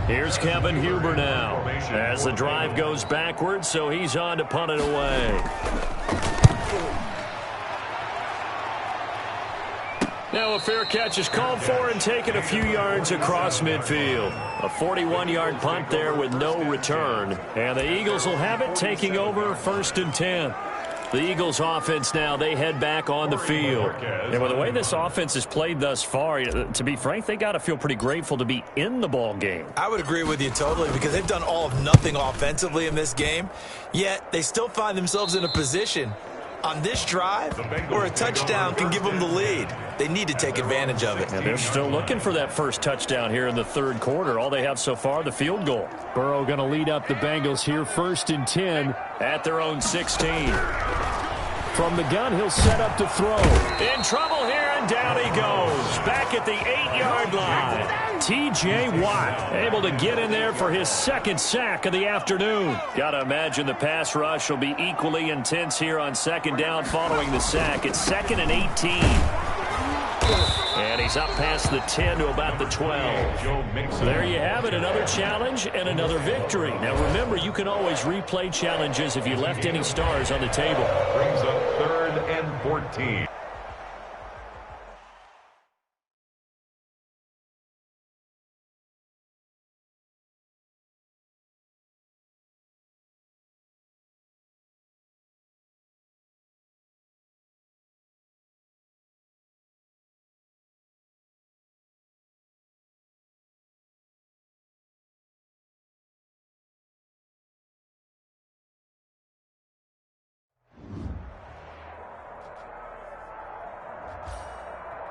Here's Kevin Huber now as the drive goes backwards, so he's on to punt it away. Now a fair catch is called for and taken a few yards across midfield. A 41-yard punt there with no return. And the Eagles will have it, taking over 1st and 10. The Eagles offense now, they head back on the field. And with the way this offense has played thus far, to be frank, they got to feel pretty grateful to be in the ball game. I would agree with you totally because they've done all of nothing offensively in this game, yet they still find themselves in a position on this drive where a touchdown can give them the lead. They need to take advantage of it. And they're still looking for that first touchdown here in the 3rd quarter. All they have so far, the field goal. Burrow going to lead up the Bengals here 1st and 10 at their own 16. From the gun, he'll set up to throw. In trouble here, and down he goes. Back at the 8-yard line. T.J. Watt able to get in there for his 2nd sack of the afternoon. Got to imagine the pass rush will be equally intense here on 2nd down following the sack. It's 2nd and 18. And he's up past the 10 to about the 12. There you have it, another challenge and another victory. Now remember, you can always replay challenges if you left any stars on the table. Brings up 3rd and 14.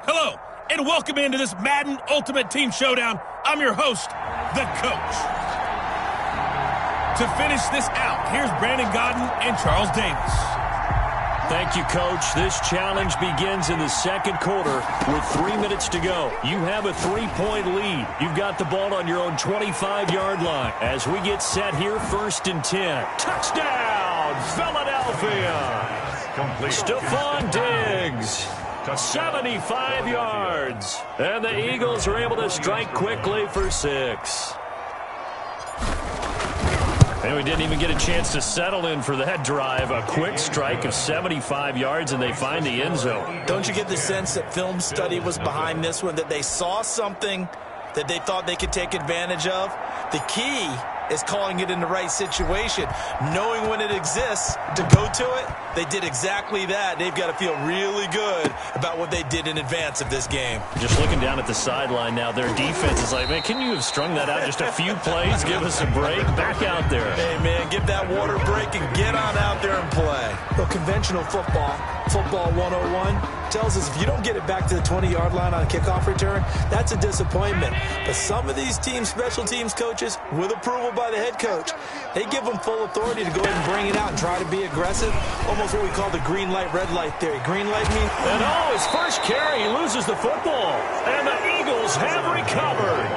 Hello, and welcome into this Madden Ultimate Team Showdown. I'm your host, the Coach. To finish this out, here's Brandon Godden and Charles Davis. Thank you, Coach. This challenge begins in the 2nd quarter with 3 minutes to go. You have a 3-point lead. You've got the ball on your own 25-yard line. As we get set here, 1st and 10. Touchdown, Philadelphia! Stephon Diggs. 75 yards. And the Eagles are able to strike quickly for 6. And we didn't even get a chance to settle in for that drive. A quick strike of 75 yards, and they find the end zone. Don't you get the sense that film study was behind this one, that they saw something that they thought they could take advantage of? The key is calling it in the right situation, knowing when it exists to go to it. They did exactly that. They've got to feel really good about what they did in advance of this game. Just looking down at the sideline now, their defense is like, man, can you have strung that out just a few plays? Give us a break. Back out there. Hey, man, give that water break and get on out there and play. Well, conventional football 101, tells us if you don't get it back to the 20-yard line on a kickoff return, that's a disappointment. But some of these teams, special teams coaches, with approval by the head coach, they give them full authority to go ahead and bring it out and try to be aggressive. Almost what we call the green light, red light theory. Green light means... And his first carry, he loses the football. And the Eagles have recovered.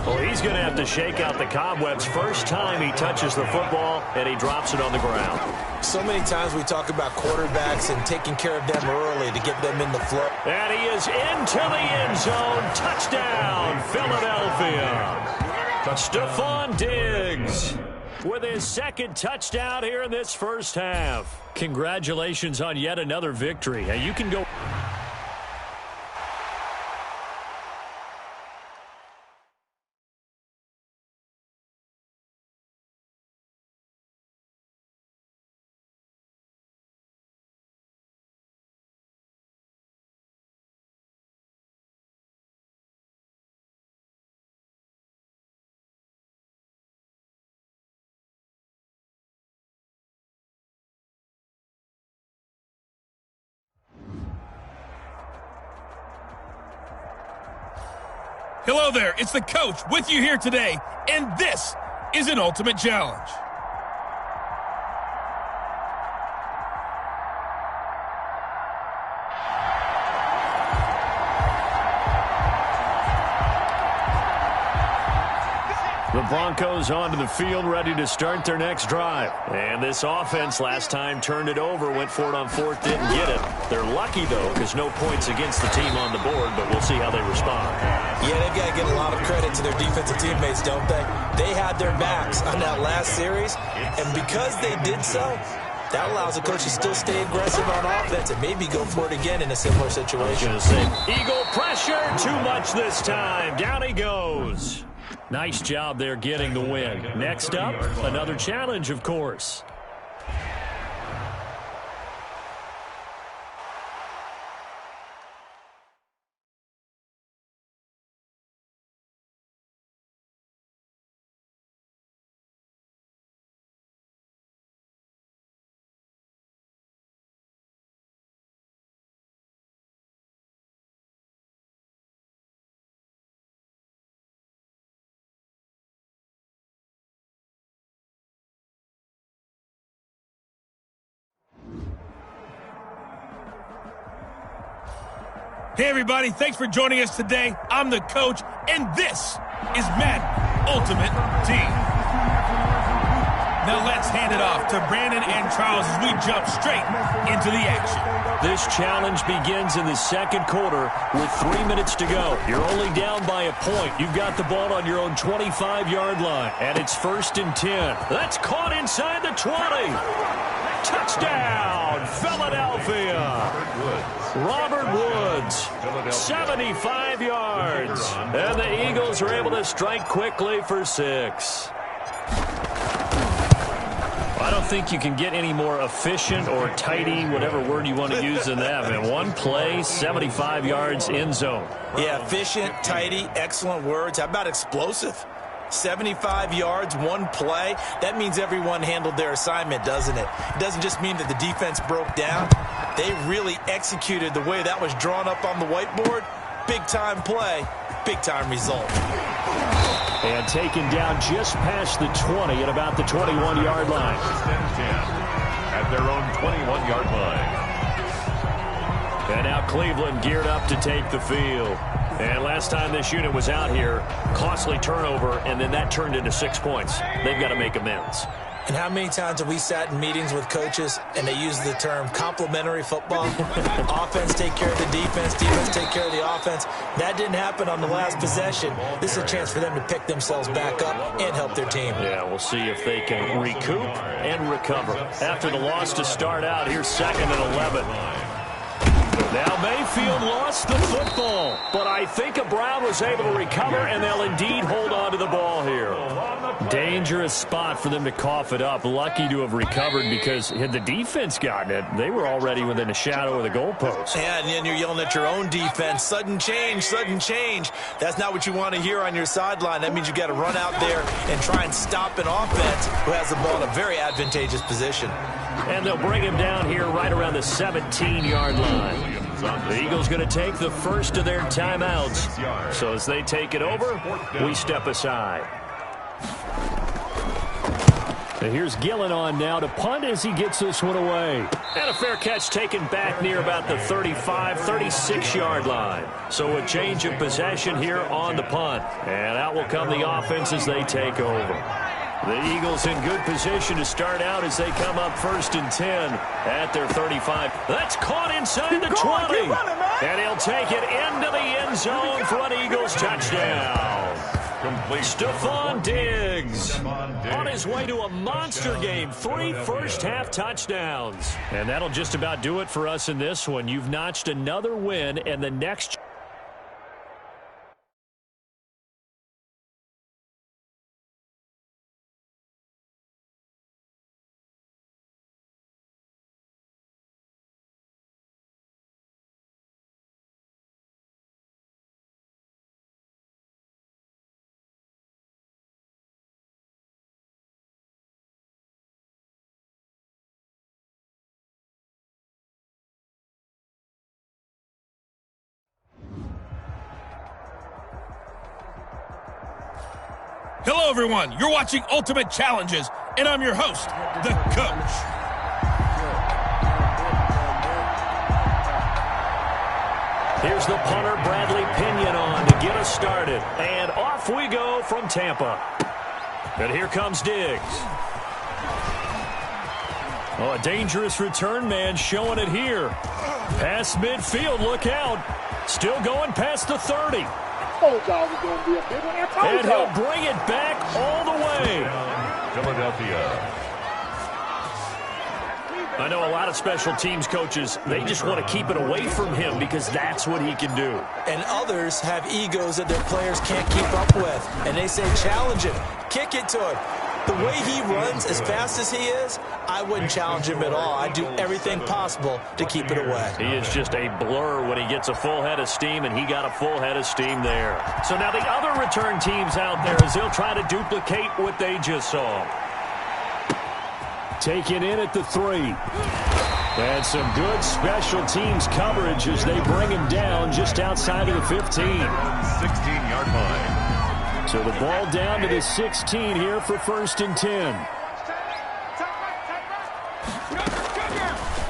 Well, he's going to have to shake out the cobwebs first time he touches the football, and he drops it on the ground. So many times we talk about quarterbacks and taking care of them early to get them in the flow. And he is into the end zone. Touchdown, Philadelphia. Stephon Diggs with his 2nd touchdown here in this first half. Congratulations on yet another victory. Now you can go... Hello there, it's the Coach with you here today, and this is an Ultimate Challenge. The Broncos onto the field, ready to start their next drive. And this offense last time turned it over, went for it on fourth, didn't get it. They're lucky, though, because no points against the team on the board, but we'll see how they respond. Yeah, they've got to give a lot of credit to their defensive teammates, don't they? They had their backs on that last series, and because they did so, that allows the coach to still stay aggressive on offense and maybe go for it again in a similar situation. Eagle pressure, too much this time. Down he goes. Nice job there getting the win. Next up, another challenge, of course. Hey, everybody. Thanks for joining us today. I'm the coach, and this is Madden Ultimate Team. Now let's hand it off to Brandon and Charles as we jump straight into the action. This challenge begins in the second quarter with 3 minutes to go. You're only down by a point. You've got the ball on your own 25-yard line, and it's 1st and 10. That's caught inside the 20. Touchdown, Philadelphia. Robert Woods, 75 yards. And the Eagles are able to strike quickly for 6. I don't think you can get any more efficient or tidy, whatever word you want to use in that. Man, one play, 75 yards, end zone. Yeah, efficient, tidy, excellent words. How about explosive? 75 yards, one play. That means everyone handled their assignment, doesn't it? It doesn't just mean that the defense broke down. They really executed the way that was drawn up on the whiteboard. Big-time play, big-time result. And taken down just past the 20 at about the 21-yard line. At their own 21-yard line. And now Cleveland geared up to take the field. And last time this unit was out here, costly turnover, and then that turned into 6 points. They've got to make amends. And how many times have we sat in meetings with coaches and they use the term complementary football? Offense take care of the defense, defense take care of the offense. That didn't happen on the last possession. This is a chance for them to pick themselves back up and help their team. Yeah, we'll see if they can recoup and recover. After the loss to start out, here's 2nd and 11. Now Mayfield lost the football, but I think Brown was able to recover, and they'll indeed hold on to the ball here. Dangerous spot for them to cough it up. Lucky to have recovered because had the defense gotten it, they were already within a shadow of the goalpost. Yeah, and then you're yelling at your own defense. Sudden change, sudden change. That's not what you want to hear on your sideline. That means you got to run out there and try and stop an offense who has the ball in a very advantageous position. And they'll bring him down here right around the 17-yard line. The Eagles going to take the first of their timeouts. So as they take it over, we step aside. And here's Gillen on now to punt as he gets this one away. And a fair catch taken back near about the 35, 36-yard line. So a change of possession here on the punt. And out will come the offense as they take over. The Eagles in good position to start out as they come up 1st and 10 at their 35. That's caught inside the 20. And he'll take it into the end zone for an Eagles touchdown. Stephon Diggs on his way to a monster game. 3 first-half touchdowns. And that'll just about do it for us in this one. You've notched another win, and the next... Hello, everyone. You're watching Ultimate Challenges, and I'm your host, the Coach. Here's the punter, Bradley Pinion, on to get us started. And off we go from Tampa. And here comes Diggs. Oh, a dangerous return man showing it here. Past midfield, look out. Still going past the 30. And he'll bring it back all the way. Philadelphia. I know a lot of special teams coaches, they just want to keep it away from him because that's what he can do. And others have egos that their players can't keep up with. And they say, challenge him, kick it to him. The way he runs as fast as he is, I wouldn't challenge him at all. I'd do everything possible to keep it away. He is just a blur when he gets a full head of steam, and he got a full head of steam there. So now the other return teams out there as they'll try to duplicate what they just saw. Taken in at the 3. And some good special teams coverage as they bring him down just outside of the 15. 16-yard line. So the ball down to the 16 here for 1st and 10.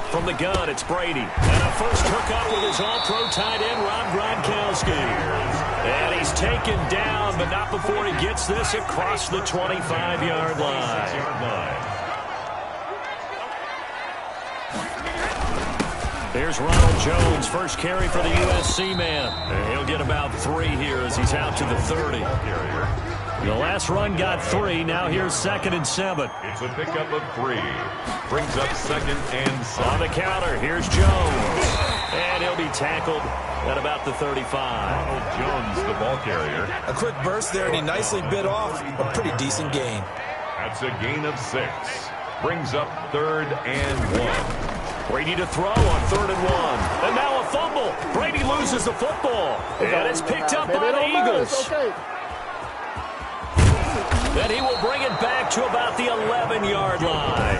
From the gun, it's Brady. And a first hookup with his all-pro tight end, Rob Gronkowski. And he's taken down, but not before he gets this across the 25-yard line. Here's Ronald Jones, first carry for the USC man. And he'll get about 3 here as he's out to the 30. The last run got 3. Now here's 2nd and 7. It's a pickup of 3. Brings up 2nd and 7. On the counter, here's Jones. And he'll be tackled at about the 35. Ronald Jones, the ball carrier. A quick burst there, and he nicely bit off a pretty decent gain. That's a gain of 6. Brings up 3rd and 1. Brady to throw on 3rd and 1. And now a fumble. Brady loses the football. And it's picked up by the Eagles. Then he will bring it back to about the 11-yard line.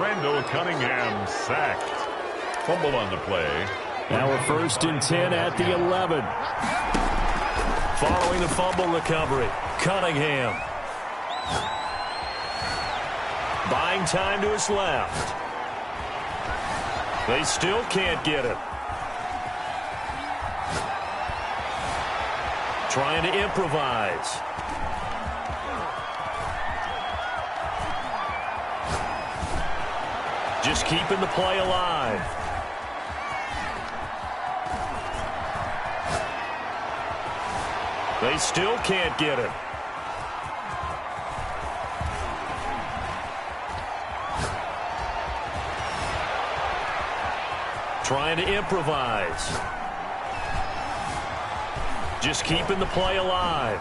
Randall Cunningham sacked. Fumble on the play. Now we're 1st and 10 at the 11. Following the fumble recovery, Cunningham. Buying time to his left. They still can't get him. Trying to improvise. Just keeping the play alive. They still can't get him. Trying to improvise. Just keeping the play alive.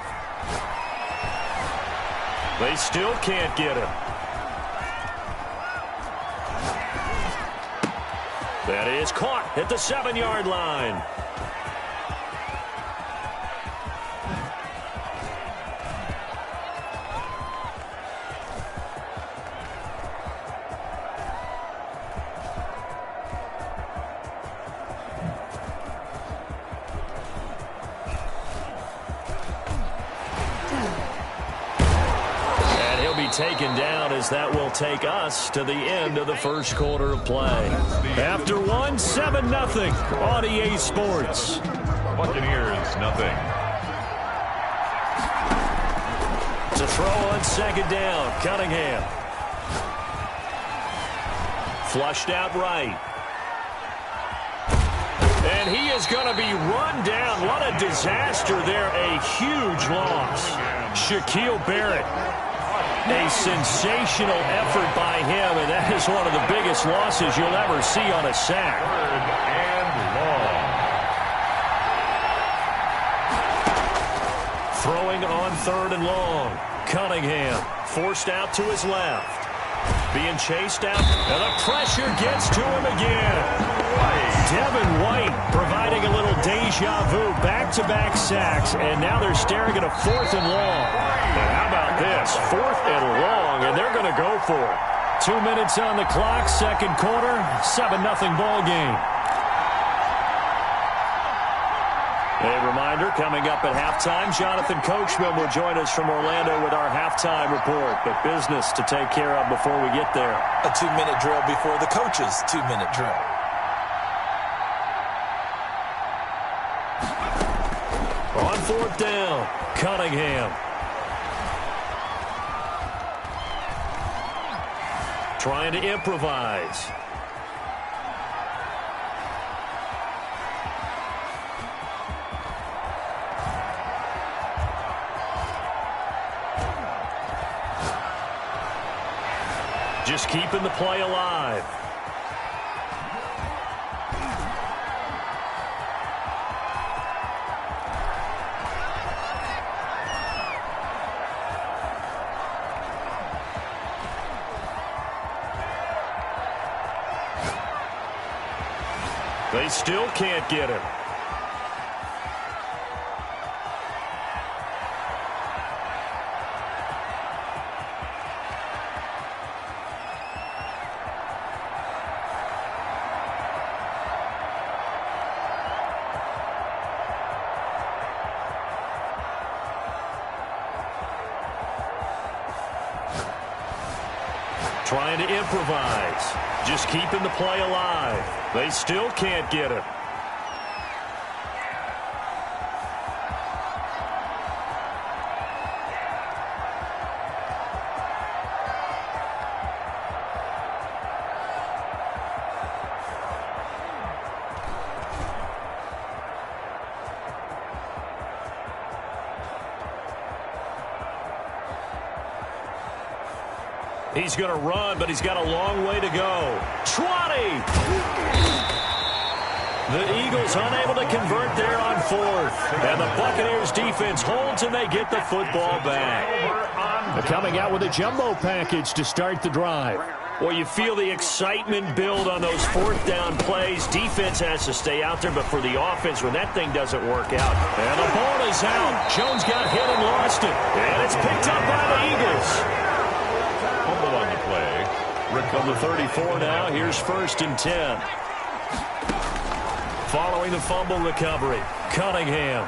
They still can't get him. That is caught at the 7-yard line. Taken down as that will take us to the end of the first quarter of play. After 1, 7-0 on EA Sports. Buccaneers, nothing. To throw on 2nd down, Cunningham. Flushed out right. And he is going to be run down. What a disaster there. A huge loss. Shaquille Barrett. A sensational effort by him, and that is one of the biggest losses you'll ever see on a sack. 3rd and long. Throwing on 3rd and long. Cunningham forced out to his left. Being chased out, and the pressure gets to him again. Devin White providing a little deja vu, back-to-back sacks, and now they're staring at a 4th and long. And how about this? 4th and long, and they're going to go for it. 2 minutes on the clock, 2nd quarter, 7-0 ball game. A reminder, coming up at halftime, Jonathan Coachman will join us from Orlando with our halftime report, but business to take care of before we get there. A 2-minute drill before the coach's 2-minute drill. On 4th down, Cunningham. trying to improvise. Just keeping the play alive. They still can't get him. Trying to improvise. Just keeping the play alive. They still can't get him. He's going to run, but he's got a long way to go. 20! The Eagles unable to convert there on fourth. And the Buccaneers defense holds, and they get the football back. They're coming out with a jumbo package to start the drive. Well, you feel the excitement build on those fourth down plays. Defense has to stay out there, but for the offense, when that thing doesn't work out. And the ball is out. Jones got hit and lost it. And it's picked up by the Eagles. Fumble on the play. From the 34 now, here's 1st and 10. Following the fumble recovery, Cunningham.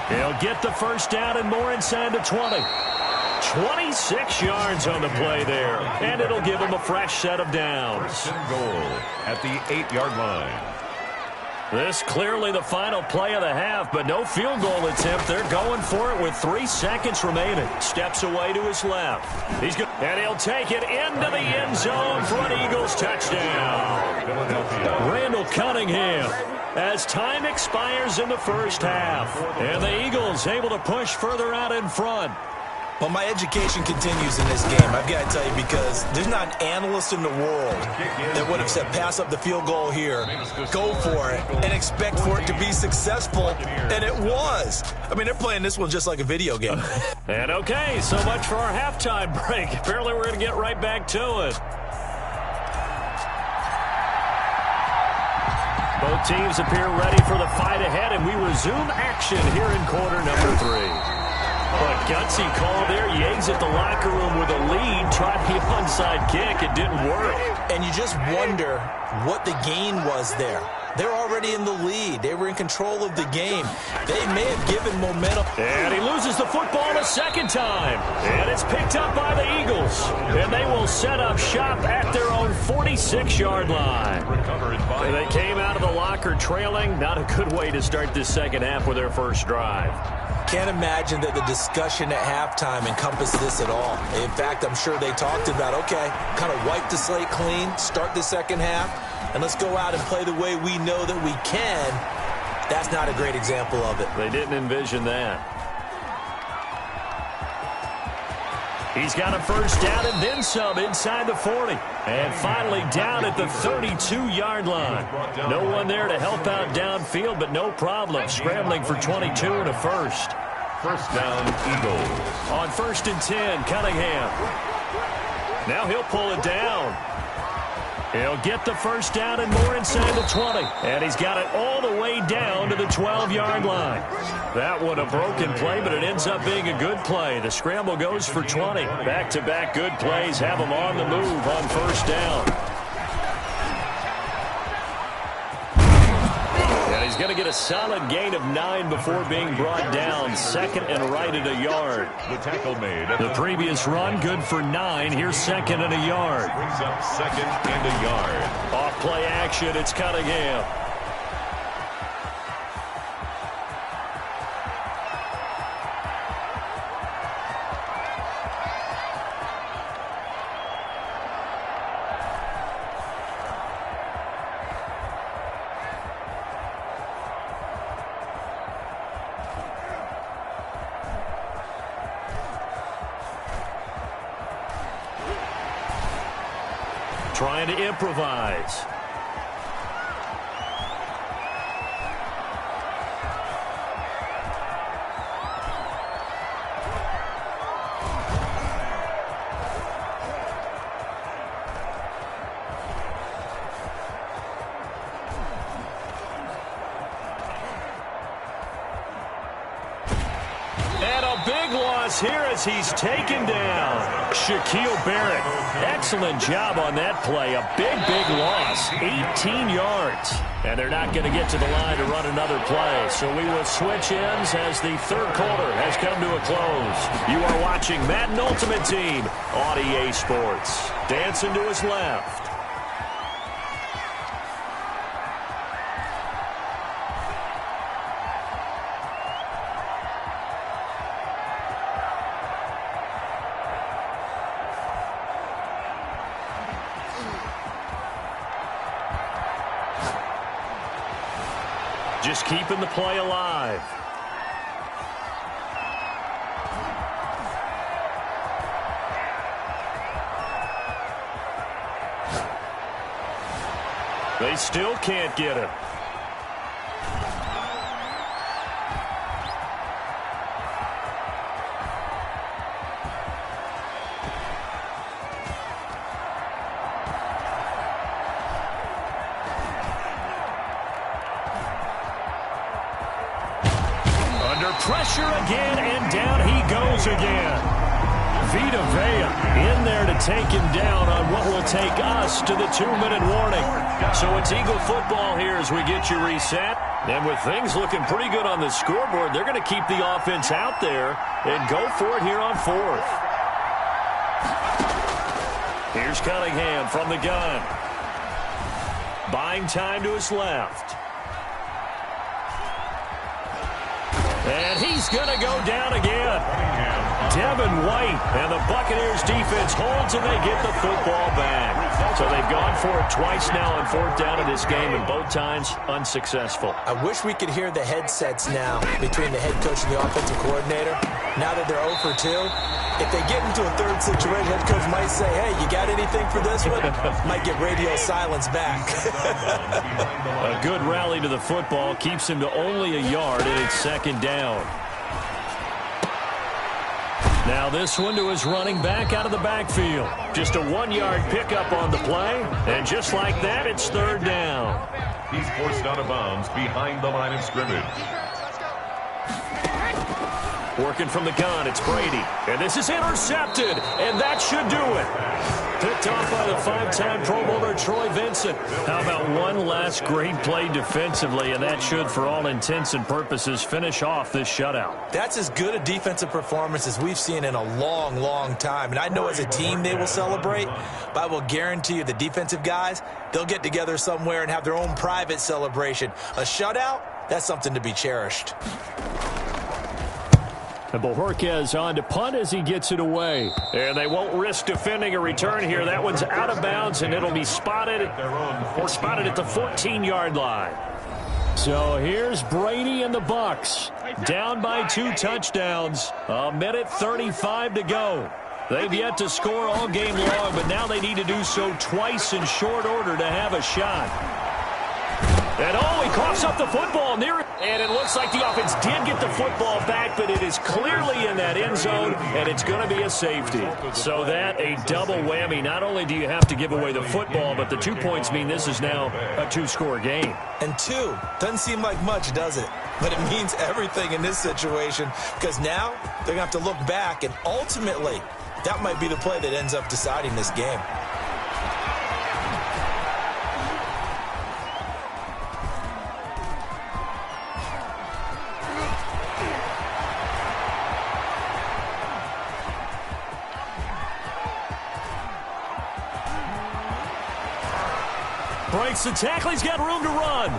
He'll get the first down and more inside the 20. 26 yards on the play there, and it'll give him a fresh set of downs. 1st and goal at the 8-yard line. This clearly the final play of the half, but no field goal attempt. They're going for it with 3 seconds remaining. Steps away to his left. And he'll take it into the end zone for an Eagles touchdown. Randall Cunningham as time expires in the first half. And the Eagles able to push further out in front. Well, my education continues in this game, I've got to tell you, because there's not an analyst in the world that would have said pass up the field goal here, go for it, and expect for it to be successful, and it was. I mean, they're playing this one just like a video game. And okay, so much for our halftime break. Apparently we're going to get right back to it. Both teams appear ready for the fight ahead, and we resume action here in quarter number 3. But gutsy call there. You exit the locker room with a lead. Tried the onside kick. It didn't work. And you just wonder what the gain was there. They're already in the lead. They were in control of the game. They may have given momentum. And he loses the football a second time. And it's picked up by the Eagles. And they will set up shop at their own 46-yard line. They came out of the locker trailing. Not a good way to start this second half with their first drive. Can't imagine that the discussion at halftime encompassed this at all. In fact, I'm sure they talked about, okay, kind of wipe the slate clean, start the second half, and let's go out and play the way we know that we can. That's not a great example of it. They didn't envision that. He's got a first down and then some inside the 40. And finally down at the 32-yard line. No one there to help out downfield, but no problem. Scrambling for 22 and a first. First down, Eagles. On 1st and 10, Cunningham. Now he'll pull it down. He'll get the first down and more inside the 20. And he's got it all the way down to the 12-yard line. That one a broken play, but it ends up being a good play. The scramble goes for 20. Back-to-back good plays have him on the move on first down. And he's going to get a solid gain of 9 before being brought down. Second and right at a yard. The tackle made. The previous run good for 9. Here's second and a yard. Brings up second and a yard. Off play action, it's Cunningham. trying to improvise. Here as he's taken down. Shaquille Barrett, excellent job on that play. A big loss, 18 yards. And they're not going to get to the line to run another play. So we will switch ends as the third quarter has come to a close. You are watching Madden Ultimate Team on EA Sports. Dancing to his left. Just keeping the play alive. They still can't get him. Pressure again, and down he goes again. Vita Vea in there to take him down on what will take us to the 2-minute warning. So it's Eagle football here as we get you reset. And with things looking pretty good on the scoreboard, they're going to keep the offense out there and go for it here on fourth. Here's Cunningham from the gun. Buying time to his left. And he's going to go down again. Devin White and the Buccaneers defense holds, and they get the football back. So they've gone for it twice now on fourth down in this game, and both times unsuccessful. I wish we could hear the headsets now between the head coach and the offensive coordinator. Now that they're 0 for 2, if they get into a third situation, head coach might say, hey, you got anything for this one? Might get radio silence back. A good rally to the football keeps him to only a yard, and it's second down. Now this one to his running back out of the backfield. Just a 1-yard pickup on the play, and just like that, it's third down. He's forced out of bounds behind the line of scrimmage. Working from the gun, it's Brady. And this is intercepted, and that should do it. Picked off by the 5-time Pro Bowler Troy Vincent. How about one last great play defensively, and that should, for all intents and purposes, finish off this shutout. That's as good a defensive performance as we've seen in a long, long time. And I know as a team they will celebrate, but I will guarantee you the defensive guys, they'll get together somewhere and have their own private celebration. A shutout, that's something to be cherished. And Bojorquez on to punt as he gets it away. And they won't risk defending a return here. That one's out of bounds, and it'll be spotted at the 14-yard line. So here's Brady and the Bucs. Down by 2 touchdowns. 1:35 to go. They've yet to score all game long, but now they need to do so twice in short order to have a shot. And he coughs up the football near it. And it looks like the offense did get the football back, but it is clearly in that end zone, and it's going to be a safety. So that, a double whammy. Not only do you have to give away the football, but the 2 points mean this is now a 2-score game. And 2 doesn't seem like much, does it? But it means everything in this situation, because now they're going to have to look back, and ultimately, that might be the play that ends up deciding this game. Breaks the tackle. He's got room to run.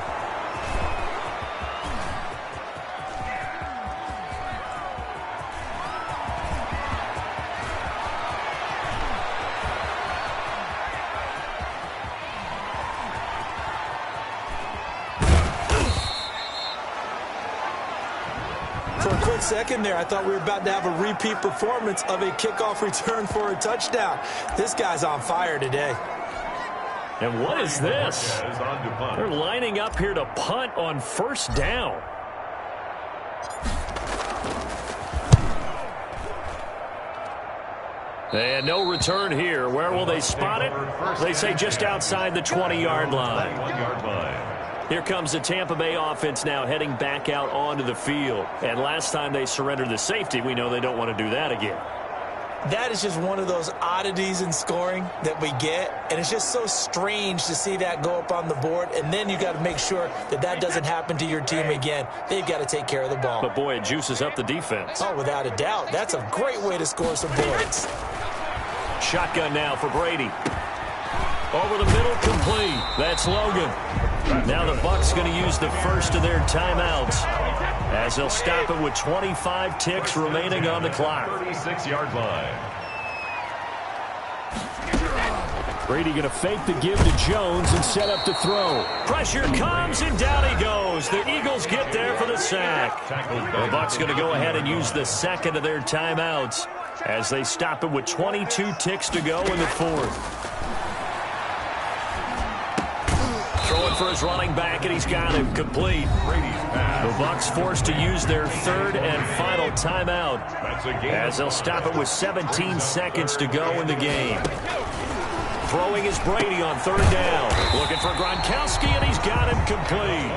For a quick second there, I thought we were about to have a repeat performance of a kickoff return for a touchdown. This guy's on fire today. And what is this? They're lining up here to punt on first down. And no return here. Where will they spot it? They say just outside the 20-yard line. Here comes the Tampa Bay offense now heading back out onto the field. And last time they surrendered the safety, we know they don't want to do that again. That is just one of those oddities in scoring that we get, and it's just so strange to see that go up on the board, and then you got to make sure that that doesn't happen to your team again. They've got to take care of the ball. But, boy, it juices up the defense. Oh, without a doubt. That's a great way to score some points. Shotgun now for Brady. Over the middle, complete. That's Logan. Now the Bucs going to use the first of their timeouts as they'll stop it with 25 ticks remaining on the clock. 36-yard line. Brady going to fake the give to Jones and set up to throw. Pressure comes, and down he goes. The Eagles get there for the sack. The Bucs going to go ahead and use the second of their timeouts as they stop it with 22 ticks to go in the fourth. Throwing for his running back, and he's got him complete. The Bucs forced to use their third and final timeout as they'll stop it with 17 seconds to go in the game. Throwing is Brady on third down. Looking for Gronkowski, and he's got him complete.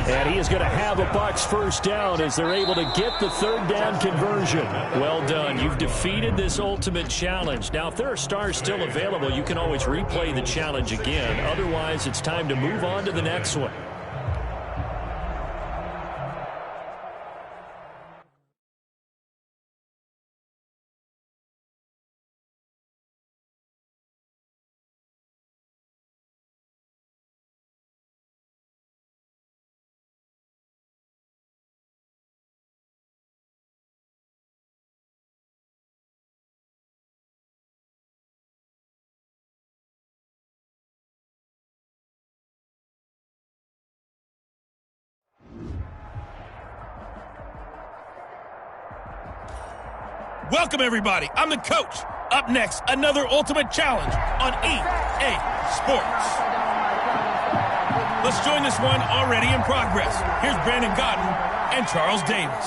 And he is going to have a Bucs first down as they're able to get the third down conversion. Well done. You've defeated this ultimate challenge. Now, if there are stars still available, you can always replay the challenge again. Otherwise, it's time to move on to the next one. Welcome, everybody. I'm the coach. Up next, another ultimate challenge on EA Sports. Let's join this one already in progress. Here's Brandon Godden and Charles Davis.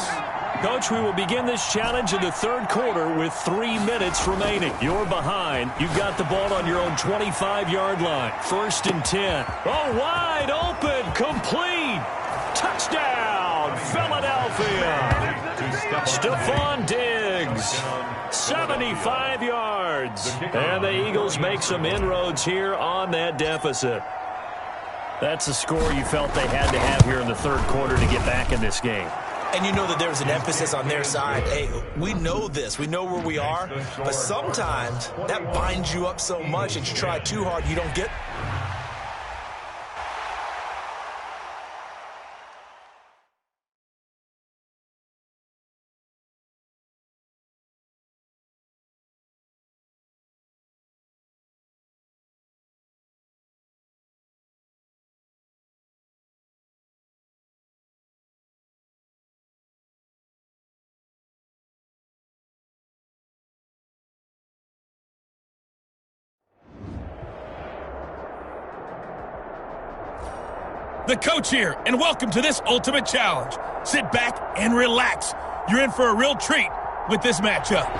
Coach, we will begin this challenge in the third quarter with 3 minutes remaining. You're behind. You've got the ball on your own 25-yard line. First and 10. Oh, wide open. Complete. Touchdown, Philadelphia. Stephon Diggs, 75 yards. And the Eagles make some inroads here on that deficit. That's a score you felt they had to have here in the third quarter to get back in this game. And you know that there's an emphasis on their side. Hey, we know this. We know where we are. But sometimes that binds you up so much that you try too hard, you don't get. The coach here, and welcome to this ultimate challenge. Sit back and relax. You're in for a real treat with this matchup.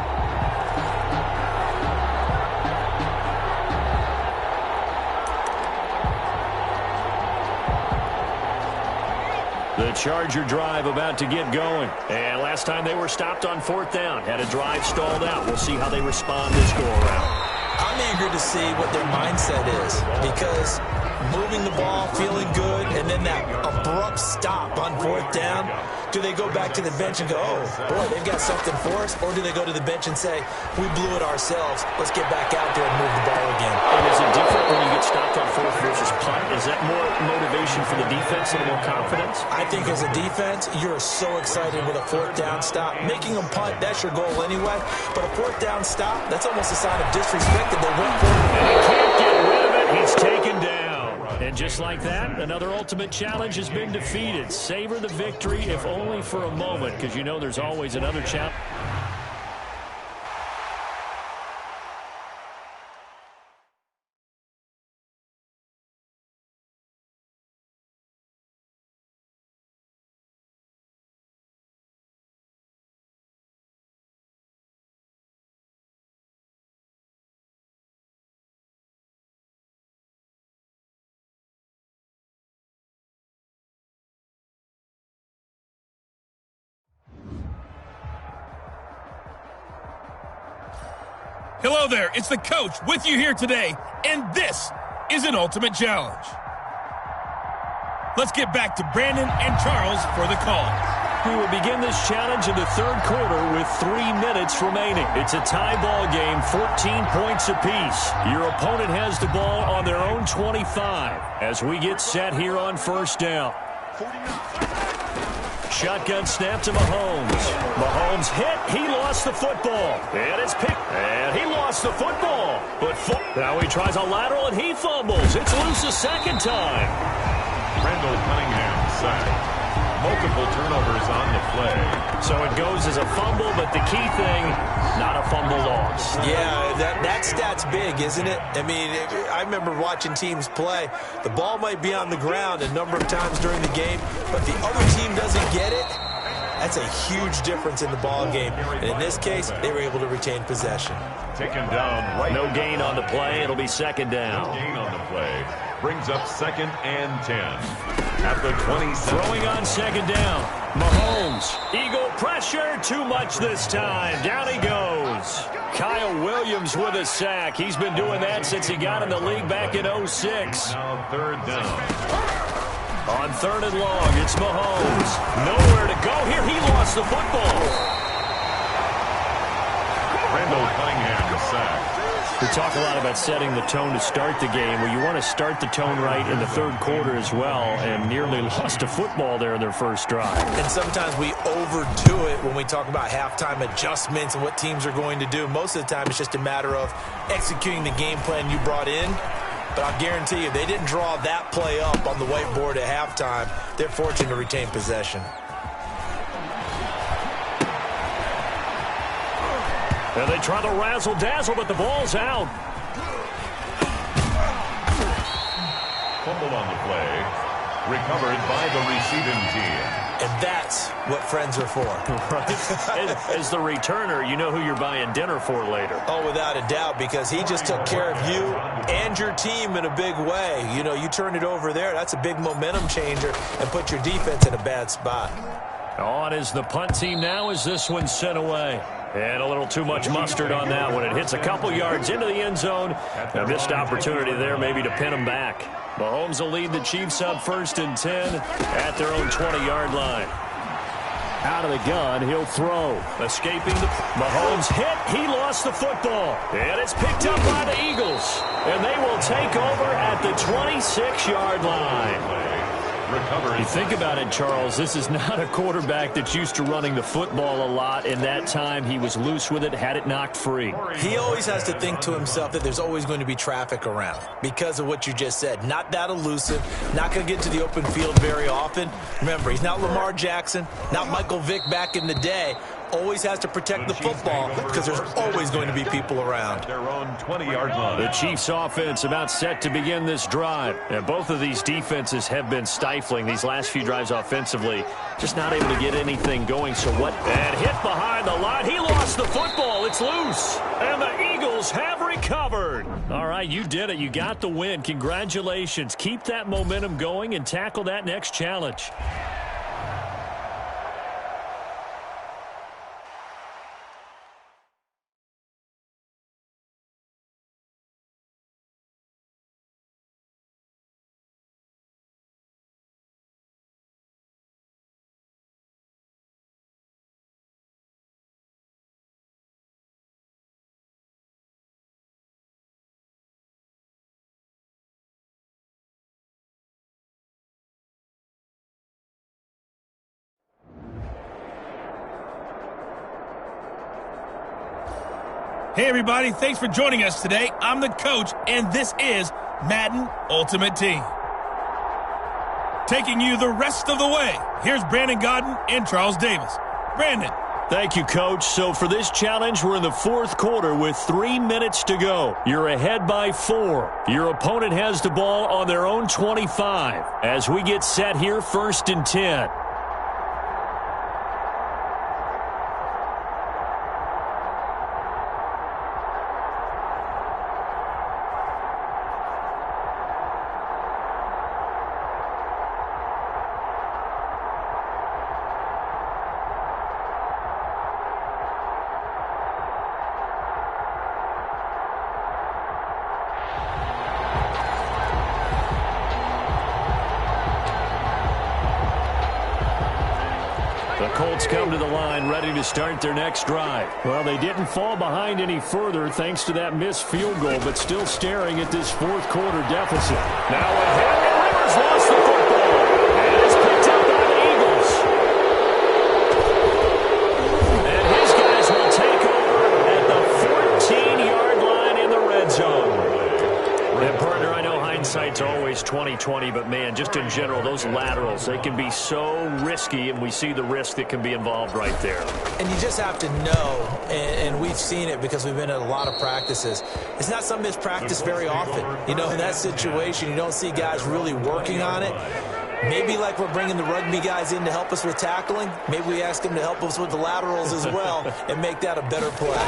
The Charger drive about to get going. And last time they were stopped on fourth down, had a drive stalled out. We'll see how they respond this go-around. I'm eager to see what their mindset is, because moving the ball, feeling good, and then that abrupt stop on fourth down, do they go back to the bench and go, oh, boy, they've got something for us? Or do they go to the bench and say, we blew it ourselves, let's get back out there and move the ball again? And is it different when you get stopped on fourth versus punt? Is that more motivation for the defense and more confidence? I think as a defense, you're so excited with a fourth down stop. Making them punt, that's your goal anyway. But a fourth down stop, that's almost a sign of disrespect that they went for it. And he can't get rid of it. He's taken down. And just like that, another ultimate challenge has been defeated. Savor the victory, if only for a moment, because you know there's always another challenge. Hello there, it's the coach with you here today, and this is an Ultimate Challenge. Let's get back to Brandon and Charles for the call. We will begin this challenge in the third quarter with 3 minutes remaining. It's a tie ball game, 14 points apiece. Your opponent has the ball on their own 25 as we get set here on first down. Shotgun snap to Mahomes. Mahomes hit. He lost the football. And it's picked. And he lost the football. But now he tries a lateral and he fumbles. It's loose a second time. Randall Cunningham sacked. Multiple turnovers on the play. So it goes as a fumble, but the key thing, not a fumble loss. Yeah, that stat's big, isn't it? I mean, I remember watching teams play. The ball might be on the ground a number of times during the game, but the other team doesn't get it. That's a huge difference in the ball game. And in this case, they were able to retain possession. Taken down right. No gain on the play. It'll be second down. No gain on the play. Brings up 2nd and 10. At the 27. Throwing on second down. Mahomes. Eagle pressure. Too much this time. Down he goes. Kyle Williams with a sack. He's been doing that since he got in the league back in 06. Now 3rd down. On 3rd and long, it's Mahomes. Nowhere to go here. He lost the football. Randall Cunningham sacked. We talk a lot about setting the tone to start the game. Well, you want to start the tone right in the third quarter as well, and nearly lost a football there in their first drive. And sometimes we overdo it when we talk about halftime adjustments and what teams are going to do. Most of the time, it's just a matter of executing the game plan you brought in. But I'll guarantee you, they didn't draw that play up on the whiteboard at halftime. They're fortunate to retain possession. And they try to razzle-dazzle, but the ball's out. Fumble on the play. Recovered by the receiving team. And that's what friends are for. Right. As the returner, you know who you're buying dinner for later. Oh, without a doubt, because he just took care of you and your team in a big way. You know, you turn it over there, that's a big momentum changer and put your defense in a bad spot. On is the punt team now as this one's sent away. And a little too much mustard on that one. It hits a couple yards into the end zone. A missed opportunity there maybe to pin them back. Mahomes will lead the Chiefs up 1st and 10 at their own 20-yard line. Out of the gun, he'll throw. Escaping the Mahomes hit. He lost the football. And it's picked up by the Eagles. And they will take over at the 26-yard line. You think about it, Charles, this is not a quarterback that's used to running the football a lot. In that time, he was loose with it, had it knocked free. He always has to think to himself that there's always going to be traffic around because of what you just said. Not that elusive, not going to get to the open field very often. Remember, he's not Lamar Jackson, not Michael Vick back in the day. Always has to protect the football because there's always going to be people around. Their own 20-yard line. The Chiefs offense about set to begin this drive. And both of these defenses have been stifling these last few drives offensively. Just not able to get anything going. So what? And hit behind the line. He lost the football. It's loose. And the Eagles have recovered. All right, you did it. You got the win. Congratulations. Keep that momentum going and tackle that next challenge. Hey, everybody. Thanks for joining us today. I'm the coach, and this is Madden Ultimate Team. Taking you the rest of the way, here's Brandon Godden and Charles Davis. Brandon. Thank you, Coach. So for this challenge, we're in the fourth quarter with 3 minutes to go. You're ahead by 4. Your opponent has the ball on their own 25. As we get set here, 1st and 10. Colts come to the line ready to start their next drive. Well, they didn't fall behind any further thanks to that missed field goal, but still staring at this fourth quarter deficit. Now ahead, and Rivers lost the football. And it's picked up by the Eagles. And his guys will take over at the 14-yard line in the red zone. And partner, I know hindsight's always 20/20, but man, just in general, those laterals, they can be so risky, and we see the risk that can be involved right there. And you just have to know, and we've seen it because we've been at a lot of practices. It's not something that's practiced very often. You know, in that situation, you don't see guys really working on it. Maybe like we're bringing the rugby guys in to help us with tackling, maybe we ask them to help us with the laterals as well and make that a better play.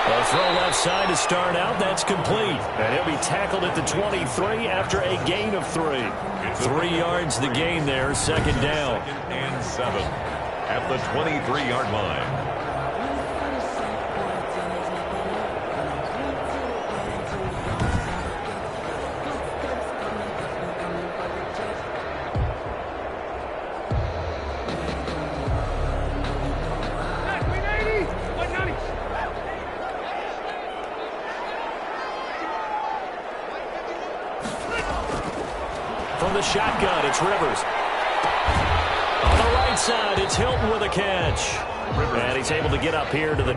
A throw left side to start out. That's complete. And he'll be tackled at the 23 after a gain of 3. 3 yards the gain there, second down. 2nd and 7 at the 23-yard line. From the shotgun, it's Rivers. On the right side, it's Hilton with a catch. And he's able to get up here to the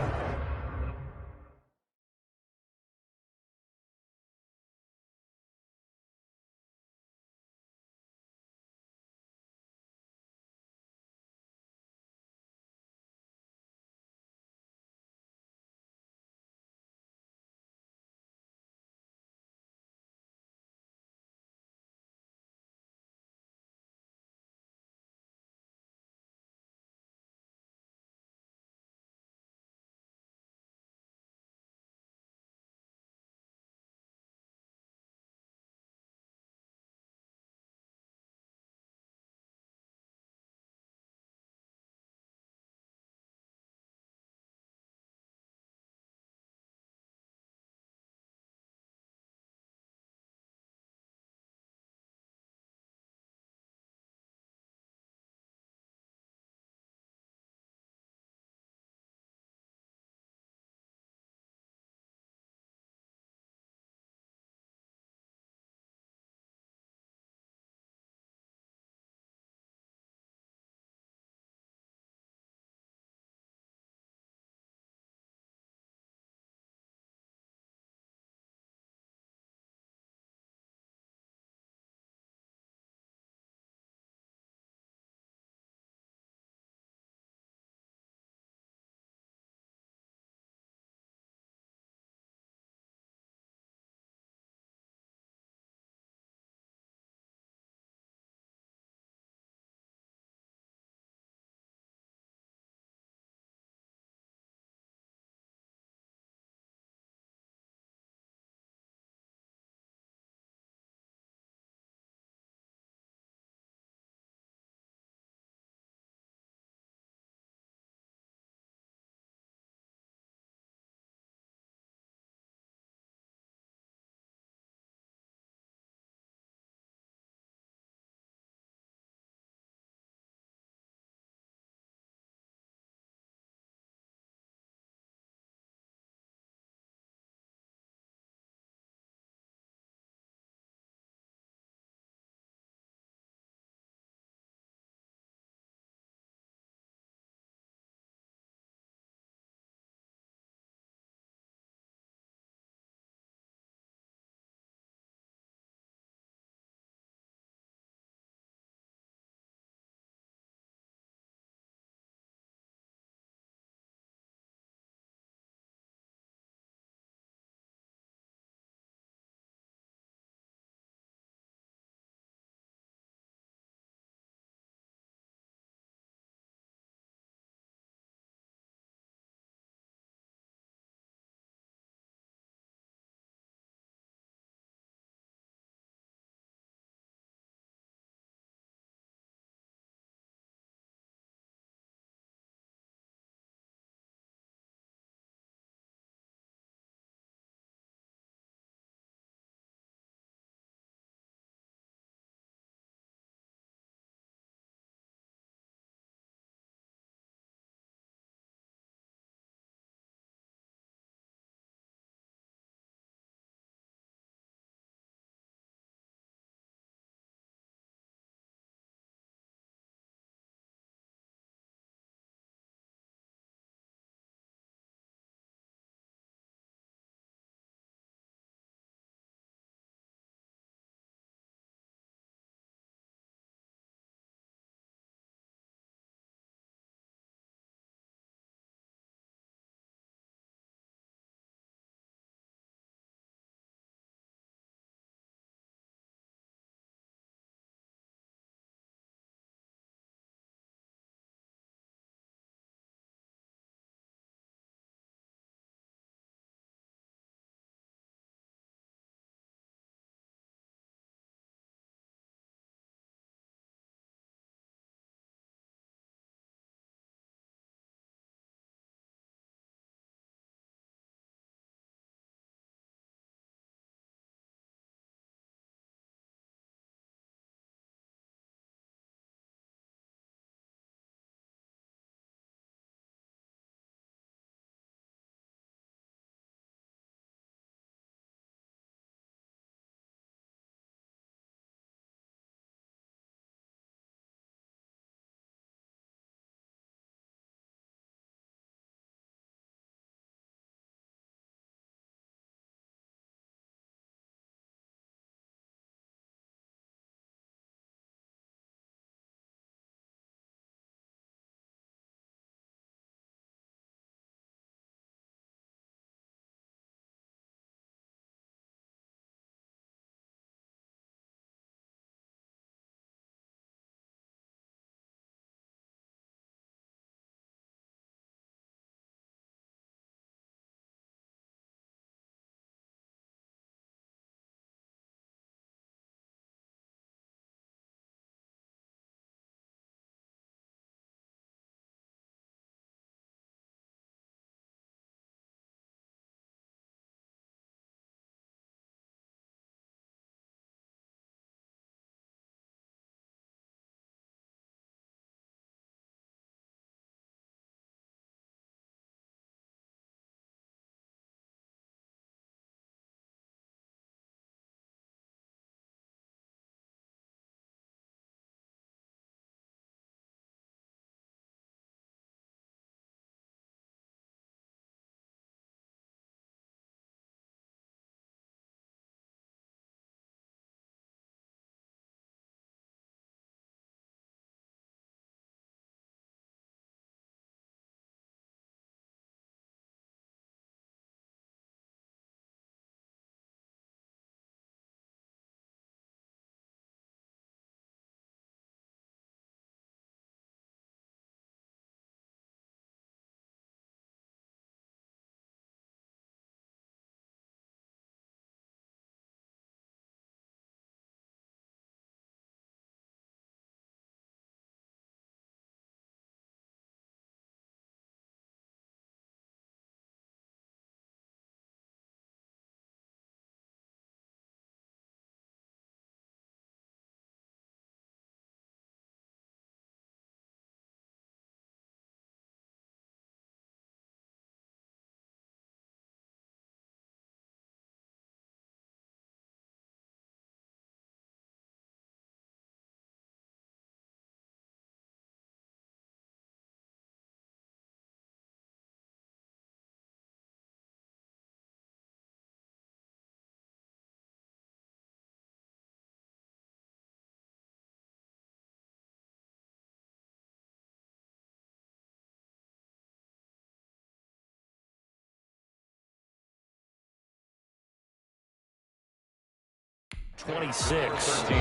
26. 13.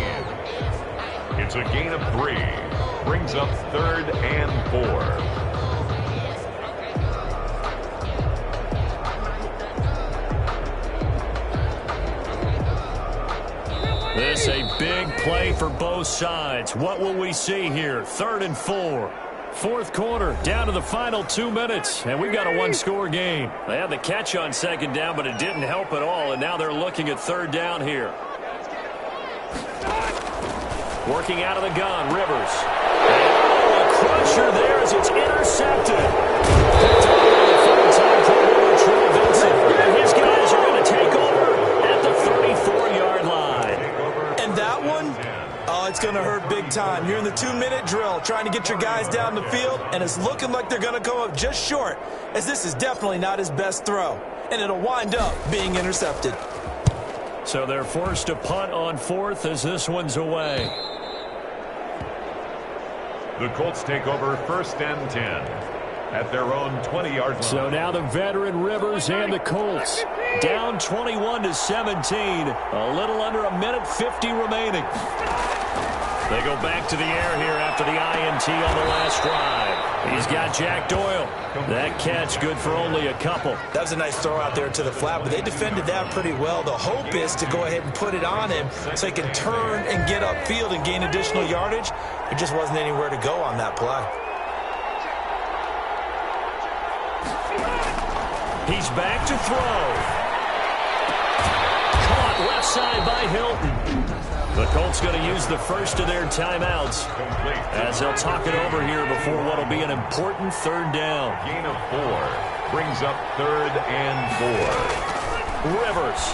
It's a gain of 3. Brings up 3rd and 4. This a big play for both sides. What will we see here? 3rd and 4. Fourth quarter, down to the final 2 minutes, and we've got a one-score game. They had the catch on 2nd down, but it didn't help at all, and now they're looking at 3rd down here. Working out of the gun, Rivers. Oh, a crusher there as it's intercepted. Picked up on the third time for Trey Vincent. And his guys are going to take over at the 34-yard line. And that one, oh, it's going to hurt big time. You're in the 2-minute drill trying to get your guys down the field, and it's looking like they're going to go up just short, as this is definitely not his best throw. And it'll wind up being intercepted. So they're forced to punt on 4th as this one's away. The Colts take over 1st and 10 at their own 20-yard line. So now the veteran Rivers and the Colts down 21-17. A little under a minute 50 remaining. They go back to the air here after the INT on the last drive. He's got Jack Doyle. That catch good for only a couple. That was a nice throw out there to the flat, but they defended that pretty well. The hope is to go ahead and put it on him so he can turn and get upfield and gain additional yardage. There just wasn't anywhere to go on that play. He's back to throw. Caught left side by Hilton. The Colts going to use the first of their timeouts as they'll talk it over here before what will be an important 3rd down. Gain of 4 brings up 3rd and 4. Rivers.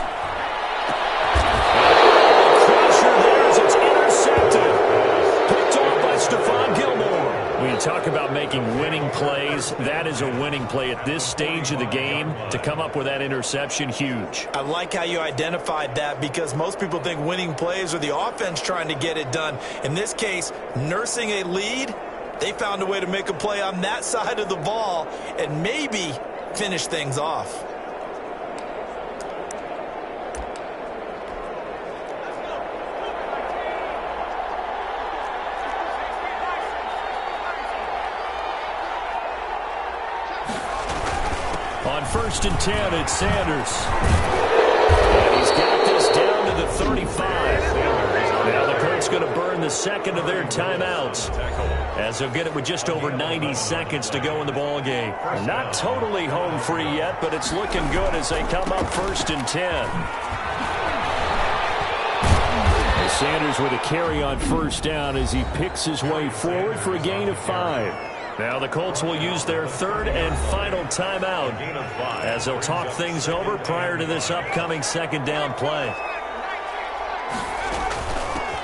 Crusher there as it's intercepted. Picked off by Stephon Gilmore. When you talk about making winning plays, that is a winning play at this stage of the game. To come up with that interception, huge. I like how you identified that, because most people think winning plays are the offense trying to get it done. In this case, nursing a lead, they found a way to make a play on that side of the ball and maybe finish things off. On 1st and 10, it's Sanders. And he's got this down to the 35. Now the Colts going to burn the second of their timeouts, as they'll get it with just over 90 seconds to go in the ball game. Not totally home free yet, but it's looking good as they come up 1st and 10. Sanders with a carry on 1st down as he picks his way forward for a gain of 5. Now the Colts will use their 3rd and final timeout as they'll talk things over prior to this upcoming 2nd down play.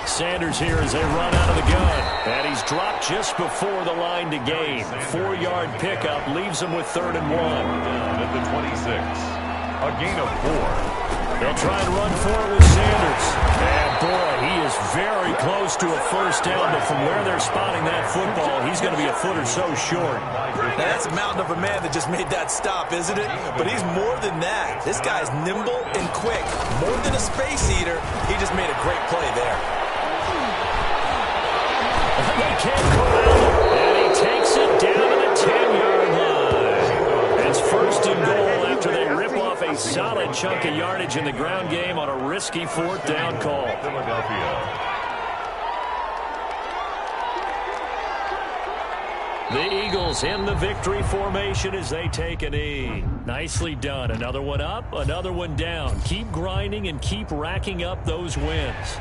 Sanders here as they run out of the gun. And he's dropped just before the line to gain. 4-yard pickup leaves him with 3rd and 1. At the 26. A gain of 4. They'll try and run for it with Sanders. And boy, he is very close to a 1st down, but from where they're spotting that football, he's going to be a foot or so short. Now, that's a mountain of a man that just made that stop, isn't it? But he's more than that. This guy's nimble and quick. More than a space eater, he just made a great play there. They can't corral him, and he takes it down to the 10-yard line. It's 1st and goal after they rip off a solid chunk of yardage in the ground game on a risky 4th down call. Philadelphia. The Eagles in the victory formation as they take a knee. Nicely done. Another one up, another one down. Keep grinding and keep racking up those wins.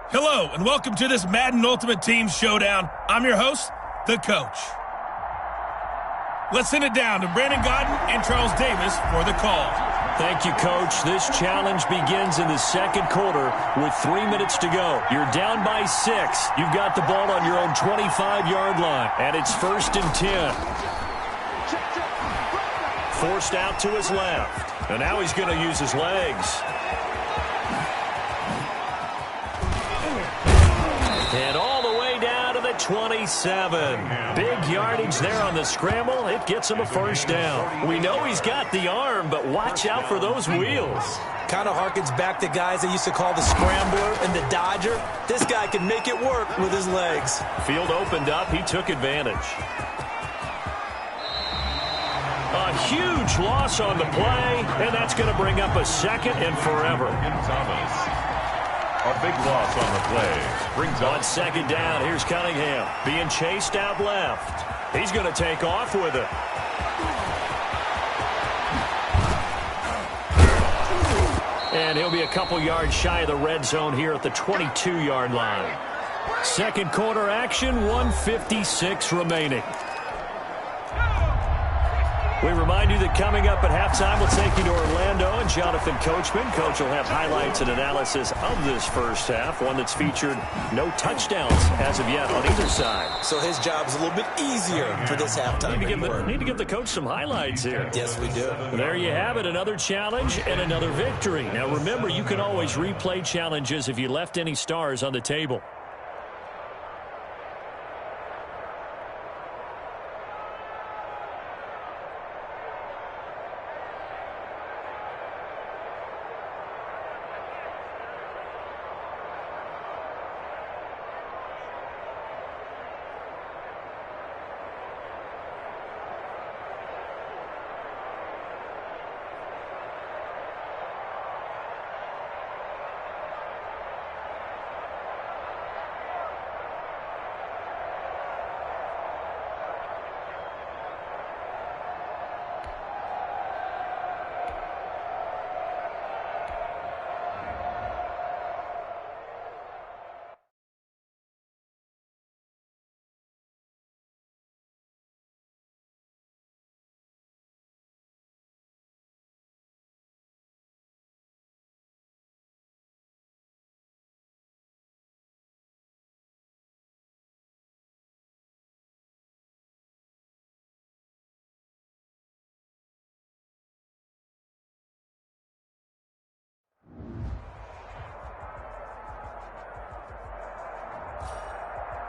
Hello, and welcome to this Madden Ultimate Team Showdown. I'm your host, the coach. Let's send it down to Brandon Godden and Charles Davis for the call. Thank you, Coach. This challenge begins in the second quarter with 3 minutes to go. You're down by 6. You've got the ball on your own 25-yard line, and it's 1st and 10. Forced out to his left, and now he's going to use his legs. And all the way down to the 27. Big yardage there on the scramble. It gets him a first down. We know he's got the arm, but watch out for those wheels. Kind of harkens back to guys they used to call the scrambler and the dodger. This guy can make it work with his legs. Field opened up. He took advantage. A huge loss on the play, and that's going to bring up a second and forever. A big loss on the play. Brings on second down, here's Cunningham being chased out left. He's going to take off with it. And he'll be a couple yards shy of the red zone here at the 22-yard line. Second quarter action, 1:56 remaining. We remind you that coming up at halftime, we'll take you to Orlando and Jonathan Coachman. Coach will have highlights and analysis of this first half, one that's featured no touchdowns as of yet on either side. So his job's a little bit easier for this halftime. Need to give the coach some highlights here. Yes, we do. There you have it, another challenge and another victory. Now remember, you can always replay challenges if you left any stars on the table.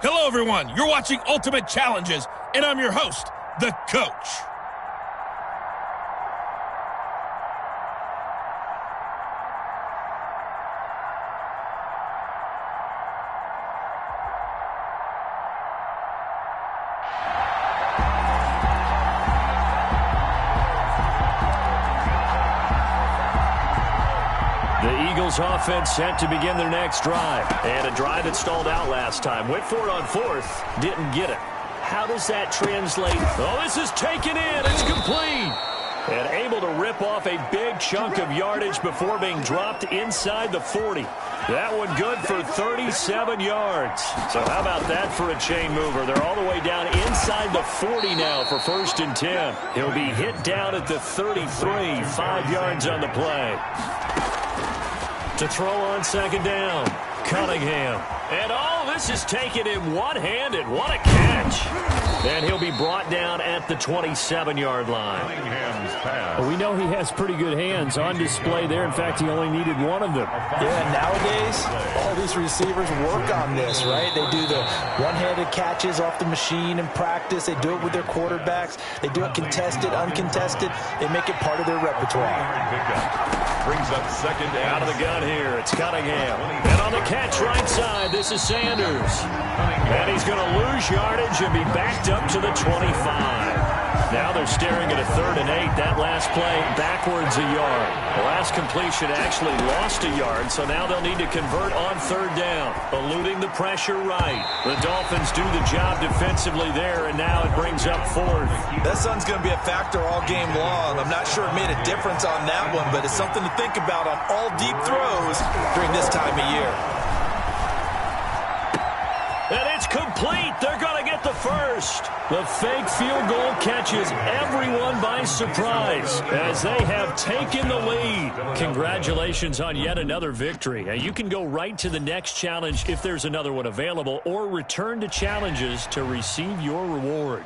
Hello, everyone. You're watching Ultimate Challenges, and I'm your host, the coach. Offense set to begin their next drive. And a drive that stalled out last time. Went for it on 4th. Didn't get it. How does that translate? Oh, this is taken in. It's complete. And able to rip off a big chunk of yardage before being dropped inside the 40. That one good for 37 yards. So how about that for a chain mover? They're all the way down inside the 40 now for 1st and 10. He'll be hit down at the 33. 5 yards on the play. To throw on second down, Cunningham. And all this is taken in one-handed. What a catch. And he'll be brought down at the 27-yard line. Cunningham's pass. We know he has pretty good hands on display there. In fact, he only needed one of them. Yeah, nowadays, all these receivers work on this, right? They do the one-handed catches off the machine in practice. They do it with their quarterbacks. They do it contested, uncontested. They make it part of their repertoire. Brings up second down. Out of the gun here, it's Cunningham. And on the catch right side, this is Sanders. And he's going to lose yardage and be backed up to the 25. Now they're staring at a 3rd and 8. That last play backwards a yard. The last completion actually lost a yard, so now they'll need to convert on 3rd down. Eluding the pressure right. The Dolphins do the job defensively there, and now it brings up 4th. That sun's going to be a factor all game long. I'm not sure it made a difference on that one, but it's something to think about on all deep throws during this time of year. And it's complete. They're going to get the first. The fake field goal catches everyone by surprise as they have taken the lead. Congratulations on yet another victory. And you can go right to the next challenge if there's another one available, or return to challenges to receive your reward.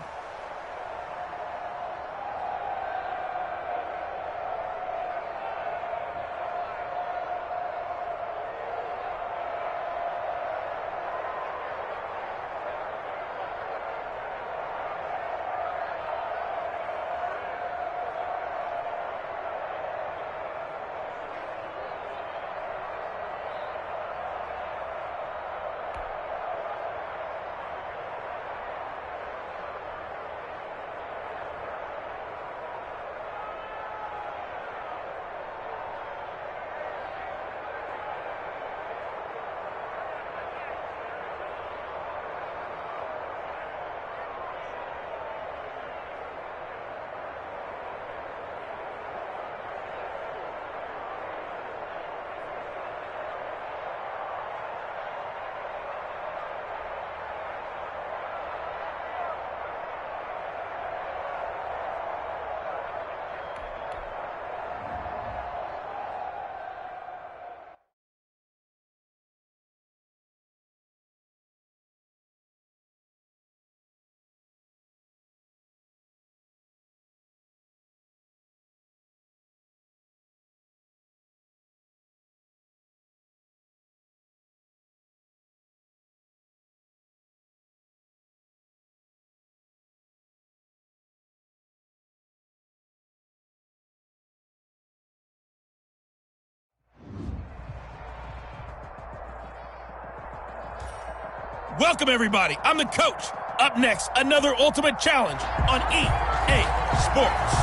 Welcome, everybody. I'm the coach. Up next, another Ultimate Challenge on EA Sports.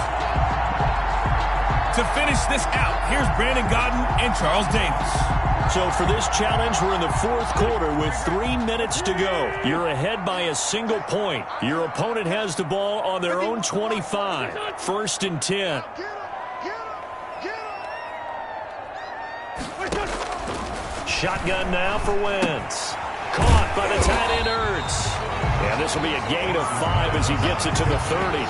To finish this out, here's Brandon Godden and Charles Davis. So for this challenge, we're in the fourth quarter with 3 minutes to go. You're ahead by a single point. Your opponent has the ball on their own 25. 1st and 10. Shotgun now for Wentz. Caught by the tight end, Ertz. And this will be a gain of 5 as he gets it to the 30.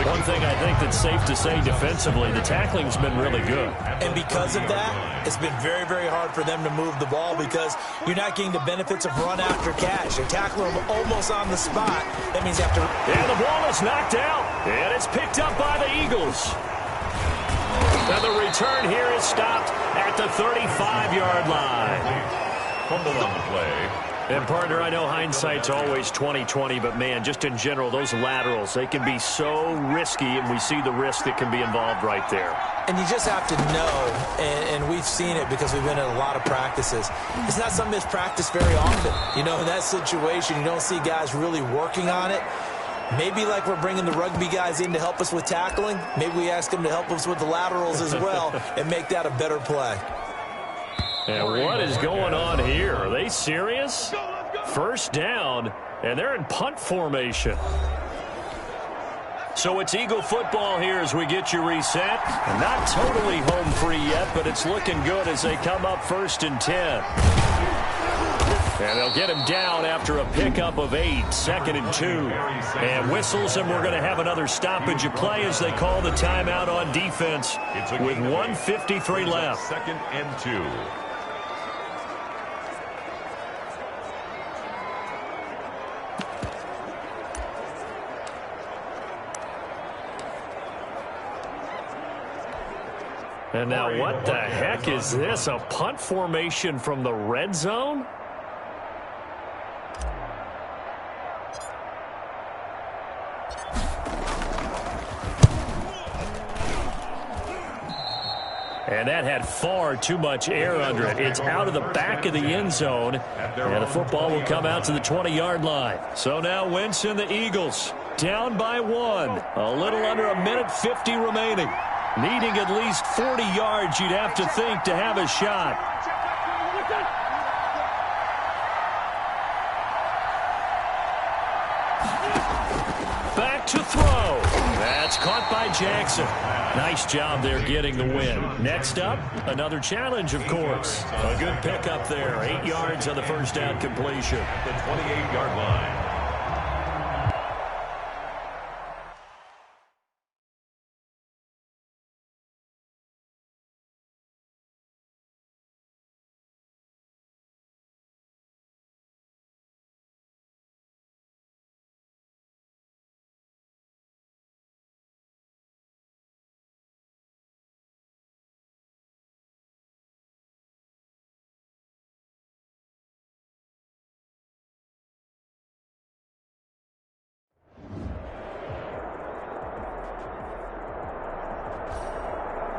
One thing I think that's safe to say defensively, the tackling's been really good. And because of that, it's been very, very hard for them to move the ball because you're not getting the benefits of run after catch. You're tackling them almost on the spot. That means you have to... And the ball is knocked out. And it's picked up by the Eagles. And the return here is stopped at the 35-yard line. Fumble on the play. And, partner, I know hindsight's always 20/20, but, man, just in general, those laterals, they can be so risky, and we see the risk that can be involved right there. And you just have to know, and we've seen it because we've been in a lot of practices. It's not something that's practiced very often. You know, in that situation, you don't see guys really working on it. Maybe like we're bringing the rugby guys in to help us with tackling, maybe we ask them to help us with the laterals as well and make that a better play. And what is going on here? Are they serious? First down, and they're in punt formation. So it's Eagle football here as we get you reset. Not totally home free yet, but it's looking good as they come up 1st and 10. And they'll get him down after a pickup of 8, 2nd and 2. And whistles, and we're going to have another stoppage of play as they call the timeout on defense with 1:53 left. 2nd and 2. And now what the heck is this? A punt formation from the red zone? And that had far too much air under it. It's out of the back of the end zone. And the football will come out to the 20-yard line. So now Wentz and the Eagles down by 1. A little under a minute 50 remaining. Needing at least 40 yards, you'd have to think, to have a shot. Back to throw. That's caught sack by Jackson. Nice job there getting the win. Next up, another challenge, of course. A good pickup there. 8 yards on the first down completion. At the 28-yard line.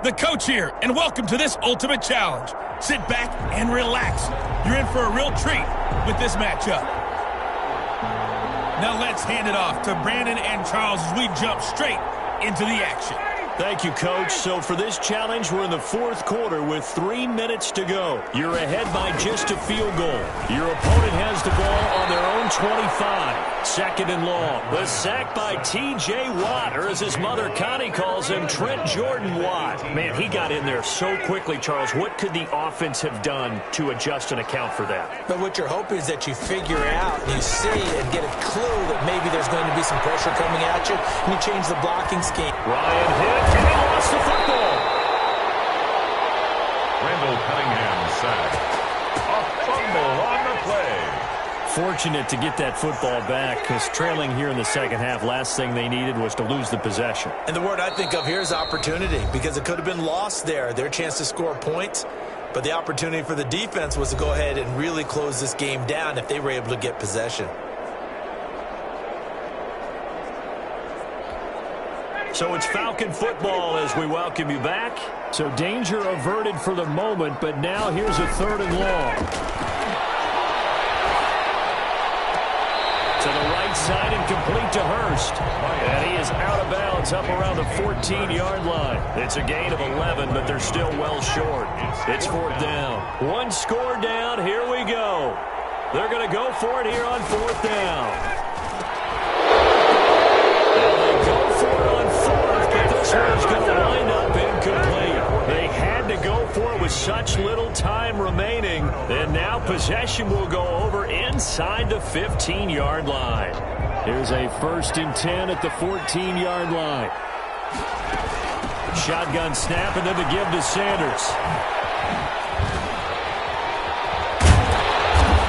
The coach here, and welcome to this ultimate challenge. Sit back and relax. You're in for a real treat with this matchup. Now let's hand it off to Brandon and Charles as we jump straight into the action. Thank you, Coach. So for this challenge, we're in the fourth quarter with 3 minutes to go. You're ahead by just a field goal. Your opponent has the ball on their own 25. Second and long. The sack by T.J. Watt, or as his mother Connie calls him, Trent Jordan Watt. Man, he got in there so quickly, Charles. What could the offense have done to adjust and account for that? But what you're hoping is that you figure out, you see and get a clue that maybe there's going to be some pressure coming at you, and you change the blocking scheme. Ryan hit, and he lost the football. Randall Cunningham sacked. A fumble on the play. Fortunate to get that football back, because trailing here in the second half, last thing they needed was to lose the possession. And the word I think of here is opportunity, because it could have been lost there. Their chance to score points, but the opportunity for the defense was to go ahead and really close this game down if they were able to get possession. So it's Falcon football as we welcome you back. So danger averted for the moment, but now here's a third and long. To the right side and complete to Hurst. And he is out of bounds up around the 14-yard line. It's a gain of 11, but they're still well short. It's fourth down. One score down. Here we go. They're going to go for it here on fourth down. And they go for it on fourth, but this one's going to wind up incomplete. They had to go for it with such little time remaining. And now possession will go over inside the 15-yard line. Here's a 1st and 10 at the 14-yard line. Shotgun snap, and then the give to Sanders.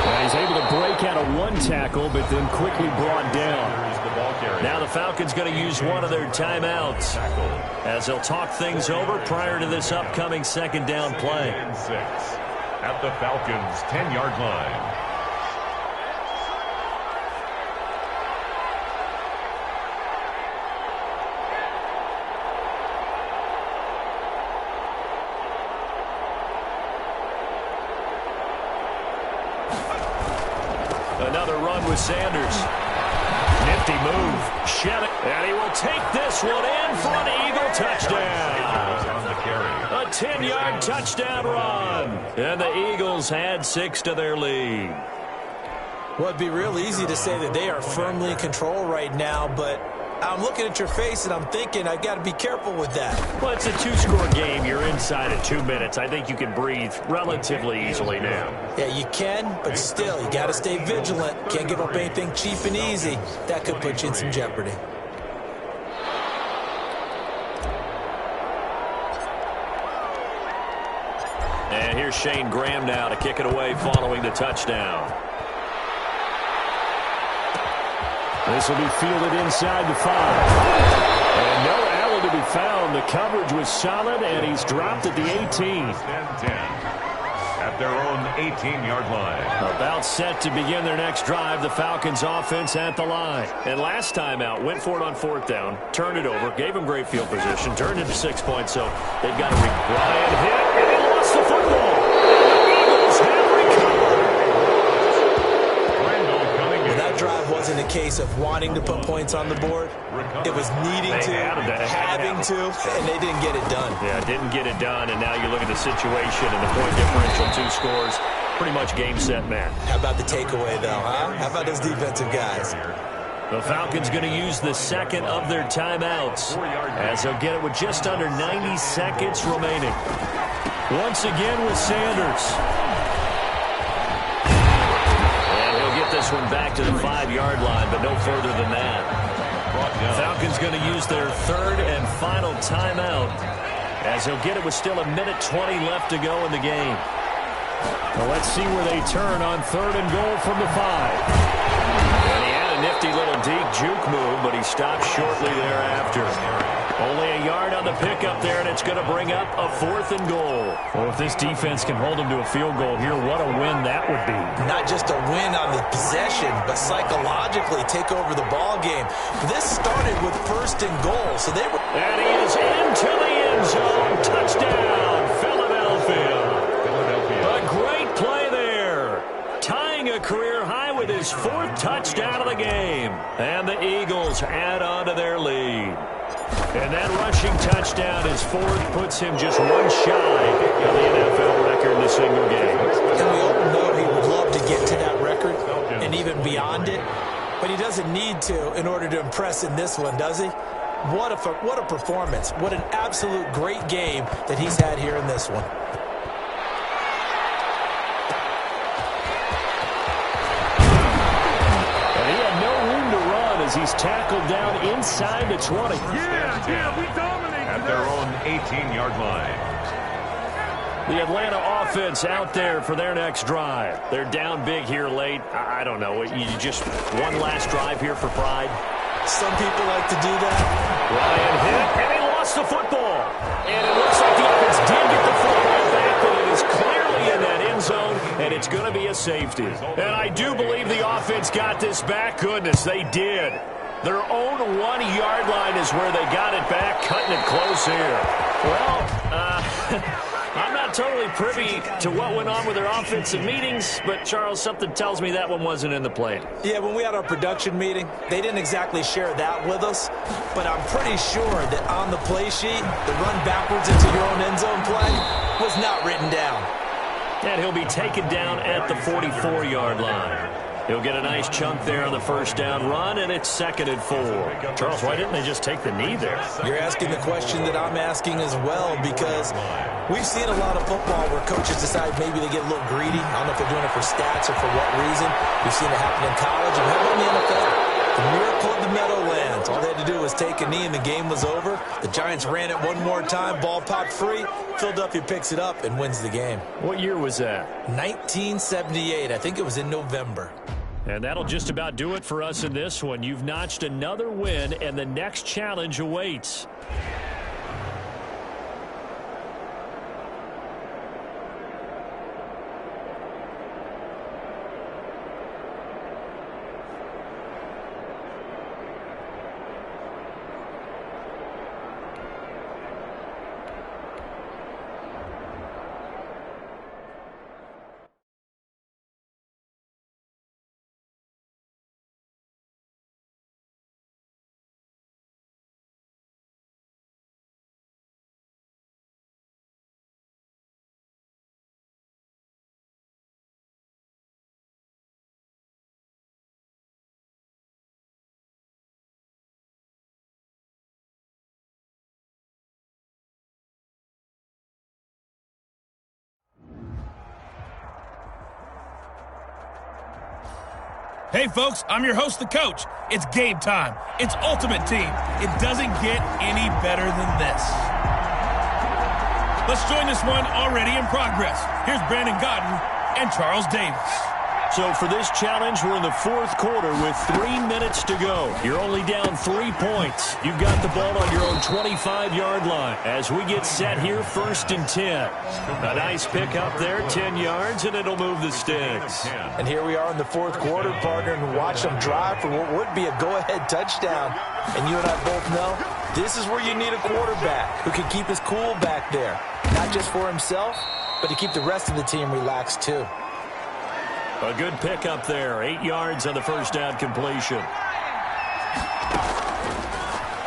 And he's able to break out of one tackle, but then quickly brought down. Now the Falcons going to use one of their timeouts as they'll talk things over prior to this upcoming second down play. At the Falcons' 10-yard line. Another run with Sanders. Nifty move. Shed it. And he will take this one in for an Eagle touchdown. A 10-yard touchdown run. And the Eagles had 6 to their lead. Well, it'd be real easy to say that they are firmly in control right now, but I'm looking at your face and I'm thinking I've got to be careful with that. Well, it's a 2-score game. You're inside at 2 minutes. I think you can breathe relatively easily now. Yeah, you can, but still, you got to stay vigilant. Can't give up anything cheap and easy. That could put you in some jeopardy. And here's Shane Graham now to kick it away following the touchdown. This will be fielded inside the 5. And no Allen to be found. The coverage was solid, and he's dropped at the 18. At their own 18-yard line. About set to begin their next drive. The Falcons offense at the line. And last time out, went for it on fourth down, turned it over, gave them great field position, turned it to 6 points. So they've got to Ryan hit, and he lost the football. The Eagles have recovered. That drive wasn't a case of wanting to put points on the board. It was needing to, having to, and they didn't get it done. Yeah, didn't get it done, and now you look at the situation and the point differential, 2 scores, pretty much game, set, match. How about the takeaway, though, huh? How about those defensive guys? The Falcons going to use the second of their timeouts as they'll get it with just under 90 seconds remaining. Once again with Sanders. And he'll get this one back to the 5-yard line, but no further than that. Falcons going to use their third and final timeout as they'll get it with still 1:20 left to go in the game. Well, let's see where they turn on 3rd and goal from the 5. And he had a nifty little deep juke move, but he stopped shortly thereafter. Only a yard on the pickup there, and it's going to bring up a 4th and goal. Well, if this defense can hold them to a field goal here, what a win that would be. Not just a win on the possession, but psychologically take over the ball game. This started with 1st and goal, so they were... And he is into the end zone. Touchdown, Philadelphia. A great play there. Tying a career high with his 4th touchdown of the game. And the Eagles add on to their lead. And that rushing touchdown, his 4th, puts him just one shy of the NFL record in a single game. And we all know he would love to get to that record and even beyond it. But he doesn't need to in order to impress in this one, does he? What a performance. What an absolute great game that he's had here in this one. He's tackled down inside the 20. We dominate at their own 18-yard line. The Atlanta offense out there for their next drive. They're down big here late. I don't know. You just one last drive here for pride. Some people like to do that. Ryan hit, and he lost the football. And it looks like the offense did get the football back, but it is clearly in that end zone, and it's going to be a safety. And I do believe the offense got this back. Goodness, they did. Their own 1-yard line is where they got it back, cutting it close here. Well, I'm not totally privy to what went on with their offensive meetings, but, Charles, something tells me that one wasn't in the plan. Yeah, when we had our production meeting, they didn't exactly share that with us, but I'm pretty sure that on the play sheet, the run backwards into your own end zone play was not written down. And he'll be taken down at the 44-yard line. He'll get a nice chunk there on the first down run, and it's 2nd and 4. Charles, why didn't they just take the knee there? You're asking the question that I'm asking as well, because we've seen a lot of football where coaches decide maybe they get a little greedy. I don't know if they're doing it for stats or for what reason. We've seen it happen in college and how about in the NFL? The miracle of the Meadowlands. All they had to do was take a knee and the game was over. The Giants ran it one more time. Ball popped free. Philadelphia picks it up and wins the game. What year was that? 1978. I think it was in November. And that'll just about do it for us in this one. You've notched another win, and the next challenge awaits. Hey, folks, I'm your host, the coach. It's game time. It's Ultimate Team. It doesn't get any better than this. Let's join this one already in progress. Here's Brandon Godden and Charles Davis. So for this challenge, we're in the 4th quarter with 3 minutes to go. You're only down 3 points. You've got the ball on your own 25-yard line as we get set here, 1st and 10. A nice pick up there, 10 yards, and it'll move the sticks. And here we are in the 4th quarter, partner, and watch them drive for what would be a go-ahead touchdown. And you and I both know this is where you need a quarterback who can keep his cool back there. Not just for himself, but to keep the rest of the team relaxed too. A good pick up there, 8 yards on the first down completion.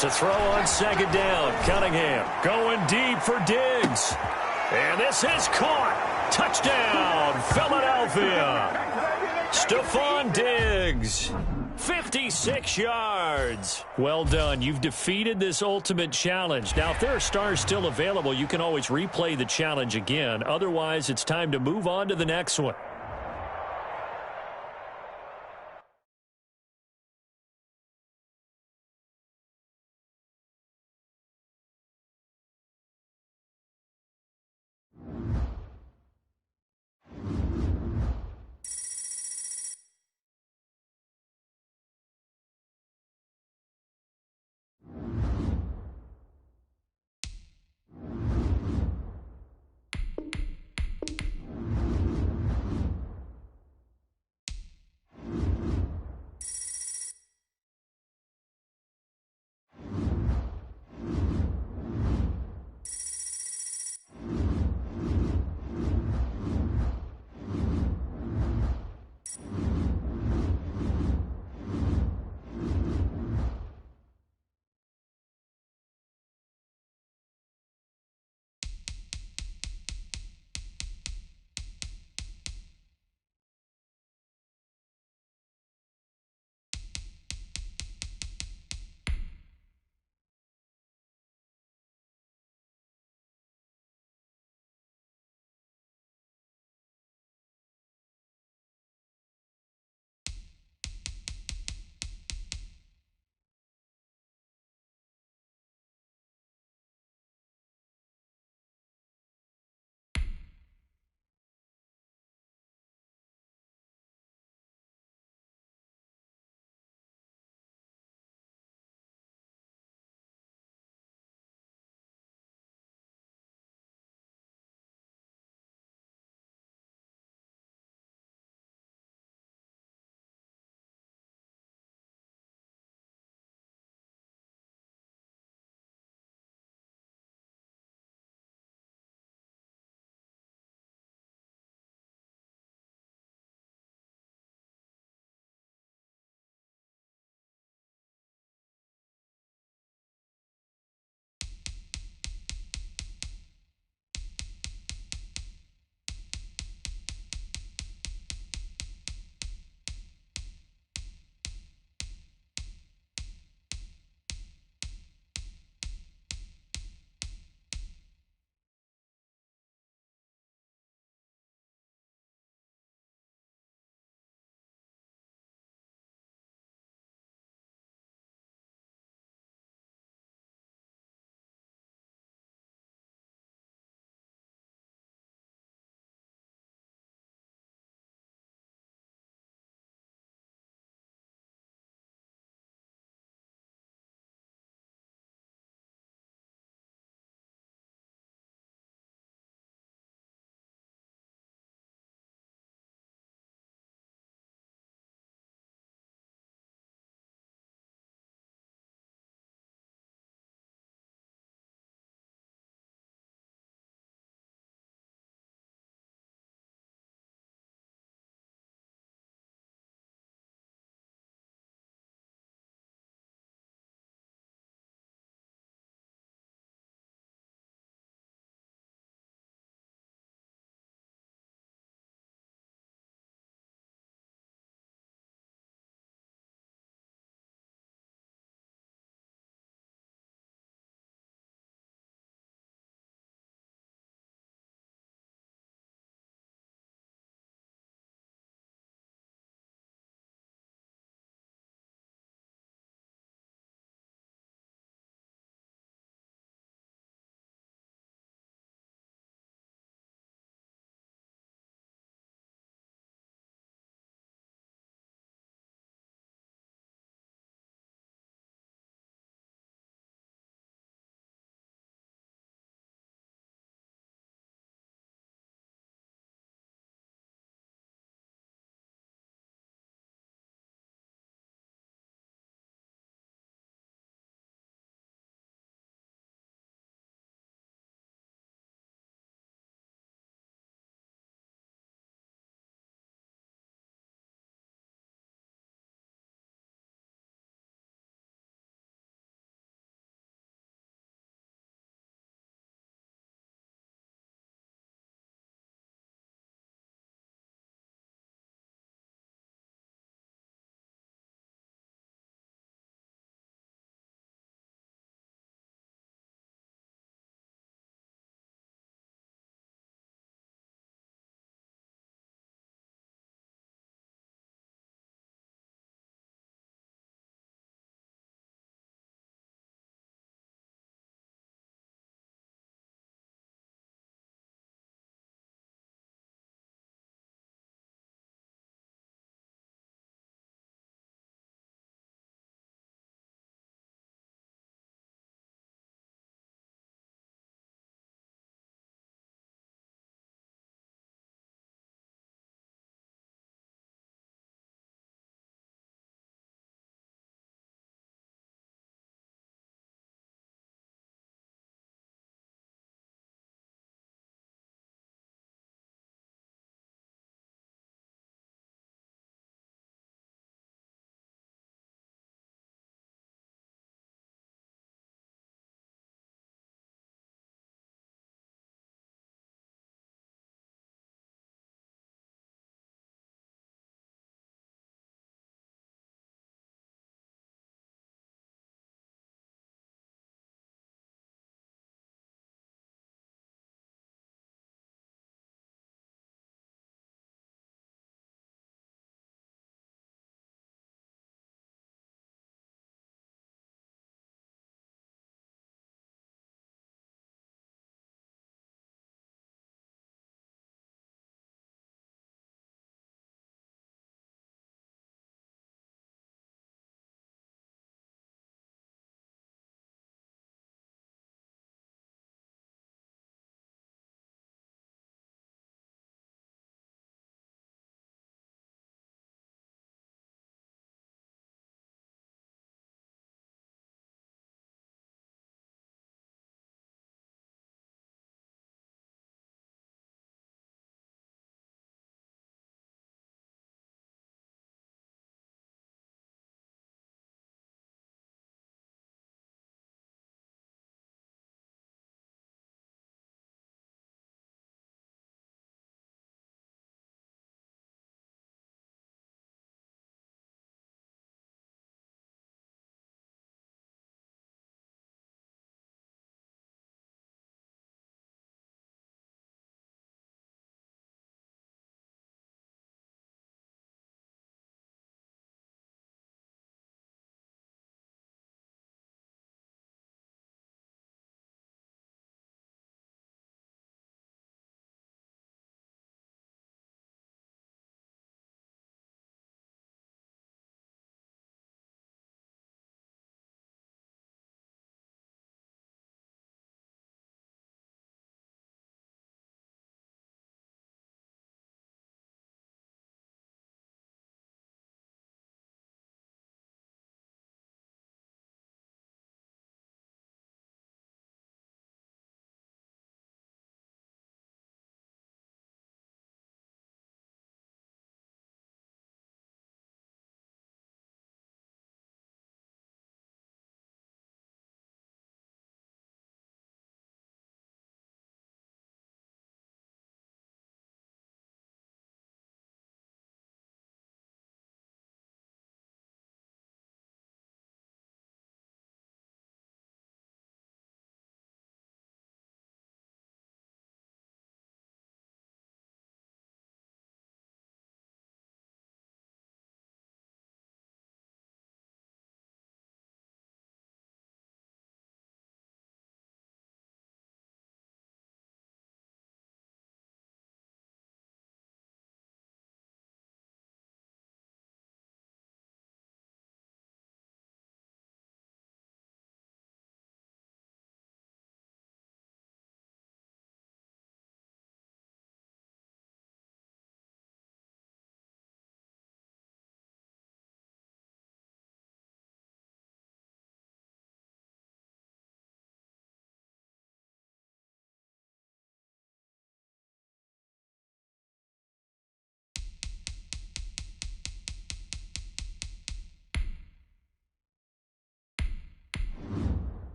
To throw on 2nd down, Cunningham going deep for Diggs. And this is caught. Touchdown, Philadelphia. Stephon Diggs, 56 yards. Well done. You've defeated this ultimate challenge. Now, if there are stars still available, you can always replay the challenge again. Otherwise, it's time to move on to the next one.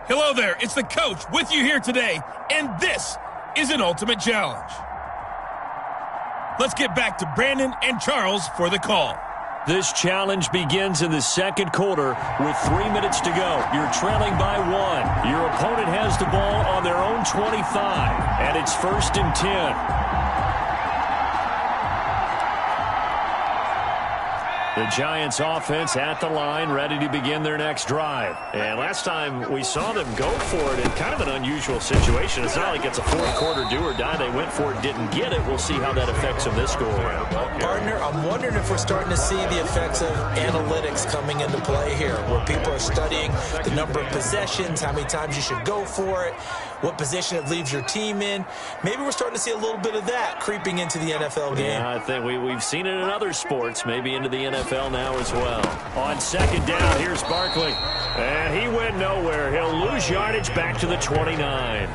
Hello there, it's the coach with you here today, and this is an Ultimate Challenge. Let's get back to Brandon and Charles for the call. This challenge begins in the second quarter with 3 minutes to go. You're trailing by 1. Your opponent has the ball on their own 25, and it's 1st and 10. The Giants offense at the line, ready to begin their next drive. And last time we saw them go for it in kind of an unusual situation. It's not like it's a fourth quarter do or die. They went for it, didn't get it. We'll see how that affects them this go-around. Partner, I'm wondering if we're starting to see the effects of analytics coming into play here, where people are studying the number of possessions, how many times you should go for it, what position it leaves your team in. Maybe we're starting to see a little bit of that creeping into the NFL game. Yeah, I think we've seen it in other sports, maybe into the NFL now as well. On second down, here's Barkley. And he went nowhere. He'll lose yardage back to the 29.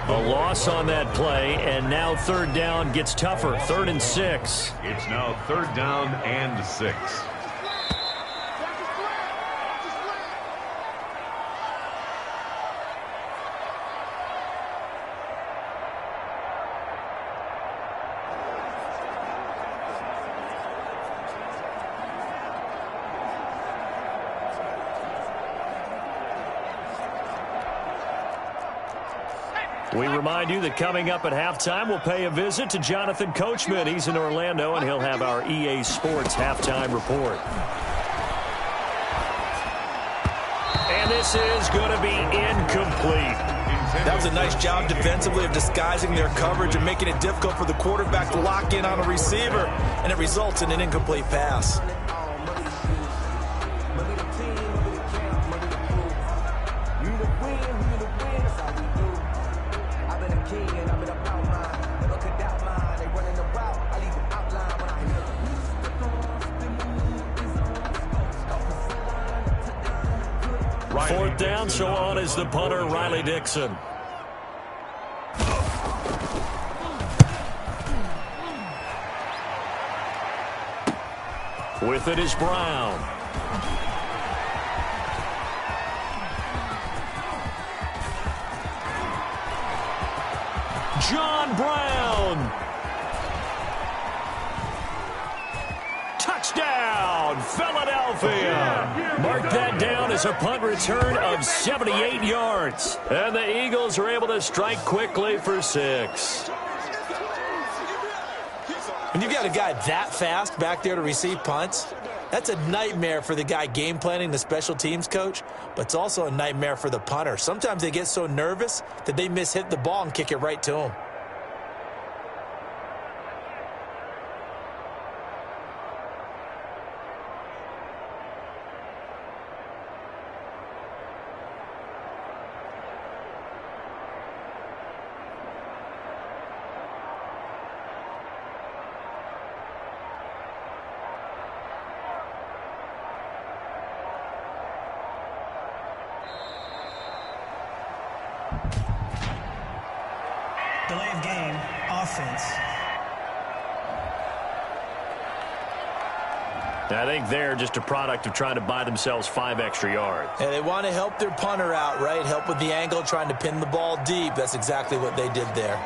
A loss on that play, and now third down gets tougher. 3rd and 6. It's now 3rd down and 6. We remind you that coming up at halftime, we'll pay a visit to Jonathan Coachman. He's in Orlando, and he'll have our EA Sports halftime report. And this is going to be incomplete. That was a nice job defensively of disguising their coverage and making it difficult for the quarterback to lock in on a receiver, and it results in an incomplete pass. Fourth down, so on is the punter, Riley Dixon. With it is Brown. John Brown. Touchdown, Philadelphia. Mark that down as a punt return of 78 yards. And the Eagles are able to strike quickly for 6. When you've got a guy that fast back there to receive punts, that's a nightmare for the guy game planning, the special teams coach, but it's also a nightmare for the punter. Sometimes they get so nervous that they hit the ball and kick it right to him. Delay of game, offense. I think they're just a product of trying to buy themselves 5 extra yards. And they want to help their punter out, right? Help with the angle, trying to pin the ball deep. That's exactly what they did there.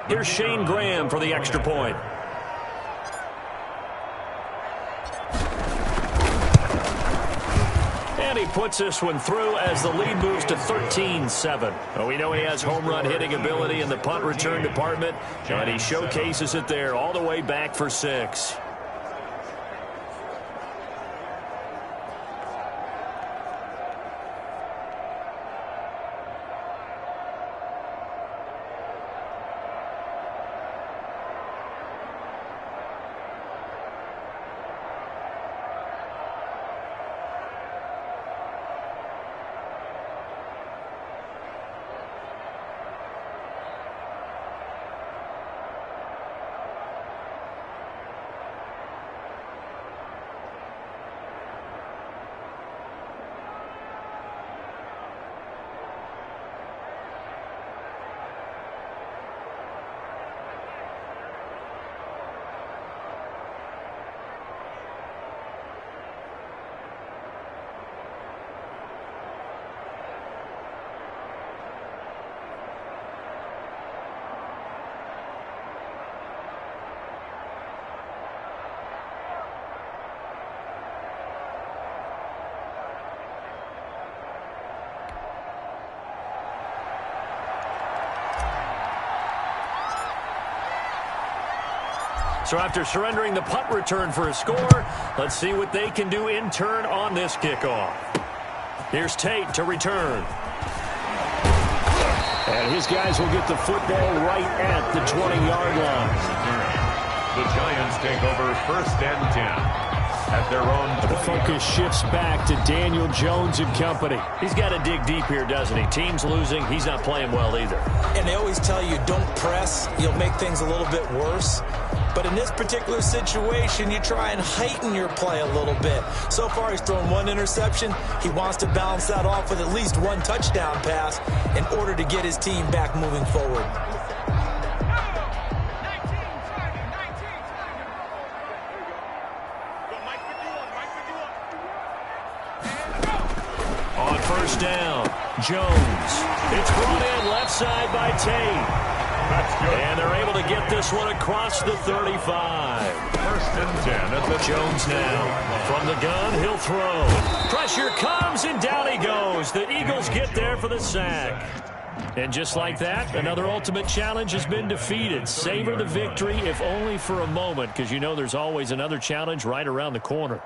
Here's Shane Graham for the extra point. And he puts this one through as the lead moves to 13-7. Well, we know he has home run hitting ability in the punt return department, and he showcases it there all the way back for 6. So after surrendering the punt return for a score, let's see what they can do in turn on this kickoff. Here's Tate to return. And his guys will get the football right at the 20-yard line. The Giants take over 1st and 10. At their own. The focus shifts back to Daniel Jones and company. He's got to dig deep here, doesn't he? Team's losing. He's not playing well either. And they always tell you, don't press. You'll make things a little bit worse. But in this particular situation, you try and heighten your play a little bit. So far, he's thrown 1 interception. He wants to balance that off with at least 1 touchdown pass in order to get his team back moving forward. Down. Jones. It's brought in left side by Tate. That's good. And they're able to get this one across the 35. 1st and 10 at the Jones now. From the gun, he'll throw. Pressure comes, and down he goes. The Eagles get there for the sack. And just like that, another ultimate challenge has been defeated. Savor the victory, if only for a moment, because you know there's always another challenge right around the corner.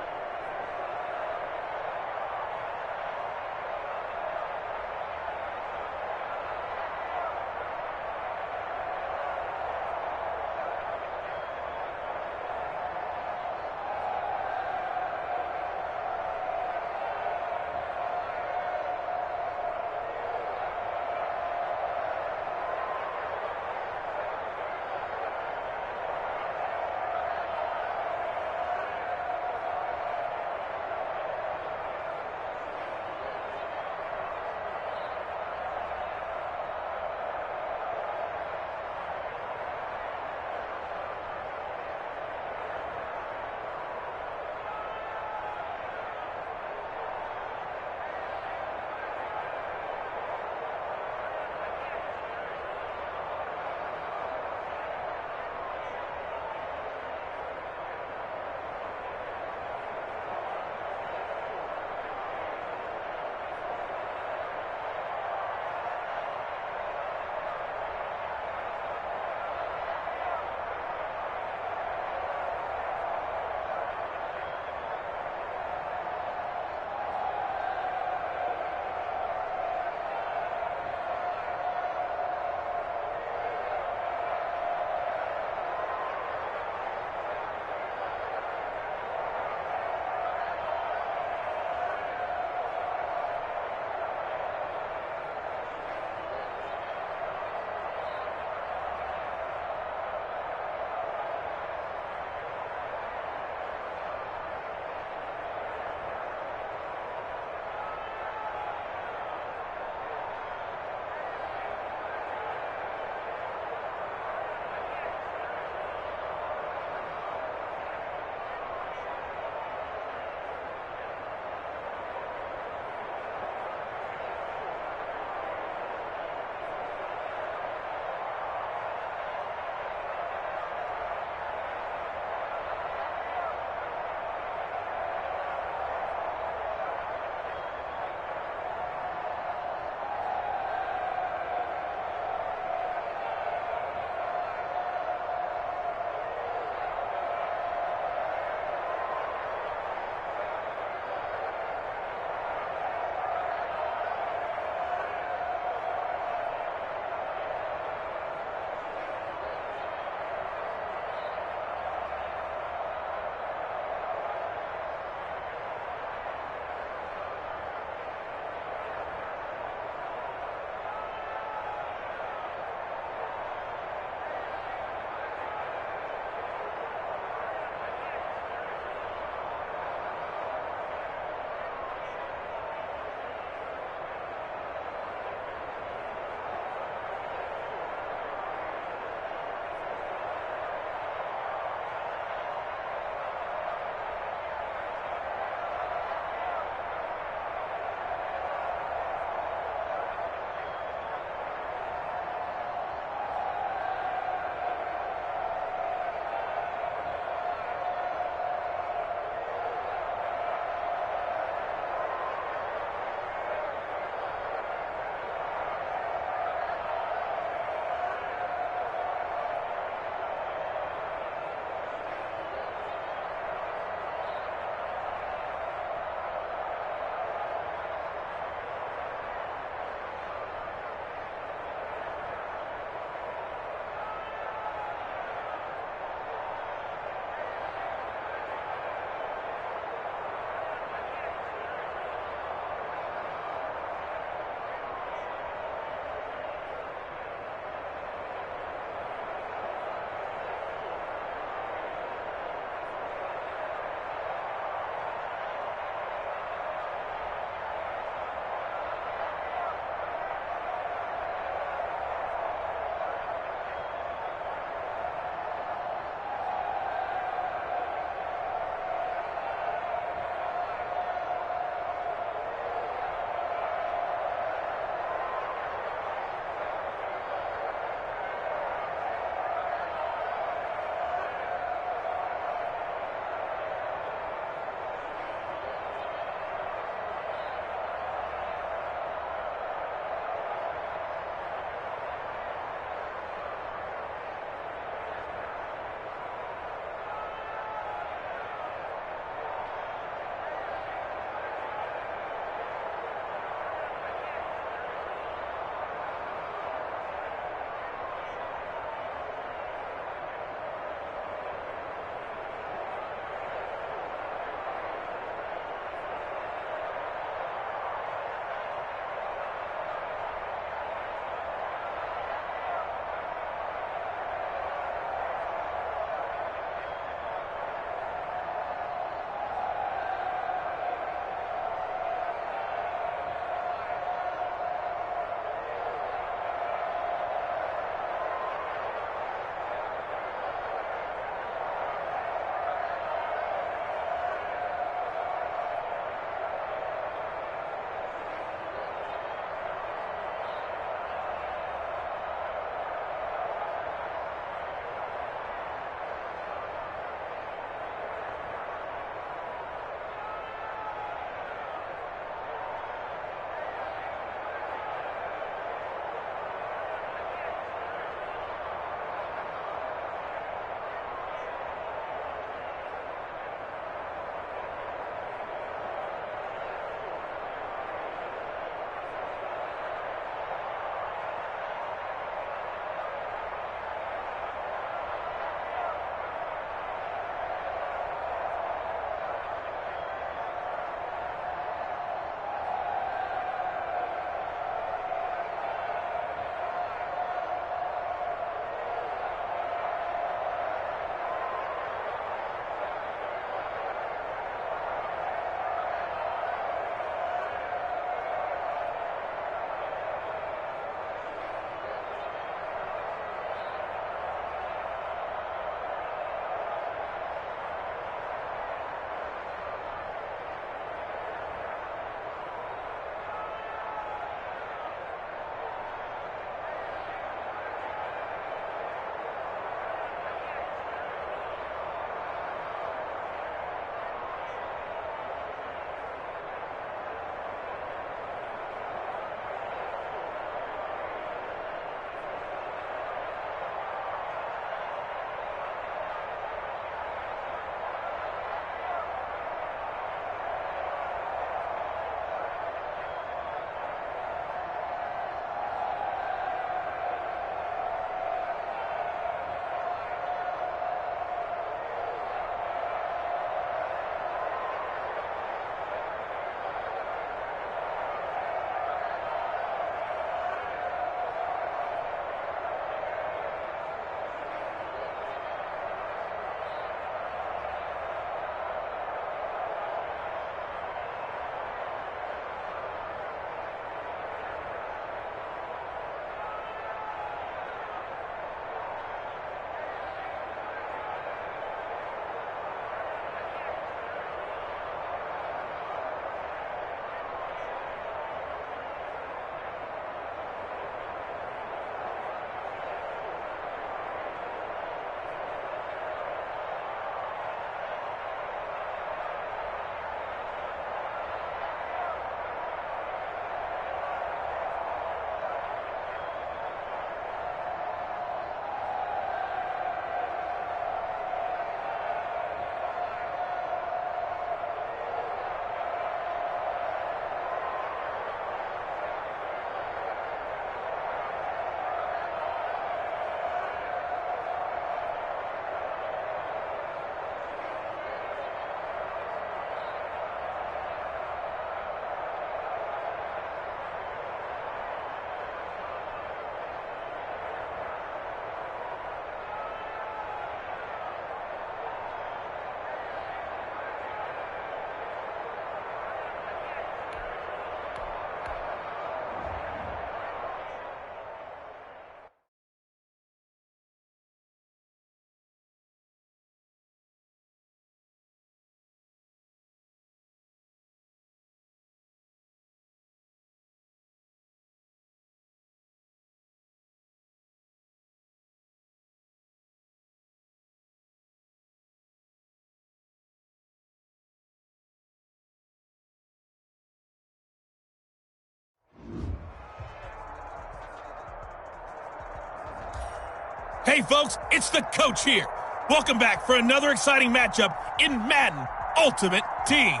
Hey, folks, it's the coach here. Welcome back for another exciting matchup in Madden Ultimate Team.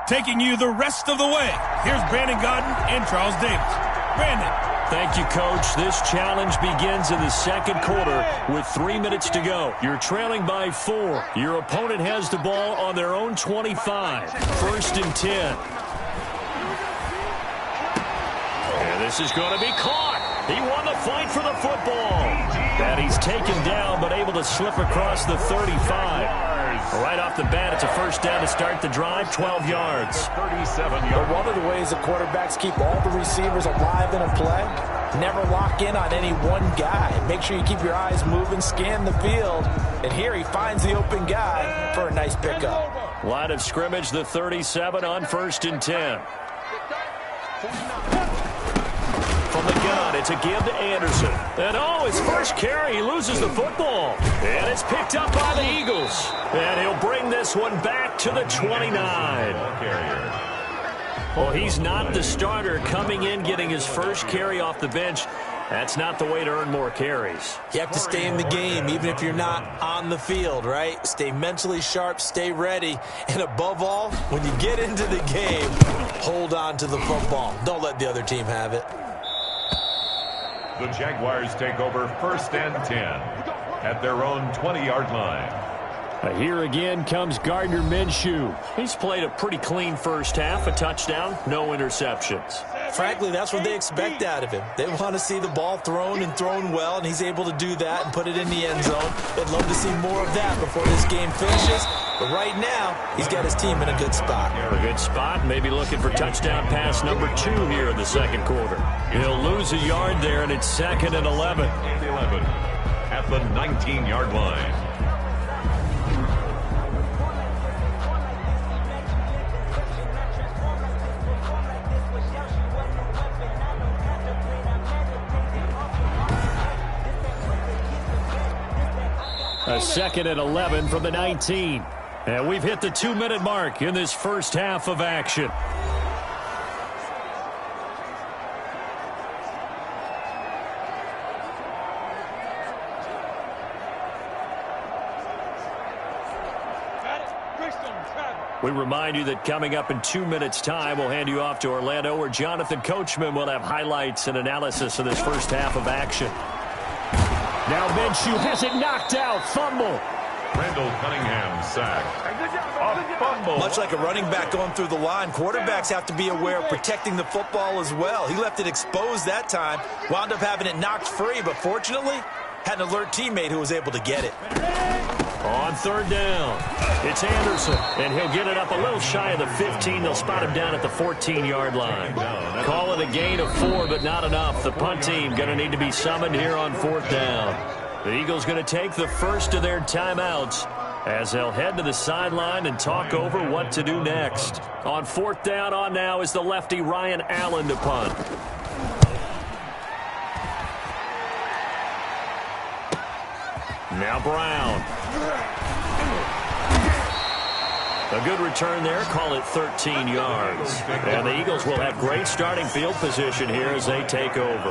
Taking you the rest of the way, here's Brandon Godden and Charles Davis. Brandon. Thank you, Coach. This challenge begins in the second quarter with 3 minutes to go. You're trailing by 4. Your opponent has the ball on their own 25. First and 10. And this is going to be caught. He won the fight for the football. And he's taken down, but able to slip across the 35. Right off the bat, it's a first down to start the drive, 12 yards. 37 yards. But one of the ways the quarterbacks keep all the receivers alive in a play, never lock in on any one guy. Make sure you keep your eyes moving, scan the field. And here he finds the open guy for a nice pickup. Line of scrimmage, the 37 on first and 10. From the gun, it's a give to Anderson. And his first carry, he loses the football. And it's picked up by the Eagles. And he'll bring this one back to the 29. Well, he's not the starter coming in, getting his first carry off the bench. That's not the way to earn more carries. You have to stay in the game, even if you're not on the field, right? Stay mentally sharp, stay ready. And above all, when you get into the game, hold on to the football. Don't let the other team have it. The Jaguars take over first and 10 at their own 20-yard line. Here again comes Gardner Minshew. He's played a pretty clean first half, a touchdown, no interceptions. Frankly, that's what they expect out of him. They want to see the ball thrown and thrown well, and he's able to do that and put it in the end zone. They'd love to see more of that before this game finishes. But right now, he's got his team in a good spot. A good spot, maybe looking for touchdown pass number 2 here in the second quarter. He'll lose a yard there, and it's second and 11. At the 19-yard line. A second and 11 from the 19. And we've hit the 2-minute mark in this first half of action. We remind you that coming up in 2 minutes' time, we'll hand you off to Orlando, where Jonathan Coachman will have highlights and analysis of this first half of action. Now Minshew has it knocked out. Fumble. Randall Cunningham sacked. A fumble. Much like a running back going through the line, quarterbacks have to be aware of protecting the football as well. He left it exposed that time, wound up having it knocked free, but fortunately, had an alert teammate who was able to get it. On third down, it's Anderson, and he'll get it up a little shy of the 15. They'll spot him down at the 14-yard line. Call it a gain of 4, but not enough. The punt team going to need to be summoned here on fourth down. The Eagles going to take the first of their timeouts as they'll head to the sideline and talk over what to do next. On fourth down, on now is the lefty Ryan Allen to punt. Now Brown. A good return there. Call it 13 yards. And the Eagles will have great starting field position here as they take over.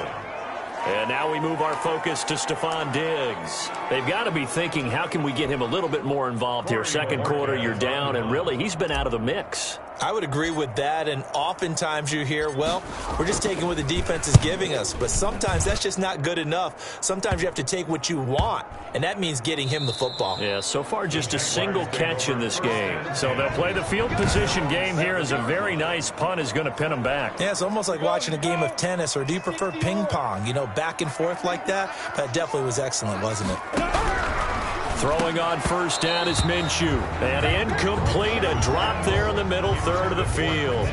And now we move our focus to Stephon Diggs. They've got to be thinking, how can we get him a little bit more involved here? Second quarter, you're down, and really, he's been out of the mix. I would agree with that, and oftentimes you hear, well, we're just taking what the defense is giving us. But sometimes that's just not good enough. Sometimes you have to take what you want, and that means getting him the football. Yeah, so far just a single catch in this game. So they'll play the field position game here as a very nice punt is going to pin them back. Yeah, it's almost like watching a game of tennis, or do you prefer ping pong? You know, back and forth like that? That definitely was excellent, wasn't it? Throwing on first down is Minshew. And incomplete, a drop there in the middle third of the field.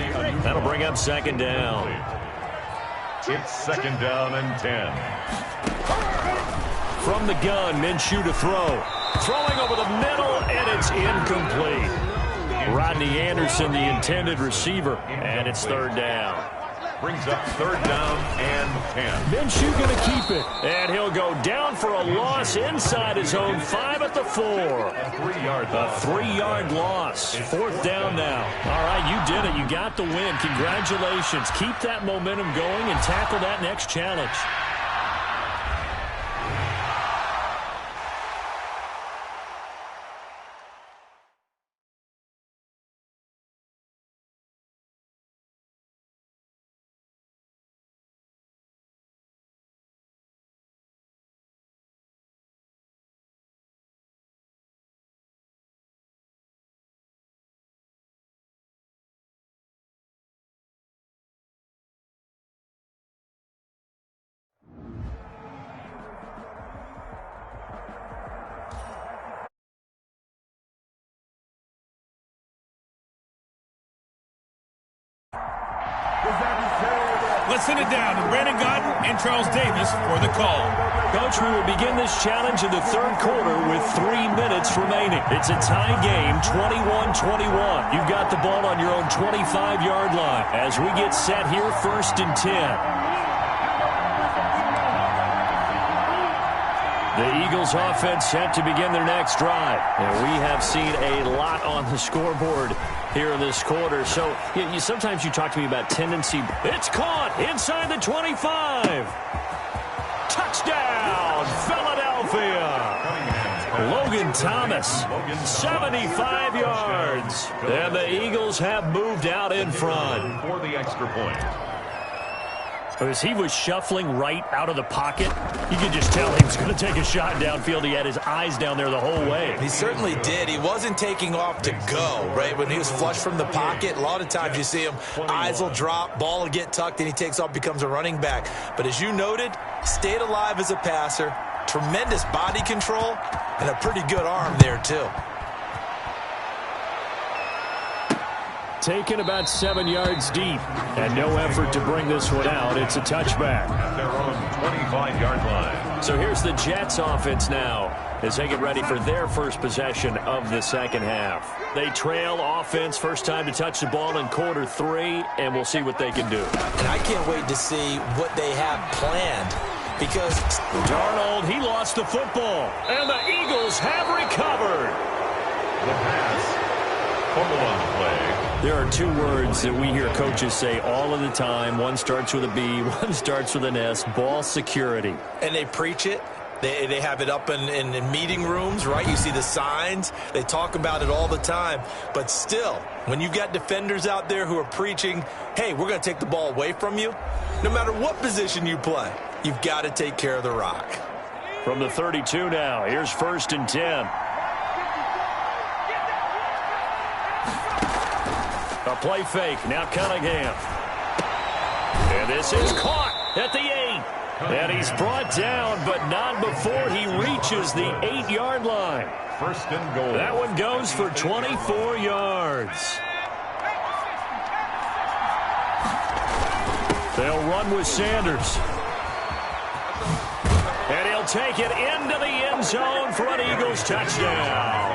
That'll bring up second down. It's second down and 10. From the gun, Minshew to throw. Throwing over the middle, and it's incomplete. Rodney Anderson, the intended receiver, and it's third down. Brings up third down and 10. Minshew going to keep it. And he'll go down for a loss inside his own 5 at the 4. A 3-yard loss. A 3-yard loss. Fourth down now. All right, you did it. You got the win. Congratulations. Keep that momentum going and tackle that next challenge. Let's send it down to Brandon Gaudin and Charles Davis for the call. Coach, we will begin this challenge in the third quarter with 3 minutes remaining. It's a tie game, 21-21. You've got the ball on your own 25-yard line as we get set here, 1st and 10. The Eagles offense set to begin their next drive. And we have seen a lot on the scoreboard here in this quarter. So sometimes you talk to me about tendency. It's caught inside the 25. Touchdown, Philadelphia. Logan Thomas, 75 yards. And the Eagles have moved out in front. For the extra point. As he was shuffling right out of the pocket, you could just tell he was going to take a shot downfield. He had his eyes down there the whole way. He certainly did. He wasn't taking off to go, right? When he was flush from the pocket, a lot of times you see him, eyes will drop, ball will get tucked, and he takes off, becomes a running back. But as you noted, stayed alive as a passer, tremendous body control, and a pretty good arm there, too. Taken about 7 yards deep, and no effort to bring this one out. It's a touchback. At their own 25-yard line. So here's the Jets offense now as they get ready for their first possession of the second half. They trail offense, first time to touch the ball in quarter 3, and we'll see what they can do. And I can't wait to see what they have planned, because Darnold, he lost the football, and the Eagles have recovered. The pass. Fumble on the play. There are 2 words that we hear coaches say all of the time. One starts with a B, one starts with an S, ball security. And they preach it. They have it up in meeting rooms, right? You see the signs. They talk about it all the time. But still, when you've got defenders out there who are preaching, hey, we're going to take the ball away from you, no matter what position you play, you've got to take care of the rock. From the 32 now, here's 1st and 10. A play fake, now Cunningham. And this is caught at the 8. And he's brought down, but not before he reaches the 8-yard line. 1st and goal. That one goes for 24 yards. They'll run with Sanders. And he'll take it into the end zone for an Eagles touchdown.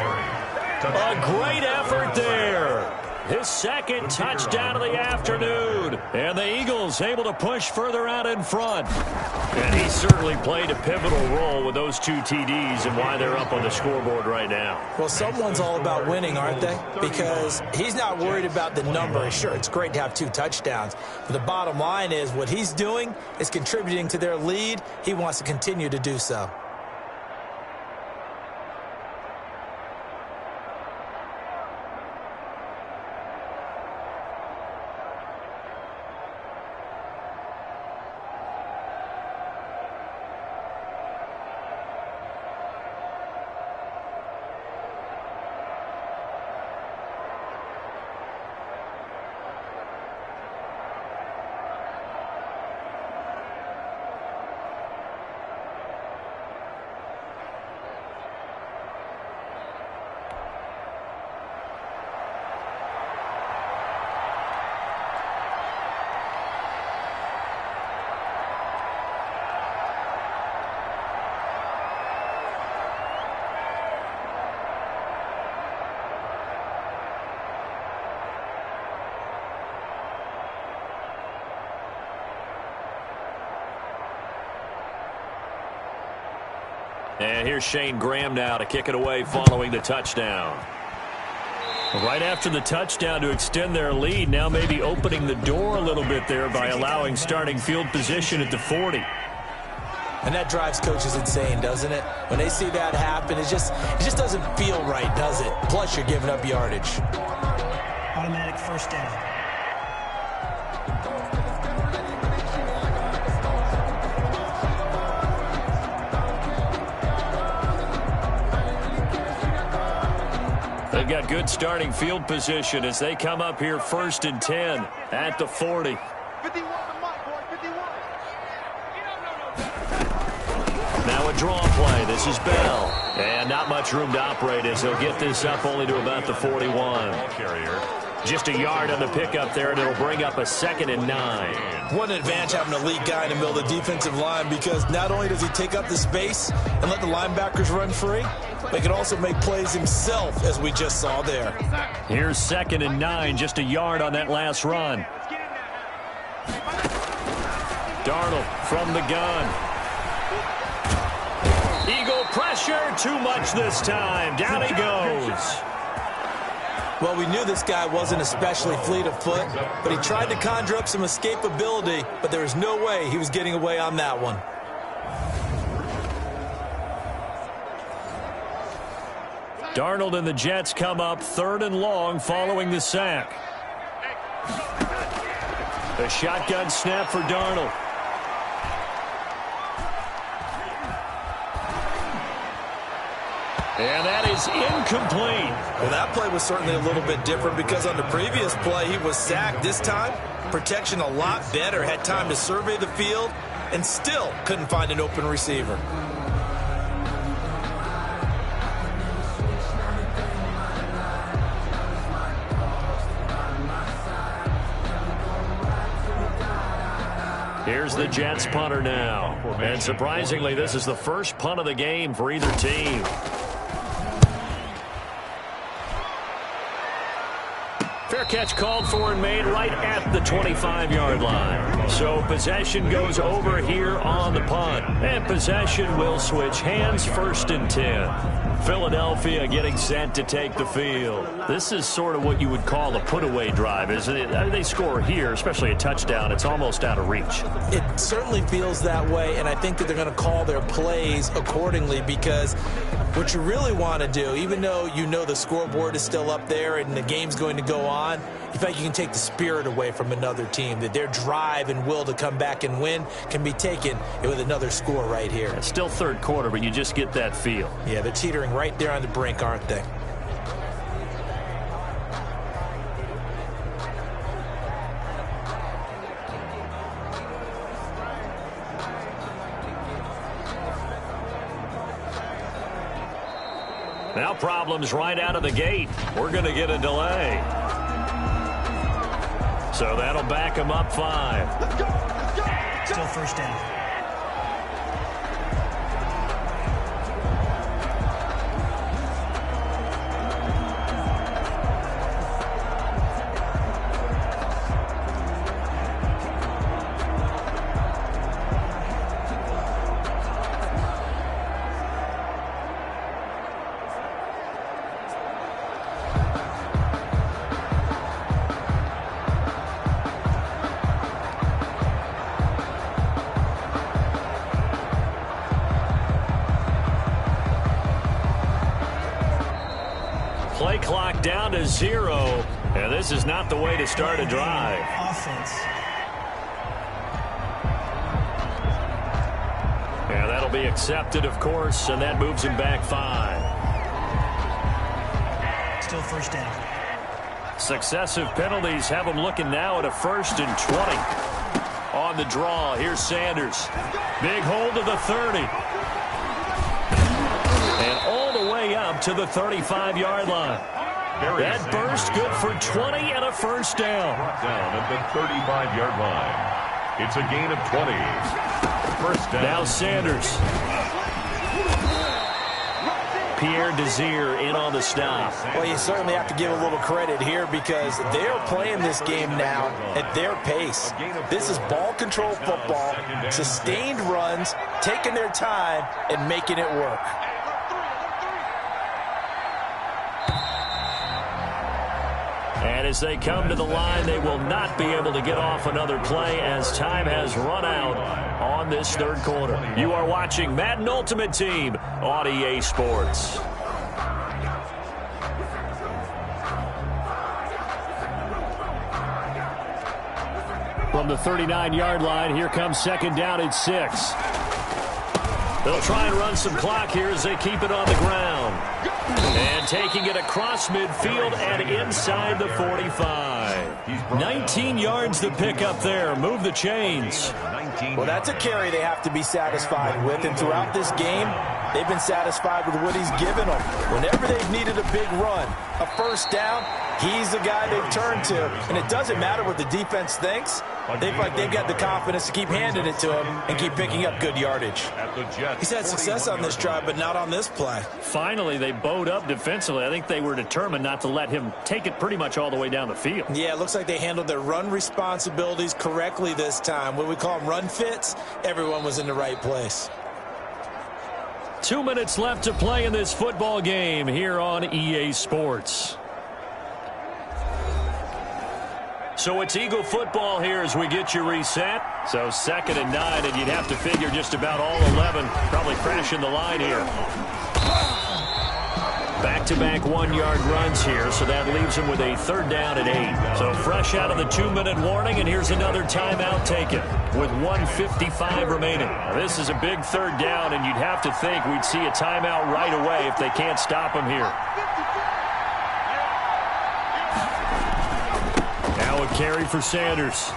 A great effort there. His second touchdown of the afternoon. And the Eagles able to push further out in front. And he certainly played a pivotal role with those 2 TDs and why they're up on the scoreboard right now. Well, someone's all about winning, aren't they? Because he's not worried about the number. Sure, it's great to have 2 touchdowns. But the bottom line is what he's doing is contributing to their lead. He wants to continue to do so. And here's Shane Graham now to kick it away following the touchdown. Right after the touchdown to extend their lead, now maybe opening the door a little bit there by allowing starting field position at the 40. And that drives coaches insane, doesn't it? When they see that happen, it just doesn't feel right, does it? Plus, you're giving up yardage. Automatic first down. They've got good starting field position as they come up here 1st and 10 at the 40. Now a draw play. This is Bell. And not much room to operate as he'll get this up only to about the 41. Ball carrier Just a yard on the pickup there, and it'll bring up a 2nd and 9. What an advantage having an elite guy in the middle of the defensive line, because not only does he take up the space and let the linebackers run free, but he can also make plays himself, as we just saw there. Here's 2nd and 9, just a yard on that last run. Darnold from the gun. Eagle pressure, too much this time. Down he goes. Well, we knew this guy wasn't especially fleet of foot, but he tried to conjure up some escapability, but there was no way he was getting away on that one. Darnold and the Jets come up 3rd and long following the sack. A shotgun snap for Darnold. And that is incomplete. Well, that play was certainly a little bit different because on the previous play, he was sacked. This time, protection a lot better. Had time to survey the field and still couldn't find an open receiver. Here's the Jets punter now. And surprisingly, this is the first punt of the game for either team. Fair catch called for and made right at the 25-yard line. So possession goes over here on the punt. And possession will switch hands, 1st and 10. Philadelphia getting set to take the field. This is sort of what you would call a put-away drive, isn't it? I mean, they score here, especially a touchdown. It's almost out of reach. It certainly feels that way, and I think that they're going to call their plays accordingly, because what you really want to do, even though you know the scoreboard is still up there and the game's going to go on, in fact, you can take the spirit away from another team, that their drive and will to come back and win can be taken with another score right here. It's still 3rd quarter, but you just get that feel. Yeah, they're teetering right there on the brink, aren't they? Now problems right out of the gate. We're going to get a delay. So that'll back him up 5. Let's go. Let's go. Still 1st down. Play clock down to 0, and this is not the way to start a drive. Offense. Yeah, that'll be accepted, of course, and that moves him back 5. Still 1st down. Successive penalties have him looking now at a 1st and 20. On the draw, here's Sanders. Big hold to the 30. And all the way up to the 35-yard line. That burst good for 20 and a 1st down. Down at the 35-yard line. It's a gain of 20. 1st down. Now Sanders. Pierre Desir in on the stop. Well, you certainly have to give a little credit here, because they're playing this game now at their pace. This is ball control football, sustained runs, taking their time, and making it work. And as they come to the line, they will not be able to get off another play as time has run out on this 3rd quarter. You are watching Madden Ultimate Team on EA Sports. From the 39-yard line, here comes 2nd down and 6. They'll try and run some clock here as they keep it on the ground. And taking it across midfield and inside the 45. 19 yards to pick up there. Move the chains. Well, that's a carry they have to be satisfied with. And throughout this game, They've been satisfied with what he's given them. Whenever they've needed a big run, a first down, he's the guy they've turned to. And it doesn't matter what the defense thinks. They feel like they've got the confidence to keep handing it to him and keep picking up good yardage. He's had success on this drive, but not on this play. Finally, they bowed up defensively. I think they were determined not to let him take it pretty much all the way down the field. Yeah, it looks like they handled their run responsibilities correctly this time. What we call them run fits, everyone was in the right place. 2 minutes left to play in this football game here on EA Sports. So it's Eagle football here as we get you reset. So 2nd and 9, and you'd have to figure just about all 11 probably crashing the line here. Back-to-back 1-yard runs here, so that leaves them with a 3rd down and 8. So fresh out of the 2-minute warning, and here's another timeout taken with 1:55 remaining. Now, this is a big 3rd down, and you'd have to think we'd see a timeout right away if they can't stop him here. Now a carry for Sanders.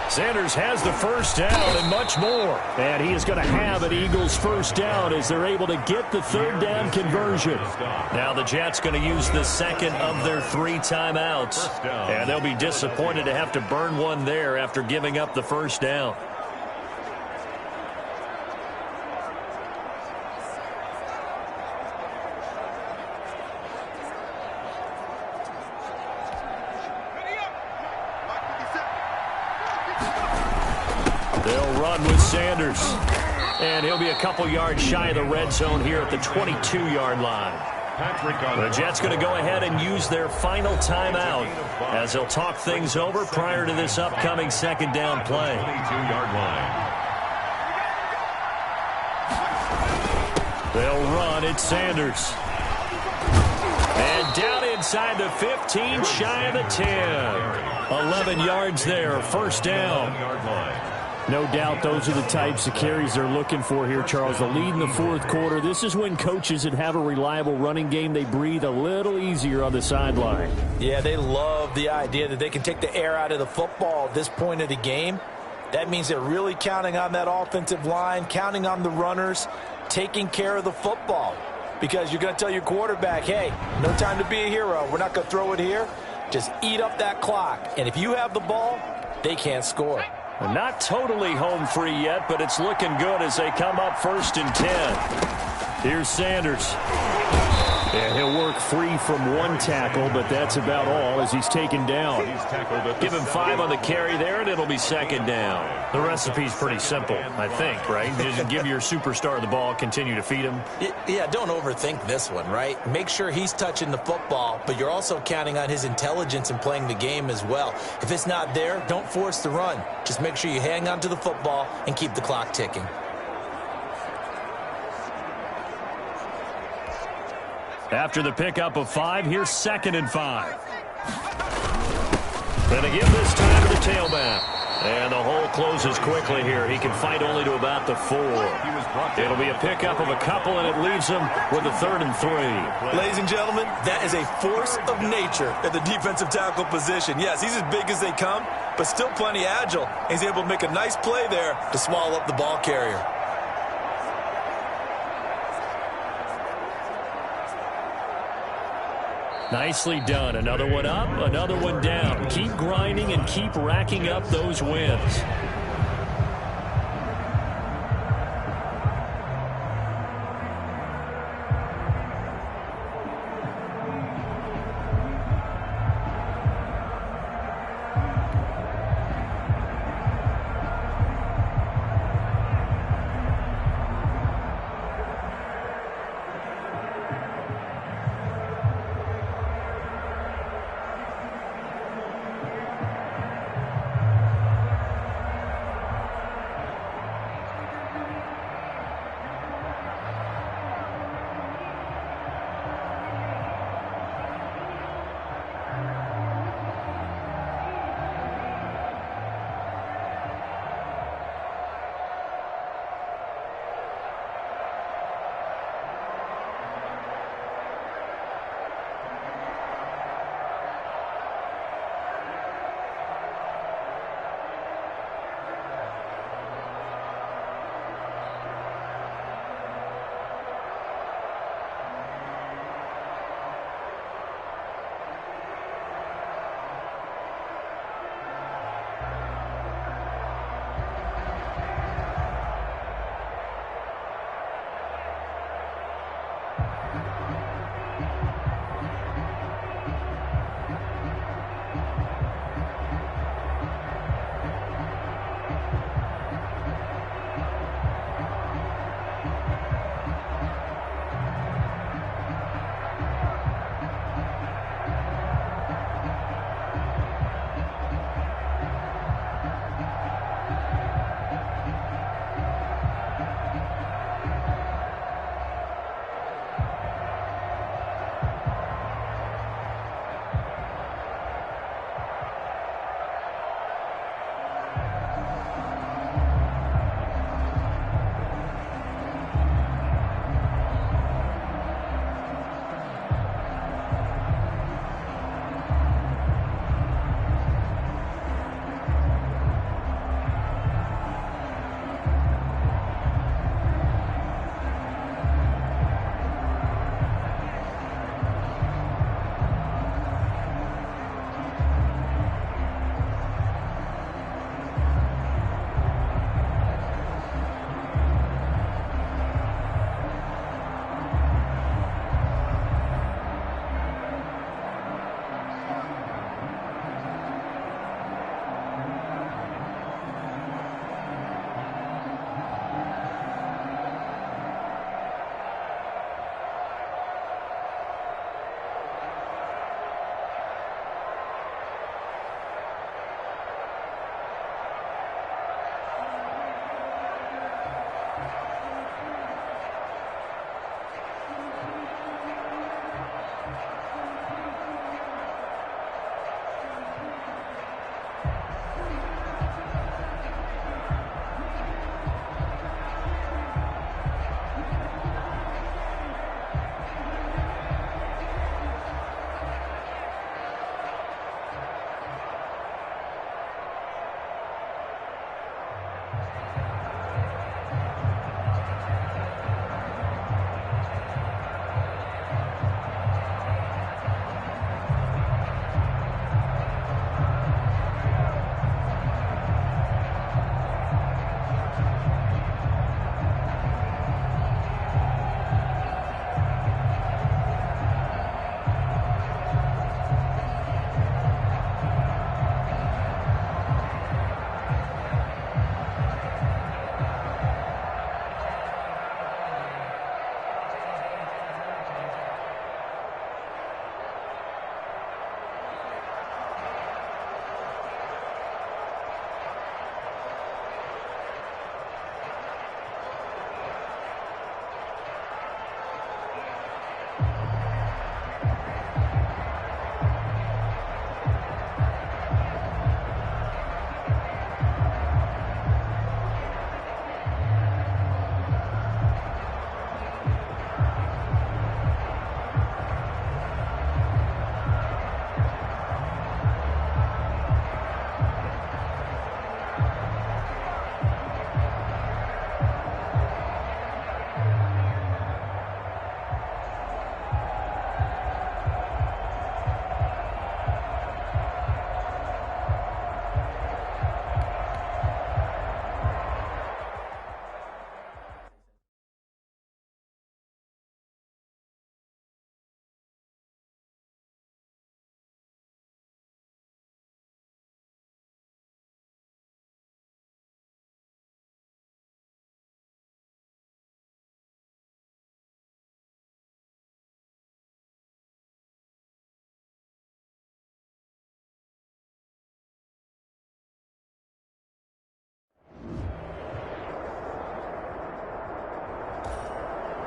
Sanders has the first down and much more. And he is going to have an Eagles first down as they're able to get the 3rd down conversion. Now the Jets going to use the 2nd of their 3 timeouts. And they'll be disappointed to have to burn one there after giving up the first down. They'll run with Sanders. And he'll be a couple yards shy of the red zone here at the 22-yard line. The Jets going to go ahead and use their final timeout as they'll talk things over prior to this upcoming 2nd down play. 22-yard line. They'll run. It's Sanders. And down inside the 15, shy of the 10. 11 yards there, first down. No doubt those are the types of carries they're looking for here, Charles. The lead in the 4th quarter. This is when coaches that have a reliable running game, they breathe a little easier on the sideline. Yeah, they love the idea that they can take the air out of the football at this point of the game. That means they're really counting on that offensive line, counting on the runners, taking care of the football. Because you're going to tell your quarterback, hey, no time to be a hero. We're not going to throw it here. Just eat up that clock. And if you have the ball, they can't score. Well, not totally home free yet, but it's looking good as they come up 1st and 10. Here's Sanders. And he'll work free from 1 tackle, but that's about all as he's taken down. Give him 5 on the carry there, and it'll be 2nd down. The recipe's pretty simple, I think, right? Just give your superstar the ball, continue to feed him. Yeah, don't overthink this one, right? Make sure he's touching the football, but you're also counting on his intelligence in playing the game as well. If it's not there, don't force the run. Just make sure you hang on to the football and keep the clock ticking. After the pickup of 5, here's 2nd and 5. Going to give this time to the tailback. And the hole closes quickly here. He can fight only to about the 4. It'll be a pickup of a couple, and it leaves him with a 3rd and 3. Ladies and gentlemen, that is a force of nature at the defensive tackle position. Yes, he's as big as they come, but still plenty agile. He's able to make a nice play there to swallow up the ball carrier. Nicely done. Another one up, another one down. Keep grinding and keep racking up those wins.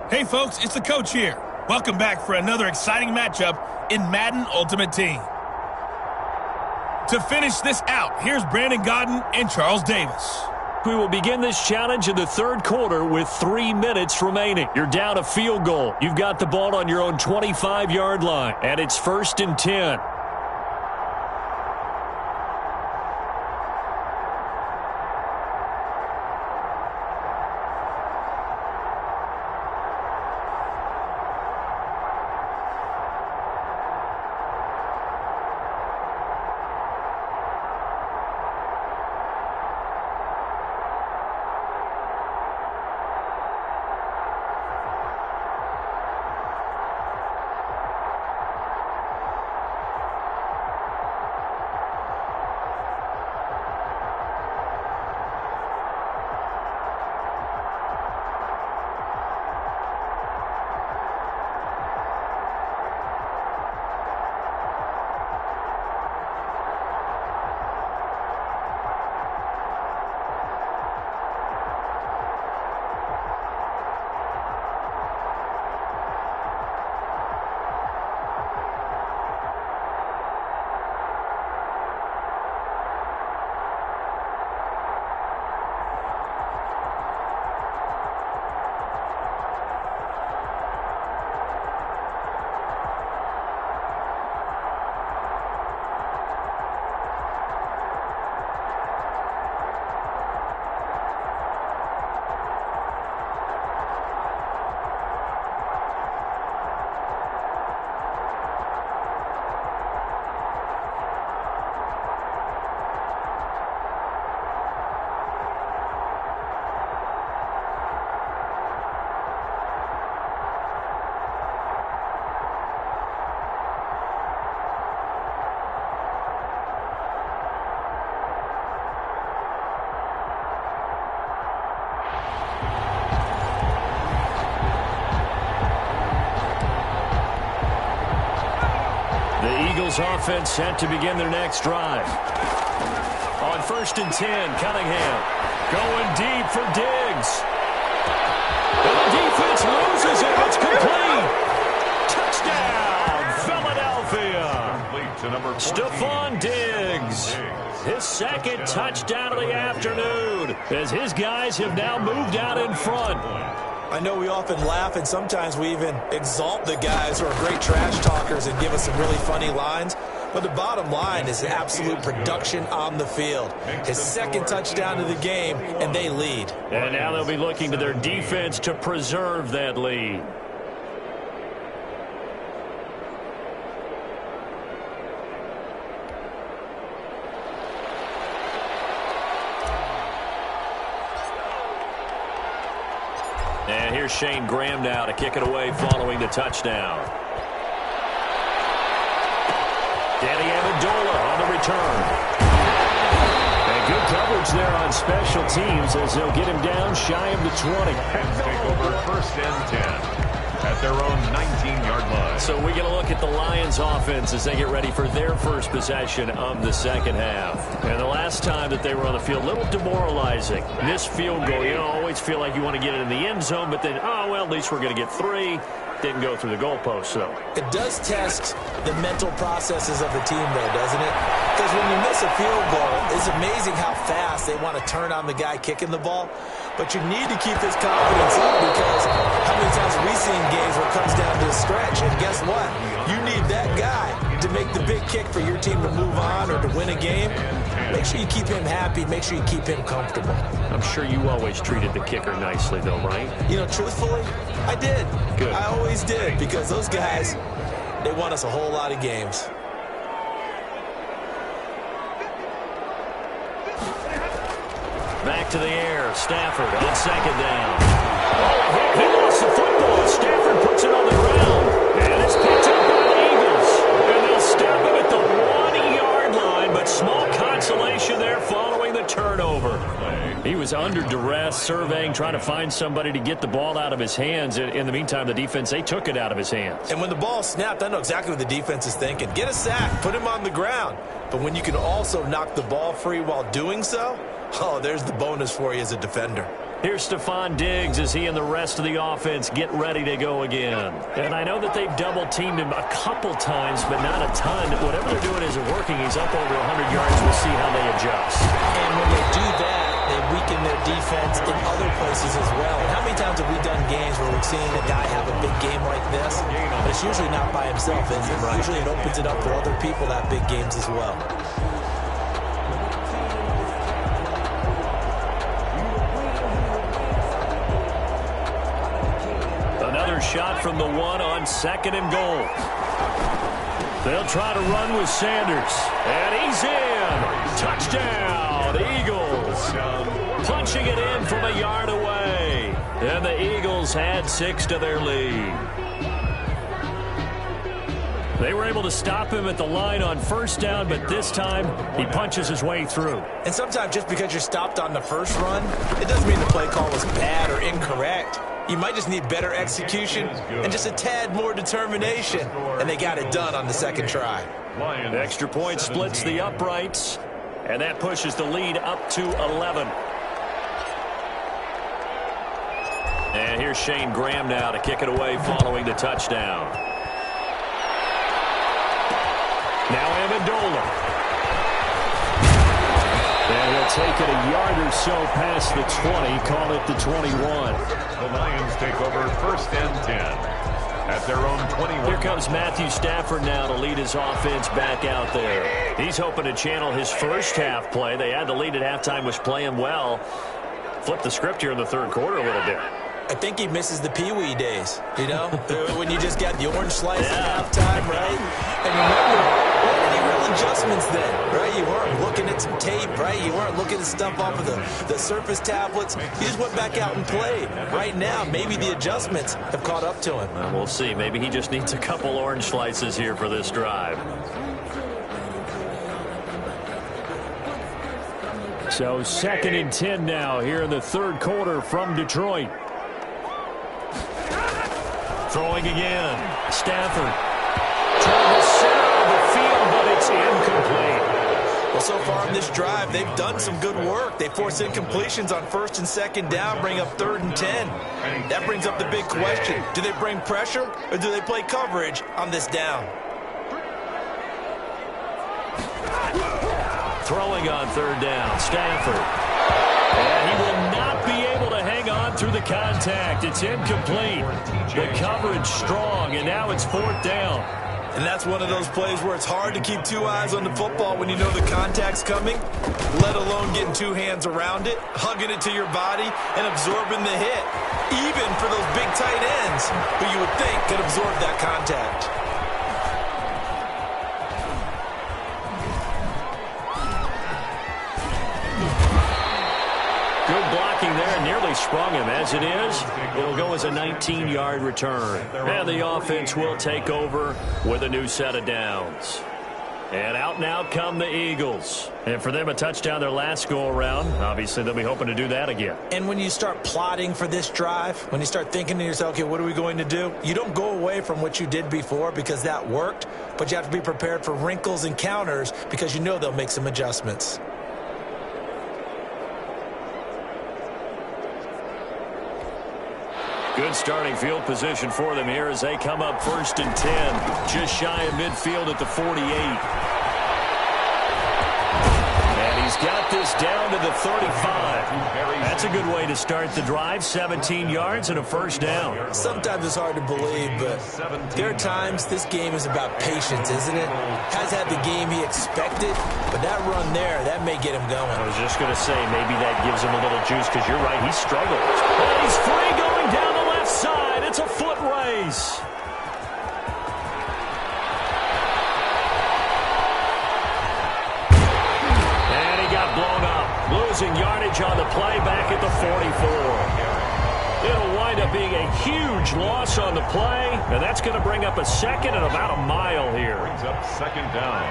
Hey folks, it's the coach here. Welcome back for another exciting matchup in Madden Ultimate Team. To finish this out, here's Brandon Godden and Charles Davis. We will begin this challenge in the third quarter with 3 minutes remaining. You're down a field goal. You've got the ball on your own 25-yard line, and it's 1st and 10. Eagles offense set to begin their next drive. On 1st and 10, Cunningham going deep for Diggs. And the defense loses it. It's complete. Touchdown, Philadelphia. Stephon Diggs. His second touchdown of the afternoon as his guys have now moved out in front. I know we often laugh, and sometimes we even exalt the guys who are great trash talkers and give us some really funny lines. But the bottom line is absolute production on the field. His second touchdown of the game, and they lead. And now they'll be looking to their defense to preserve that lead. And here's Shane Graham now to kick it away following the touchdown. Danny Amendola on the return. And good coverage there on special teams as they'll get him down shy of the 20. Take over 1st and 10 at their own 19-yard line. So we get a look at the Lions offense as they get ready for their first possession of the second half. And the last time that they were on the field, a little demoralizing. This field goal, you always feel like you want to get it in the end zone, but then, oh, well, at least we're going to get 3. Didn't go through the goalpost, though. It does test the mental processes of the team, though, doesn't it? Because when you miss a field goal, it's amazing how fast they want to turn on the guy kicking the ball. But you need to keep this confidence up because how many times have we seen games where it comes down to a stretch? And guess what? You need that guy to make the big kick for your team to move on or to win a game. Make sure you keep him happy. Make sure you keep him comfortable. I'm sure you always treated the kicker nicely, though, right? You know, truthfully, I did. Good. I always did because those guys, they won us a whole lot of games. Back to the air. Stafford on second down. Oh, he lost the football. Stafford puts it on the ground. And it's picked up by the Eagles. And they'll stop him at the 1-yard line, but small consolation there following the turnover. He was under duress, surveying, trying to find somebody to get the ball out of his hands. In the meantime, the defense, they took it out of his hands. And when the ball snapped, I know exactly what the defense is thinking. Get a sack, put him on the ground. But when you can also knock the ball free while doing so, oh, there's the bonus for you as a defender. Here's Stephon Diggs as he and the rest of the offense get ready to go again. And I know that they've double-teamed him a couple times, but not a ton. Whatever they're doing isn't working. He's up over 100 yards. We'll see how they adjust. And when they do that, they weaken their defense in other places as well. And how many times have we done games where we've seen a guy have a big game like this? But it's usually not by himself, is it? Usually it opens it up for other people to have big games as well. Shot from the one on 2nd and goal. They'll try to run with Sanders. And he's in. Touchdown, Eagles. Punching it in from a yard away. And the Eagles had 6 to their lead. They were able to stop him at the line on 1st down, but this time he punches his way through. And sometimes just because you're stopped on the first run, it doesn't mean the play call was bad or incorrect. You might just need better execution and just a tad more determination. And they got it done on the 2nd try. The extra point splits the uprights, and that pushes the lead up to 11. And here's Shane Graham now to kick it away following the touchdown. Now Amendola. And he'll take it a yard or so past the 20, call it the 21. The Lions take over 1st and 10 at their own 21. Here comes Matthew Stafford now to lead his offense back out there. He's hoping to channel his first half play. They had the lead at halftime, was playing well. Flip the script here in the 3rd quarter a little bit. I think he misses the Pee-wee days, you know, when you just got the orange slice at halftime, right? And remember, what were the real adjustments then, right? You weren't looking at some tape, right? You weren't looking at stuff off of the Surface tablets. You just went back out and played. Right now, maybe the adjustments have caught up to him. Well, we'll see. Maybe he just needs a couple orange slices here for this drive. So 2nd and 10 now here in the 3rd quarter from Detroit. Throwing again. Stafford. Toward the center of the field, but it's incomplete. Well, so far in this drive, they've done some good work. They force incompletions on 1st and 2nd down, bring up 3rd and 10. That brings up the big question. Do they bring pressure or do they play coverage on this down? Throwing on 3rd down. Stafford. And he will not be able to hang on through the contact. It's incomplete. The coverage strong, and now it's 4th down. And that's one of those plays where it's hard to keep 2 eyes on the football when you know the contact's coming, let alone getting 2 hands around it, hugging it to your body, and absorbing the hit, even for those big tight ends who you would think could absorb that contact. Good blocking there, nearly sprung him. As it is, it'll go as a 19-yard return. And the offense will take over with a new set of downs. And out come the Eagles. And for them, a touchdown their last go-around. Obviously, they'll be hoping to do that again. And when you start plotting for this drive, when you start thinking to yourself, okay, what are we going to do? You don't go away from what you did before because that worked, but you have to be prepared for wrinkles and counters because you know they'll make some adjustments. Good starting field position for them here as they come up 1st and 10. Just shy of midfield at the 48. And he's got this down to the 35. That's a good way to start the drive. 17 yards and a 1st down. Sometimes it's hard to believe, but there are times this game is about patience, isn't it? Has had the game he expected, but that run there, that may get him going. I was just going to say, maybe that gives him a little juice because you're right, he struggled. And he's free going down the left side. It's a foot race. And he got blown up. Losing yardage on the play back at the 44. It'll wind up being a huge loss on the play, and that's going to bring up a 2nd and about a mile here. Brings up 2nd down.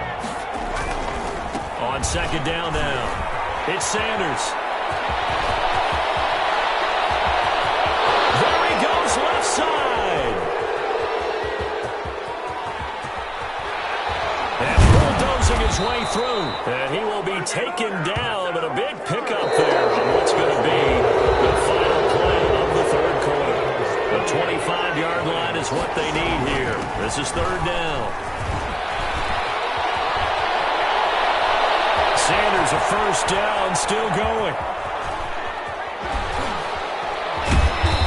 On 2nd down now, it's Sanders. There he goes, left side. And bulldozing his way through. And he will be taken down, but a big pickup there on what's going to be the final 5-yard line is what they need here. This is third down. Sanders a first down, still going.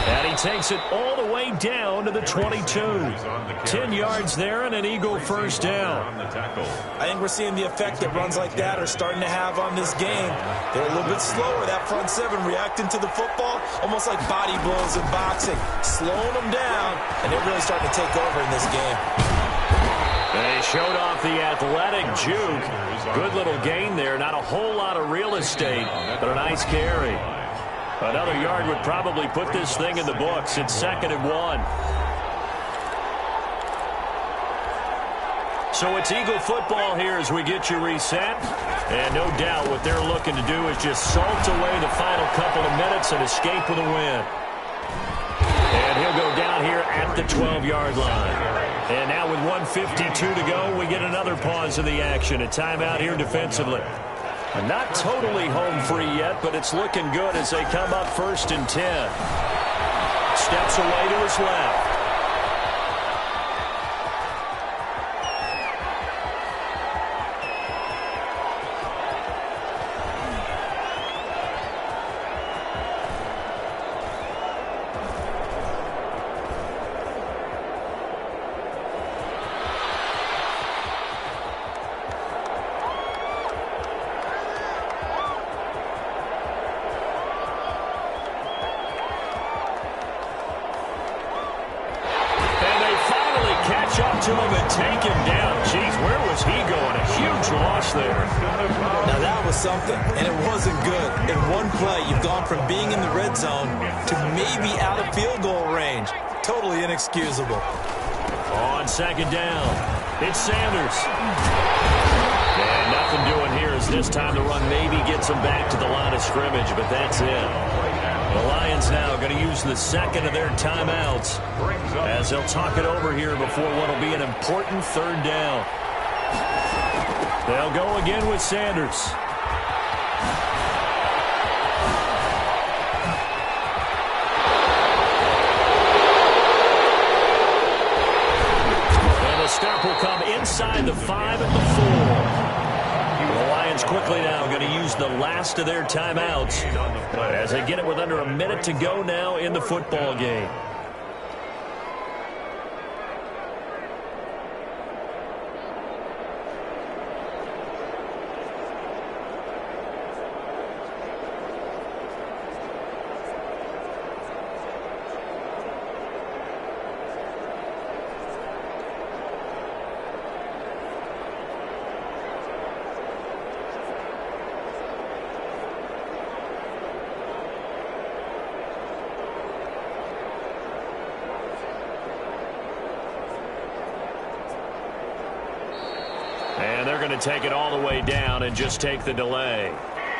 And he takes it all the way down to the 22. 10 yards there and an Eagle first down. I think we're seeing the effect that runs like that are starting to have on this game. They're a little bit slower, that front seven, reacting to the football, almost like body blows in boxing, slowing them down, and they're really starting to take over in this game. They showed off the athletic juke. Good little gain there. Not a whole lot of real estate, but a nice carry. Another yard would probably put this thing in the books. It's 2nd and 1. So it's Eagle football here as we get you reset. And no doubt what they're looking to do is just salt away the final couple of minutes and escape with a win. And he'll go down here at the 12-yard line. And now with 1:52 to go, we get another pause in the action. A timeout here defensively. Not totally home free yet, but it's looking good as they come up 1st and 10. Steps away to his left. Up to him and take him down. Jeez, where was he going? A huge loss there. Now that was something, and it wasn't good. In one play, you've gone from being in the red zone to maybe out of field goal range. Totally inexcusable. On 2nd down, it's Sanders. And nothing doing here as this time the run maybe gets him back to the line of scrimmage, but that's it. The Lions now going to use the 2nd of their timeouts as they'll talk it over here before what will be an important 3rd down. They'll go again with Sanders. And the stop will come inside the 5 and the 4. The Lions quickly now going to use the last of their timeouts as they get it with under a minute to go now in the football game. And they're going to take it all the way down and just take the delay.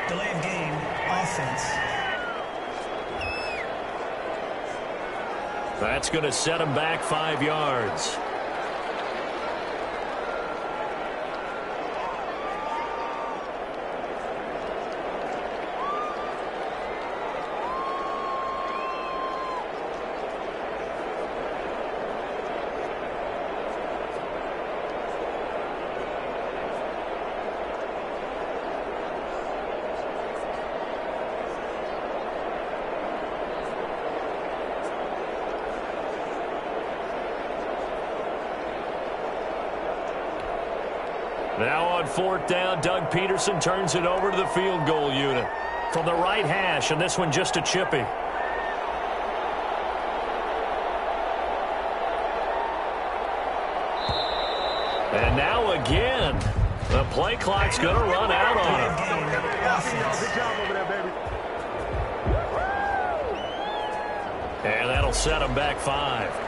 Delay of game, offense. That's going to set them back 5 yards. Now on 4th down, Doug Peterson turns it over to the field goal unit. From the right hash, and this one just a chippy. And now again, the play clock's going to run out on him. And that'll set him back 5.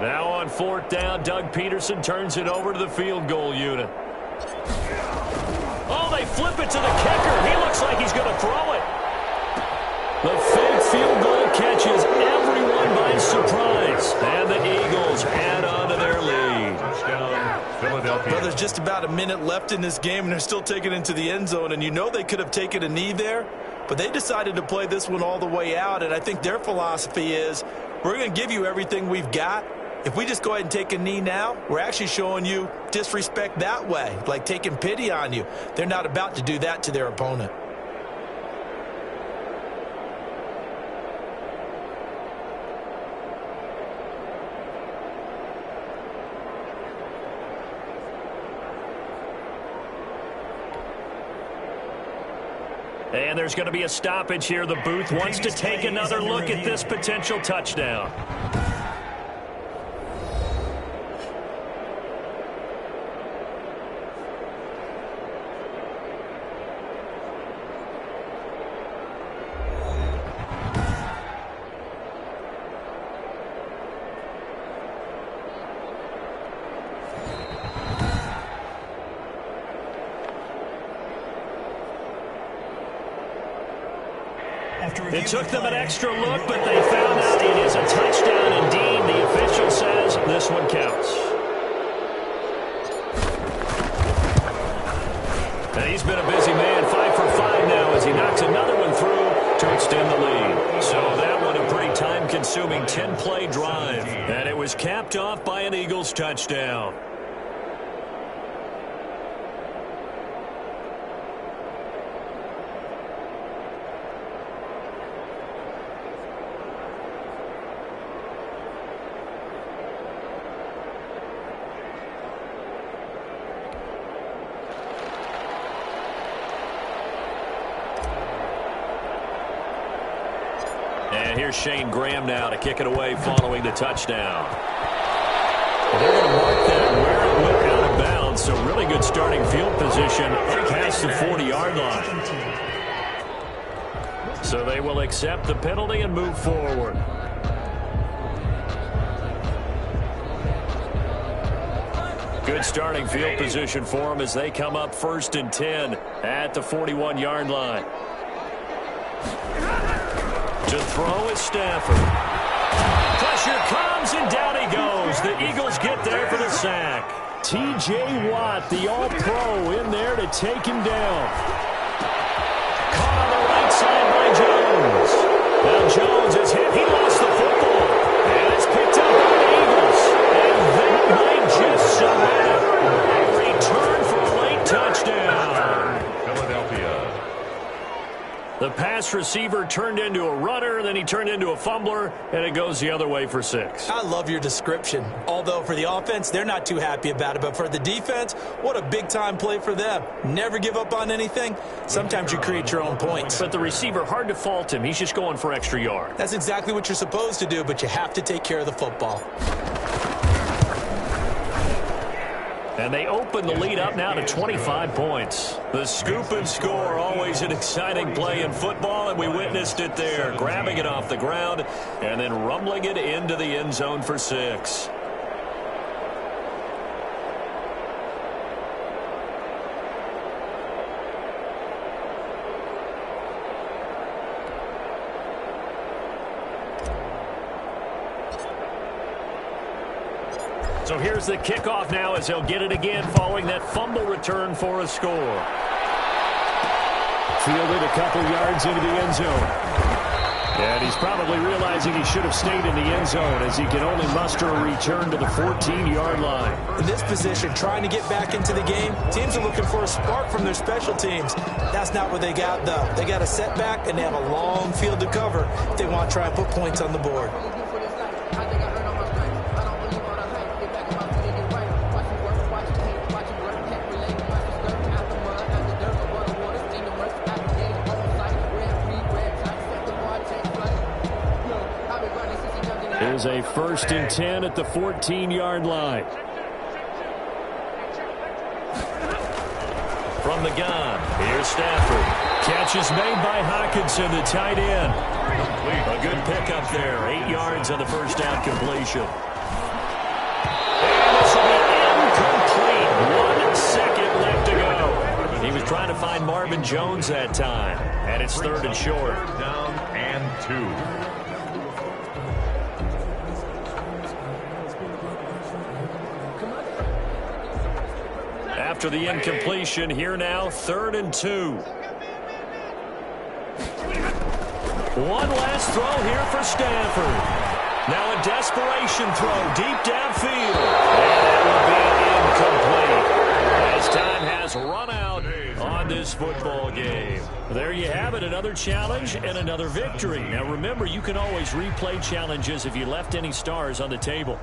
Now on 4th down, Doug Peterson turns it over to the field goal unit. Oh, they flip it to the kicker. He looks like he's going to throw it. The fake field goal catches everyone by surprise. And the Eagles add on to their lead. Touchdown, Philadelphia. Well, there's just about a minute left in this game, and they're still taking it into the end zone. And you know they could have taken a knee there, but they decided to play this one all the way out. And I think their philosophy is, we're going to give you everything we've got. If we just go ahead and take a knee now, we're actually showing you disrespect that way, like taking pity on you. They're not about to do that to their opponent. And there's going to be a stoppage here. The booth wants to take another look at this potential touchdown. It took them an extra look, but they found out it is a touchdown indeed. The official says this one counts. And he's been a busy man, 5 for 5 now as he knocks another one through to extend the lead. So that one a pretty time-consuming 10-play drive. And it was capped off by an Eagles touchdown. And here's Shane Graham now to kick it away following the touchdown. And they're going to mark that where it went out of bounds, so really good starting field position past the 40-yard line. So they will accept the penalty and move forward. Good starting field position for them as they come up 1st and 10 at the 41-yard line. To throw is Stafford. Pressure comes, and down he goes. The Eagles get there for the sack. T.J. Watt, the All-Pro, in there to take him down. Caught on the right side by Jones. Now Jones is hit. He lost the football. And it's picked up by the Eagles. And that might just sum it up. A return for a late touchdown. Philadelphia. The pass receiver turned into a runner, then he turned into a fumbler, and it goes the other way for 6. I love your description. Although for the offense, they're not too happy about it. But for the defense, what a big-time play for them. Never give up on anything. Sometimes you create your own points. But the receiver, hard to fault him. He's just going for extra yard. That's exactly what you're supposed to do, but you have to take care of the football. And they open the lead up now to 25 points. The scoop and score, always an exciting play in football, and we witnessed it there. Grabbing it off the ground and then rumbling it into the end zone for 6. So here's the kickoff now as he'll get it again following that fumble return for a score. Fielded a couple yards into the end zone. And he's probably realizing he should have stayed in the end zone as he can only muster a return to the 14-yard line. In this position, trying to get back into the game, teams are looking for a spark from their special teams. That's not what they got, though. They got a setback, and they have a long field to cover if they want to try and put points on the board. Here's a 1st and 10 at the 14-yard line. From the gun, here's Stafford. Catch is made by Hawkinson, the tight end. A good pickup there, 8 yards on the first down completion. And this will be incomplete. 1 second left to go. He was trying to find Marvin Jones that time. And it's third and short. Third down and 2. After the incompletion, here now, 3rd and 2. One last throw here for Stanford. Now a desperation throw deep downfield. And that will be incomplete as time has run out on this football game. There you have it, another challenge and another victory. Now remember, you can always replay challenges if you left any stars on the table.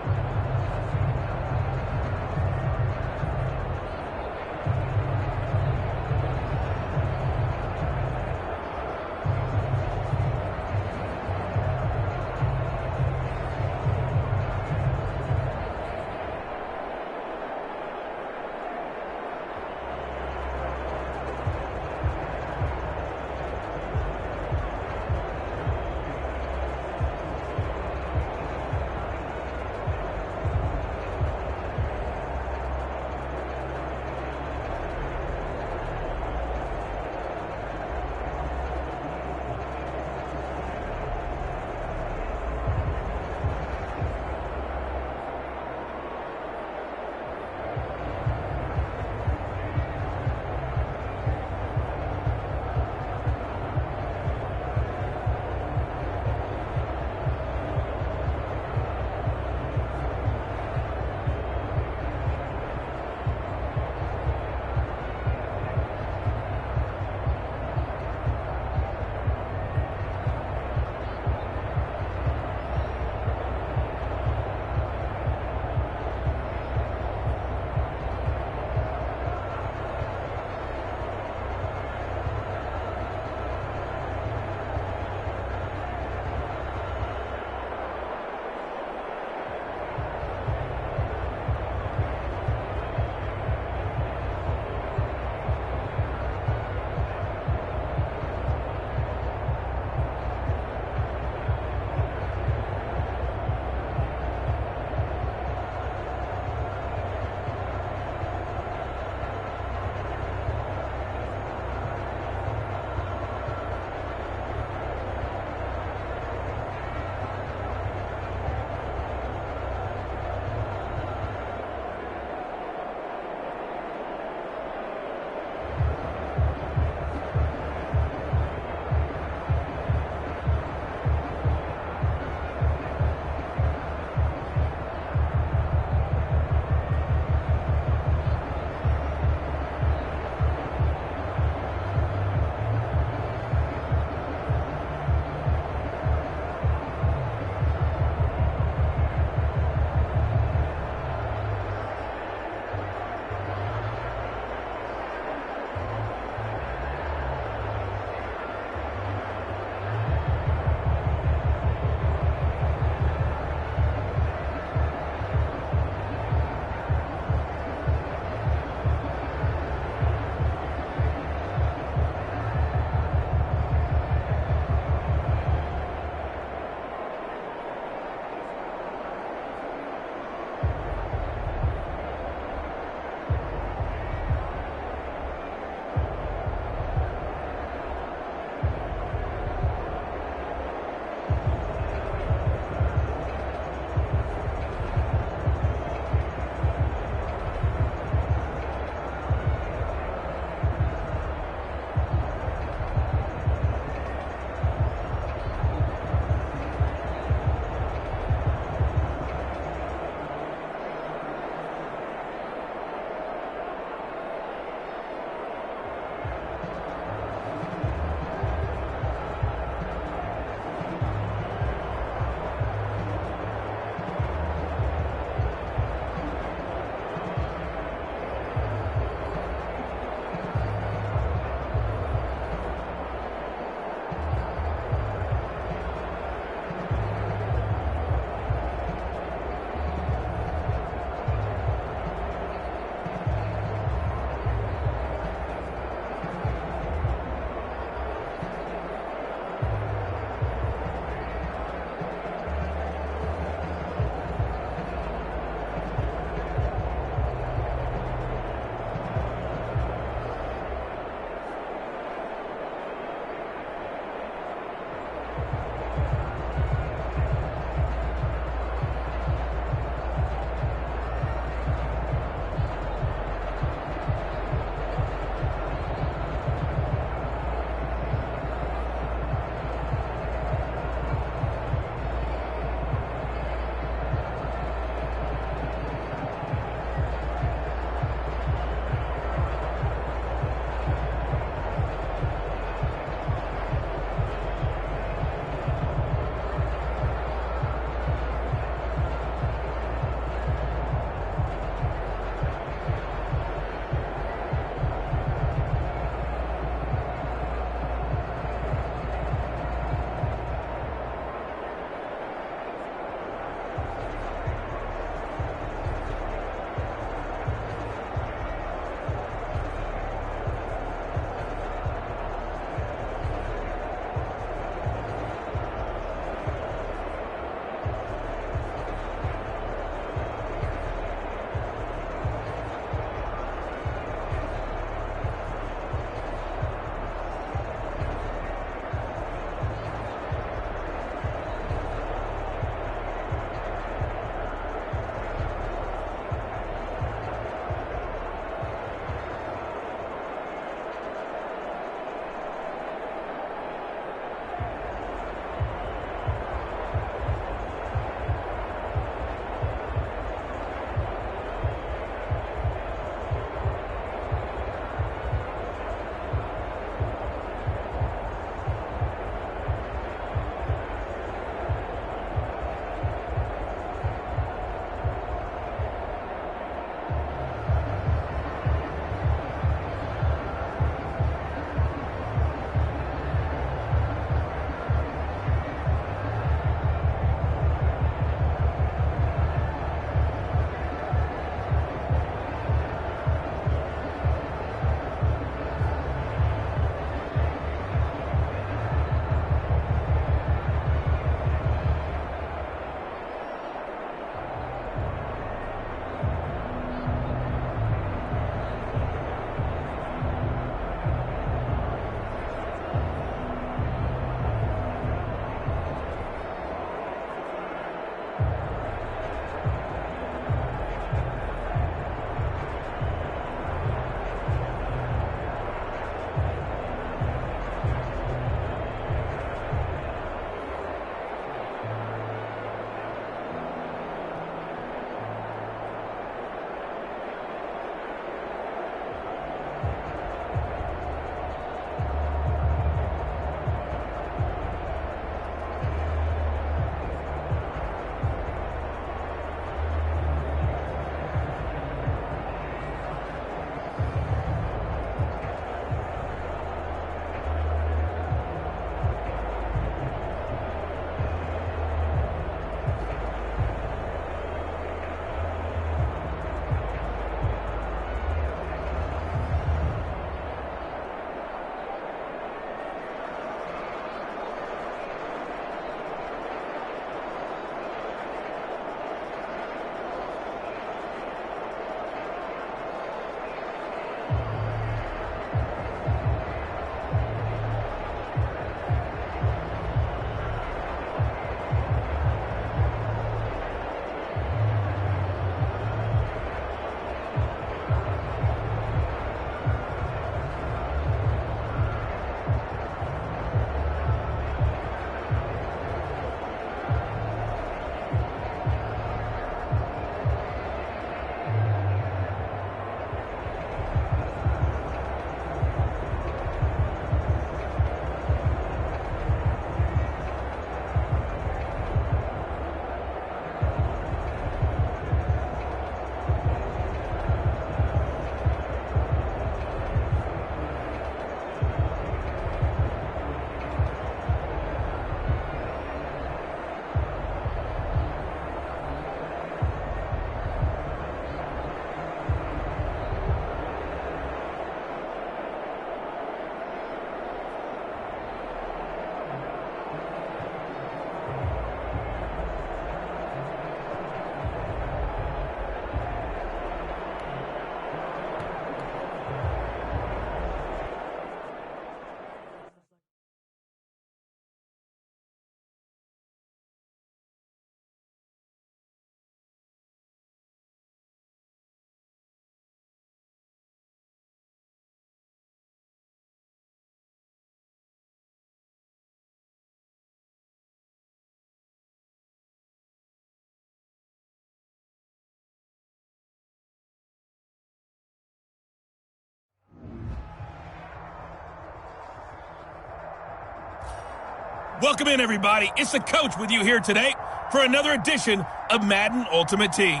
Welcome in, everybody. It's the coach with you here today for another edition of Madden Ultimate Team.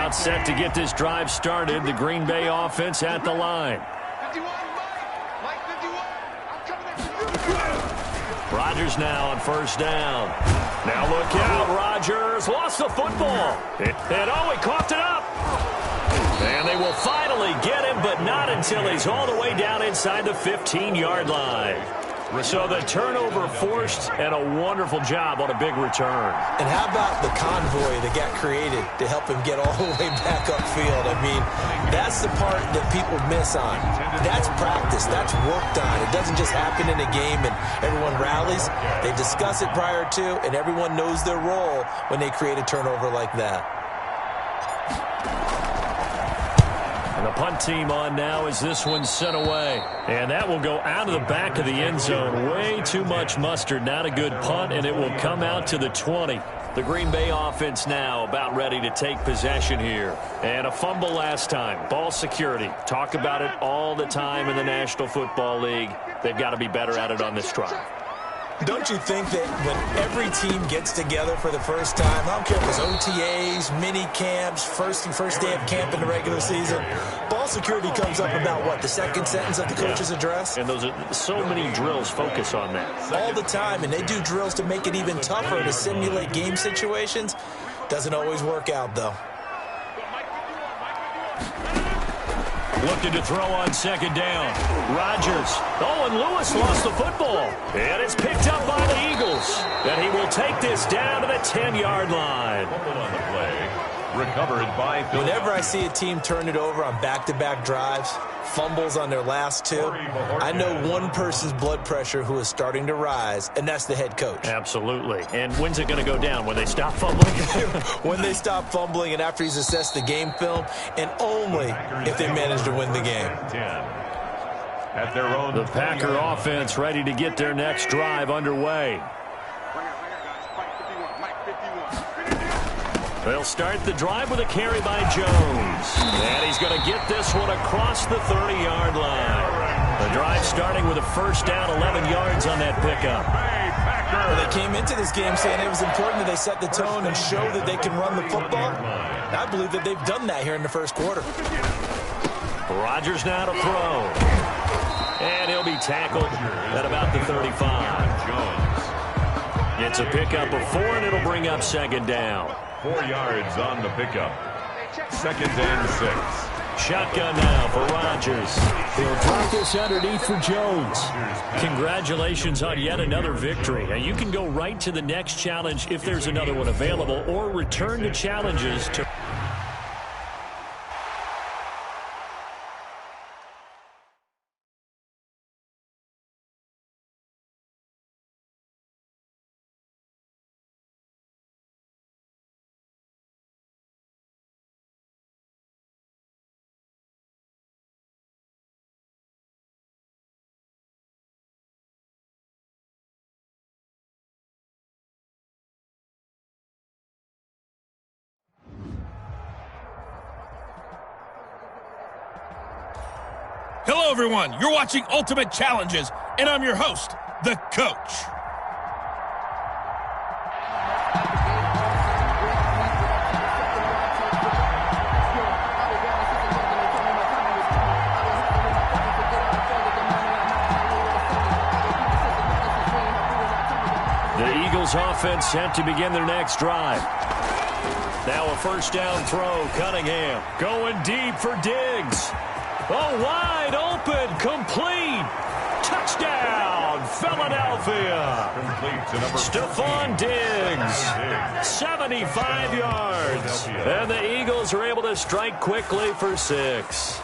About set to get this drive started. The Green Bay offense at the line. Rodgers now on first down. Now look out. Rodgers lost the football. And oh, he coughed it up. And they will finally get him, but not until he's all the way down inside the 15-yard line. So the turnover forced, and a wonderful job on a big return. And how about the convoy that got created to help him get all the way back upfield? I mean, that's the part that people miss on. That's practice. That's worked on. It doesn't just happen in a game and everyone rallies. They discuss it prior to, and everyone knows their role when they create a turnover like that. And the punt team on now as this one's sent away. And that will go out of the back of the end zone. Way too much mustard. Not a good punt, and it will come out to the 20. The Green Bay offense now about ready to take possession here. And a fumble last time. Ball security. Talk about it all the time in the National Football League. They've got to be better at it on this drive. Don't you think that when every team gets together for the first time, I don't care if it's OTAs, mini camps, first day of camp in the regular season, ball security comes up about what, the second sentence of the coach's address? And those are so many drills focus on that. All the time, and they do drills to make it even tougher to simulate game situations. Doesn't always work out, though. Looking to throw on second down. Rodgers. Oh, and Lewis lost the football. And it's picked up by the Eagles. And he will take this down to the 10-yard line. On the play, recovered by Phil. Whenever I see a team turn it over on back-to-back drives, fumbles on their last two, I know one person's blood pressure who is starting to rise, and that's the head coach. Absolutely. And when's it going to go down? When they stop fumbling? When they stop fumbling and after he's assessed the game film, and only if they manage to win the game. At their own the Packer offense ready to get their next drive underway. They'll start the drive with a carry by Jones. And he's going to get this one across the 30-yard line. The drive starting with a first down, 11 yards on that pickup. Well, they came into this game saying it was important that they set the tone and show that they can run the football. And I believe that they've done that here in the first quarter. Rodgers now to throw. And he'll be tackled at about the 35. It's a pickup of 4, and it'll bring up second down. 4 yards on the pickup. Second and 6. Shotgun now for Rodgers. He'll drop this underneath for Jones. Congratulations on yet another victory. Now you can go right to the next challenge if there's another one available, or return to challenges to... Hello, everyone. You're watching Ultimate Challenges, and I'm your host, the Coach. The Eagles offense set to begin their next drive. Now a first down throw, Cunningham going deep for Diggs. Oh, wide open, complete. Touchdown, Philadelphia. Stephon Diggs, 75 yards. And the Eagles are able to strike quickly for 6.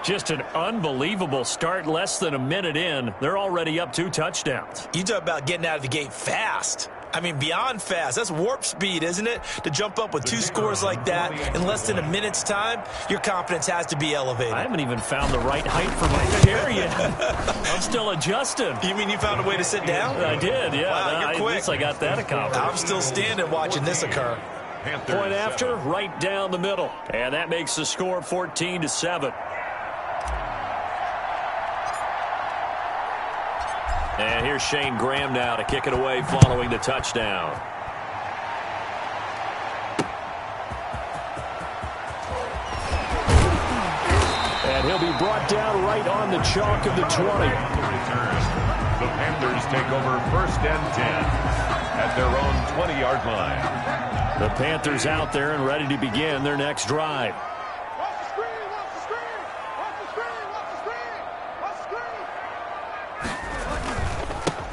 Just an unbelievable start. Less than a minute in, they're already up 2 touchdowns. You talk about getting out of the gate fast. I mean, beyond fast. That's warp speed, isn't it? To jump up with 2 scores like that in less than a minute's time, your confidence has to be elevated. I haven't even found the right height for my chair yet. I'm still adjusting. You mean you found a way to sit down? I did, yeah. Wow, you're quick. At least I got that accomplished. I'm still standing watching this occur. Point after, right down the middle. And that makes the score 14-7. And here's Shane Graham now to kick it away following the touchdown. He'll be brought down right on the chalk of the 20. The Panthers take over 1st and 10 at their own 20-yard line. The Panthers out there and ready to begin their next drive.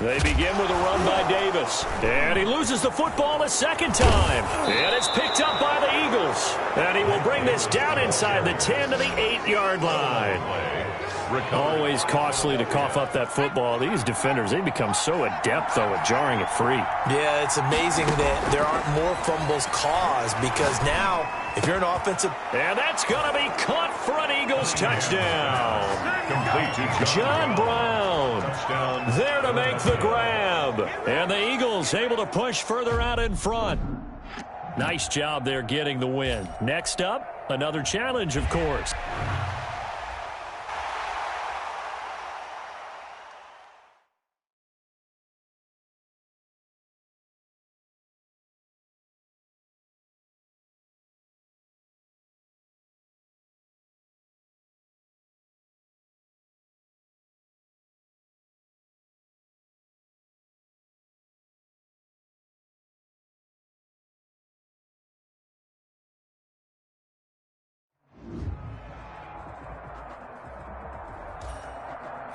They begin with a run by Davis. And he loses the football a second time. And it's picked up by the Eagles. And he will bring this down inside the 10 to the 8-yard line. Always costly to cough up that football. These defenders, they become so adept, though, at jarring it free. Yeah, it's amazing that there aren't more fumbles caused because now, if you're an offensive... And that's going to be caught for an Eagles touchdown. Complete to John Brown. Touchdown. There to make the grab. And the Eagles able to push further out in front. Nice job there getting the win. Next up, another challenge, of course.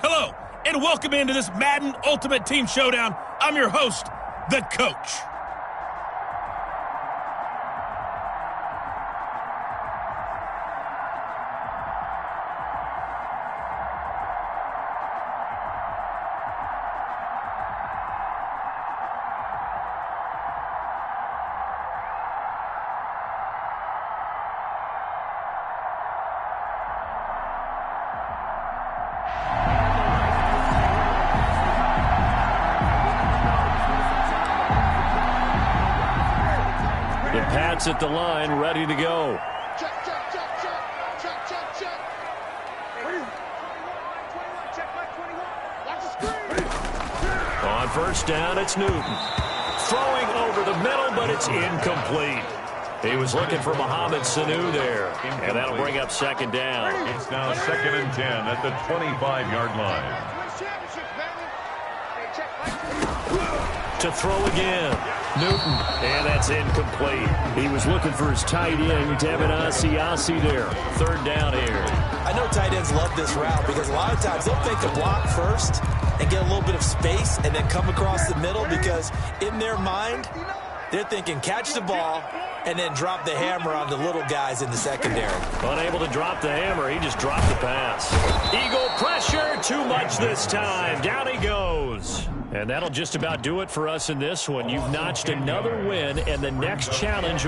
Hello, and welcome into this Madden Ultimate Team Showdown. I'm your host, the Coach. Pats at the line, ready to go. Check. Check back 21. Watch the screen. On first down, it's Newton. Throwing over the middle, but it's incomplete. He was looking for Mohamed Sanu there. And that'll bring up second down. It's now 2nd and 10 at the 25-yard line. To throw again. Newton, and that's incomplete. He was looking for his tight end, Devin Asiasi there. Third down here. I know tight ends love this route because a lot of times they'll fake a block first and get a little bit of space and then come across the middle because in their mind, they're thinking catch the ball and then drop the hammer on the little guys in the secondary. Unable to drop the hammer, he just dropped the pass. Eagle pressure, too much this time. Down he goes. And that'll just about do it for us in this one. You've notched another win, and the next challenge...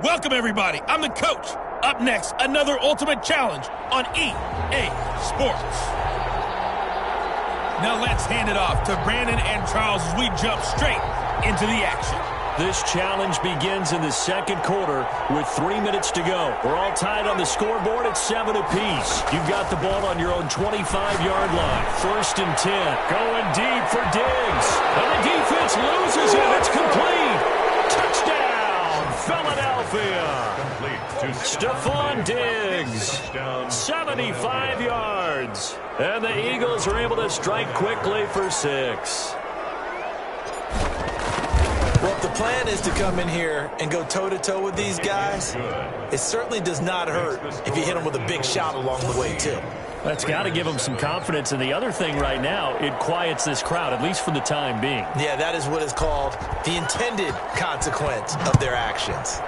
Welcome, everybody. I'm the Coach. Up next, another Ultimate Challenge on EA Sports. Now let's hand it off to Brandon and Charles as we jump straight into the action. This challenge begins in the second quarter with 3 minutes to go. We're all tied on the scoreboard at 7 apiece. You've got the ball on your own 25-yard line. 1st and 10. Going deep for Diggs. And the defense loses it. It's complete. Touchdown, Philadelphia. Stephon Diggs. 75 yards. And the Eagles are able to strike quickly for 6. Well, if the plan is to come in here and go toe-to-toe with these guys, it certainly does not hurt if you hit them with a big shot along the way, too. That's got to give them some confidence. And the other thing right now, it quiets this crowd, at least for the time being. Yeah, that is what is called the intended consequence of their actions.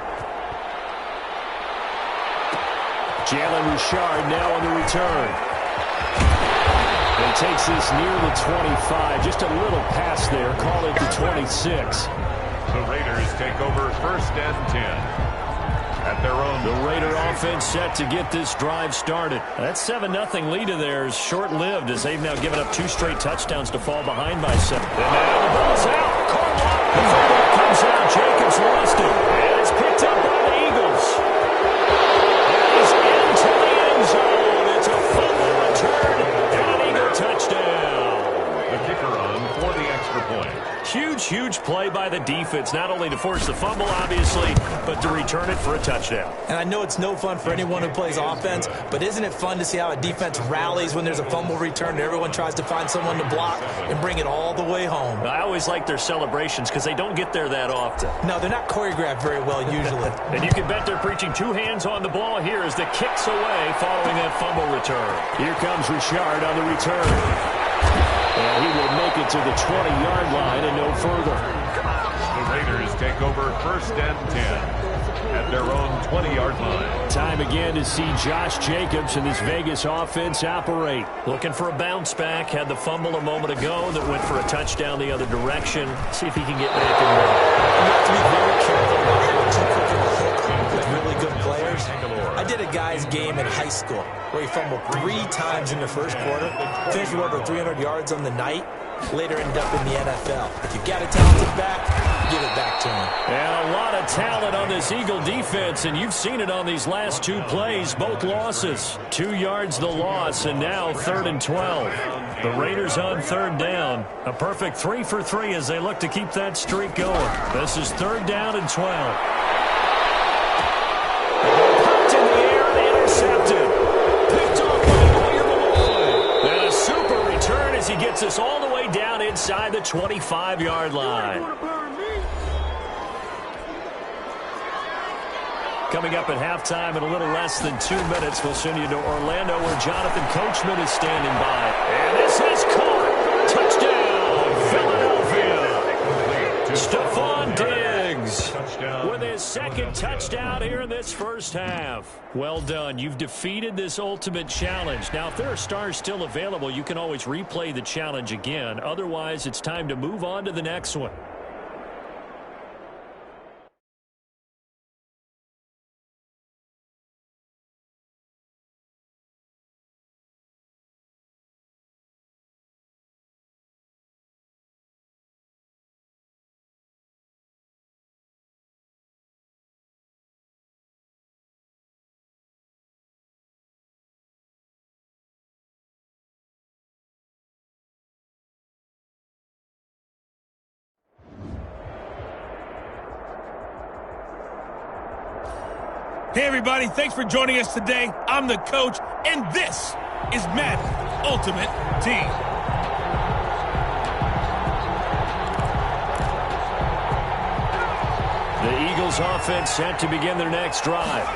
Jalen Richard now on the return. And he takes this near the 25. Just a little pass there. Call it the 26. The Raiders take over 1st and 10. at their own. The Raider offense set to get this drive started. That 7-0 lead of theirs short-lived as they've now given up 2 straight touchdowns to fall behind by 7. And now the ball's out. The football comes out. Jacobs lost it. And it's picked up by the Eagles. And he's into the end zone. It's a fumble return and an Eagle touchdown. The kicker on for the extra point. Huge play by the defense, not only to force the fumble, obviously, but to return it for a touchdown. And I know it's no fun for anyone who plays offense, but isn't it fun to see how a defense rallies when there's a fumble return and everyone tries to find someone to block and bring it all the way home? I always like their celebrations because they don't get there that often. No, they're not choreographed very well usually. And you can bet they're preaching 2 hands on the ball here as the kick's away following that fumble return. Here comes Richard on the return. And he will make it to the 20-yard line and no further. The Raiders take over 1st and 10 at their own 20-yard line. Time again to see Josh Jacobs and this Vegas offense operate. Looking for a bounce back. Had the fumble a moment ago that went for a touchdown the other direction. See if he can get back in there. You have to be very careful about how too quick of a hook with really good players. I did a guy's game in high school where he fumbled 3 times in the first quarter, finished with over 300 yards on the night, later ended up in the NFL. If you've got a talented back, give it back to him. And a lot of talent on this Eagle defense, and you've seen it on these last 2 plays, both losses. 2 yards the loss, and now 3rd and 12. The Raiders on 3rd down. A perfect 3 for 3 as they look to keep that streak going. This is 3rd down and 12. Popped in the air and intercepted. Picked off by Lawyer Malloy. And a super return as he gets us all the way down inside the 25-yard line. Coming up at halftime in a little less than 2 minutes, we'll send you to Orlando where Jonathan Coachman is standing by. And this is caught. Touchdown, Philadelphia. Stephon Diggs with his 2nd touchdown here in this first half. Well done. You've defeated this ultimate challenge. Now, if there are stars still available, you can always replay the challenge again. Otherwise, it's time to move on to the next one. Hey, everybody. Thanks for joining us today. I'm the coach, and this is Madden Ultimate Team. The Eagles offense set to begin their next drive.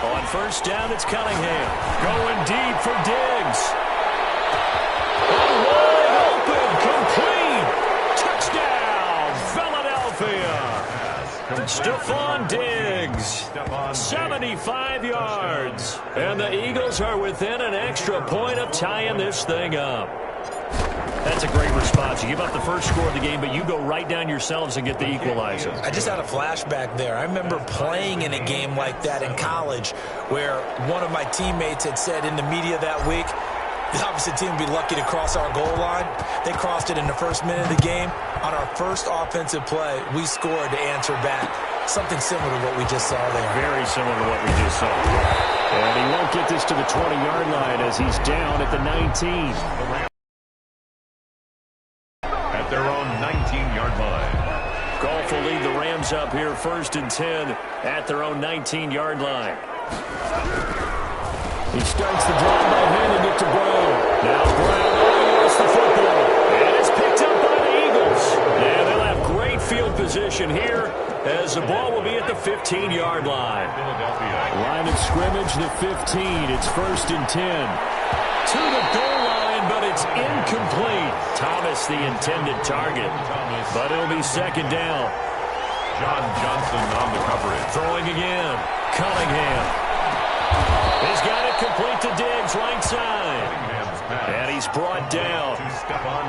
On 1st down, it's Cunningham. Going deep for Diggs. Wide open, complete. Touchdown, Philadelphia. Stephon Diggs, 75 yards. And the Eagles are within an extra point of tying this thing up. That's a great response. You give up the first score of the game, but you go right down yourselves and get the equalizer. I just had a flashback there. I remember playing in a game like that in college where one of my teammates had said in the media that week, the opposite team would be lucky to cross our goal line. They crossed it in the first minute of the game. On our first offensive play, we scored to answer back. Something similar to what we just saw there. Very similar to what we just saw. And he won't get this to the 20-yard line as he's down at the 19. At their own 19-yard line. Goff will lead the Rams up here 1st and 10 at their own 19-yard line. He starts the drive by handing it to Brown. Now Brown lost the football. And it's picked up by the Eagles. And they'll have great field position here as the ball will be at the 15-yard line. Line of scrimmage, the 15. It's 1st and 10. To the goal line, but it's incomplete. Thomas, the intended target. But it'll be 2nd down. John Johnson on the coverage. Throwing again. Cunningham. He's got it complete to Diggs, right side. And he's brought down.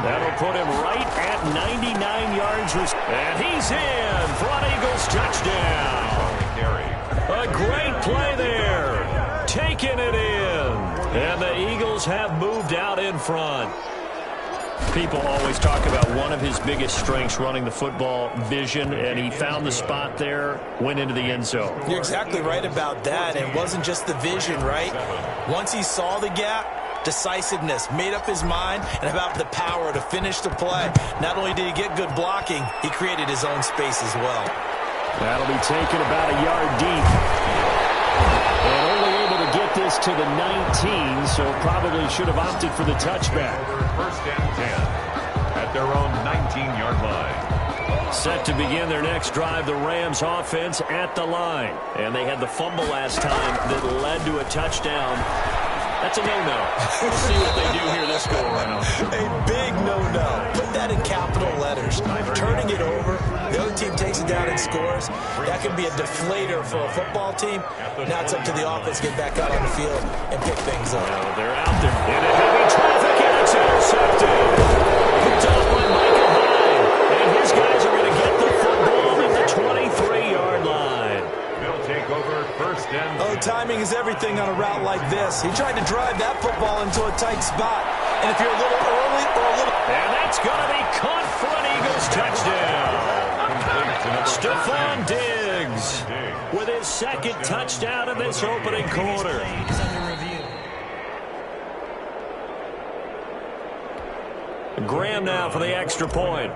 That'll put him right at 99 yards. And he's in for an Eagles touchdown. carry. A great play there. Taking it in. And the Eagles have moved out in front. People always talk about one of his biggest strengths running the football, vision, and he found the spot there, went into the end zone. You're exactly right about that. It wasn't just the vision, right? Once he saw the gap, decisiveness, made up his mind, and about the power to finish the play. Not only did he get good blocking, he created his own space as well. That'll be taken about a yard deep. And only able to get this to the 19, so probably should have opted for the touchback. First and 10 at their own 19-yard line. Set to begin their next drive, the Rams offense at the line. And they had the fumble last time that led to a touchdown. That's a no-no. We'll see what they do here this go-around. A big no-no. Put that in capital letters. Turning it over, the other team takes it down and scores. That can be a deflator for a football team. Now it's up to the offense to get back out on the field and pick things up. Well, they're out there in a heavy traffic, and it's intercepted. Picked off by Micah Hyde. And his guys are going to get the football at the 23-yard line. They'll take over first and 10. Oh, timing is everything on a route like this. He tried to drive that football into a tight spot. And if you're a little early or a little... And that's going to be caught for an Eagles touchdown. Stephon Diggs with his second touchdown in this opening quarter. Plays under review. Graham now for the extra point.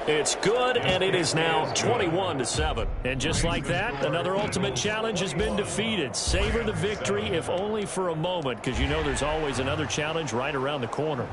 It's good, and it is now 21-7. And just like that, another ultimate challenge has been defeated. Savor the victory, if only for a moment, because you know there's always another challenge right around the corner.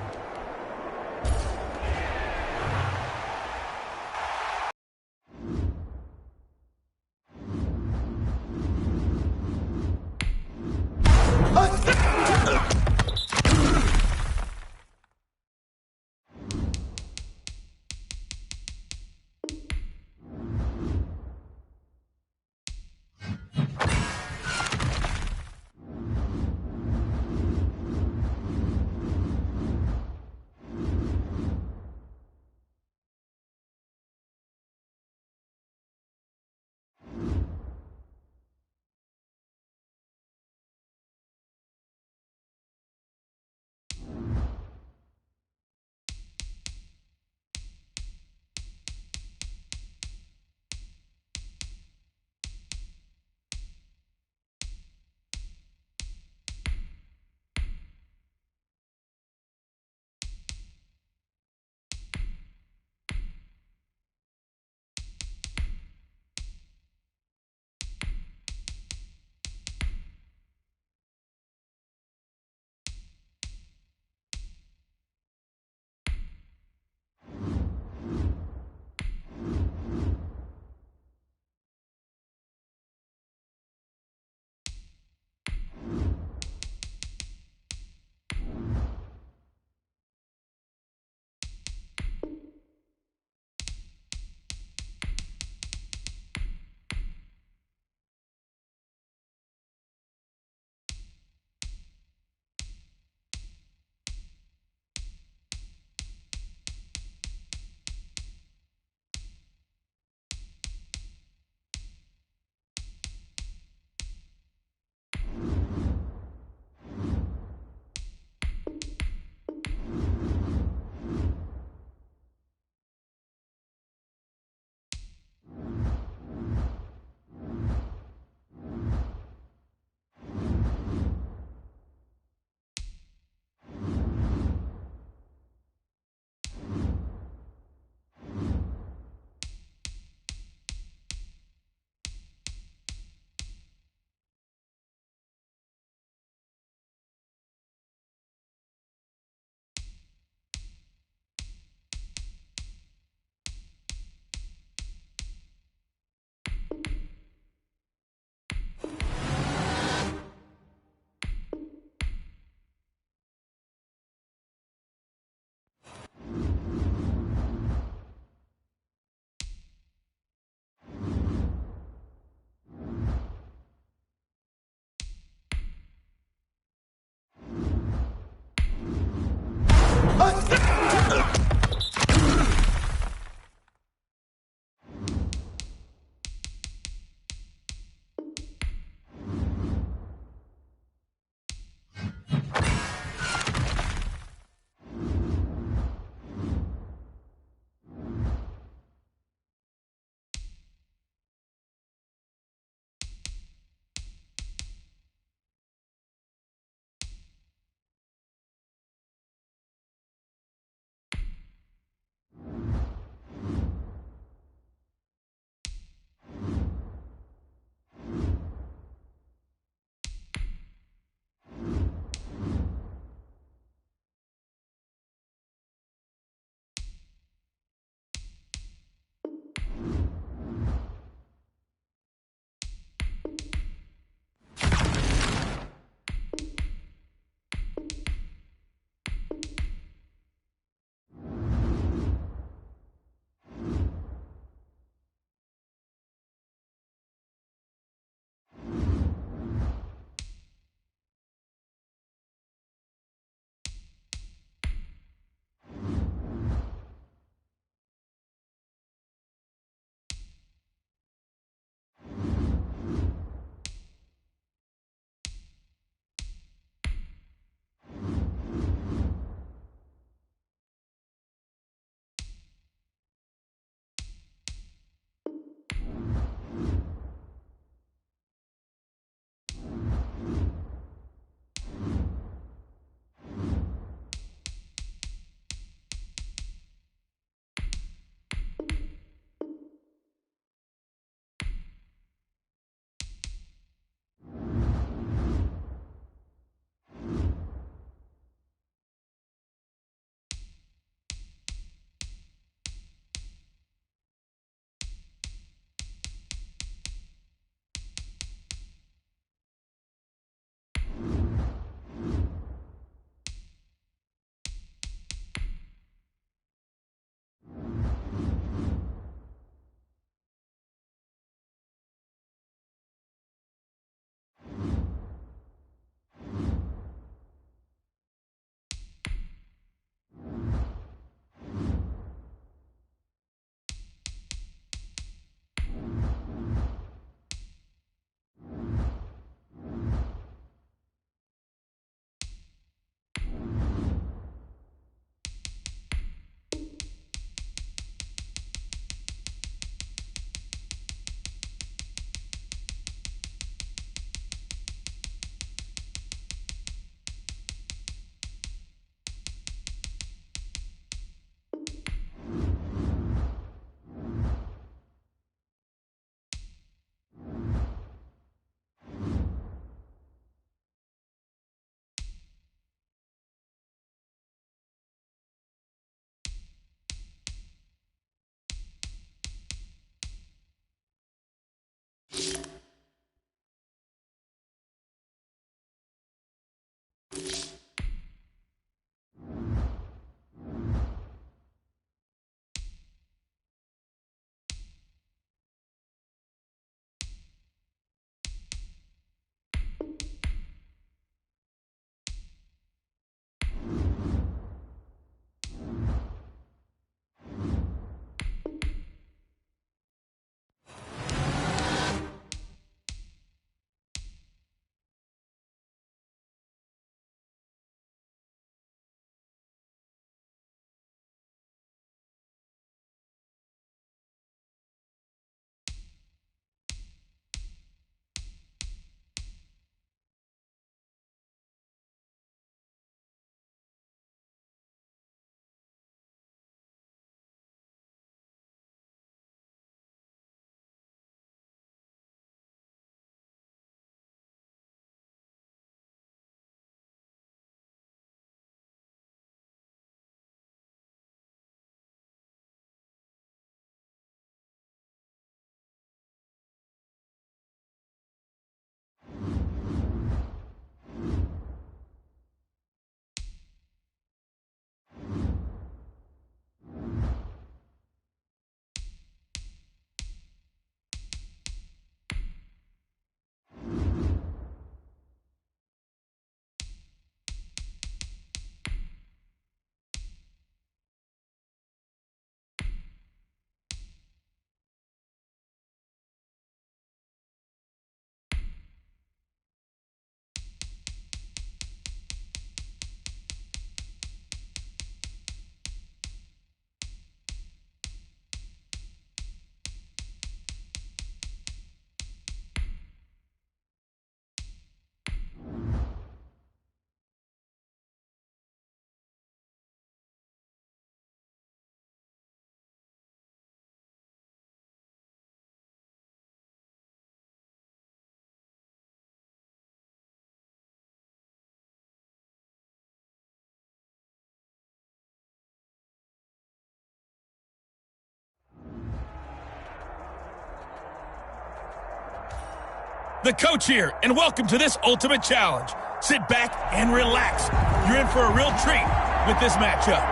The coach here, and welcome to this ultimate challenge. Sit back and relax. You're in for a real treat with this matchup.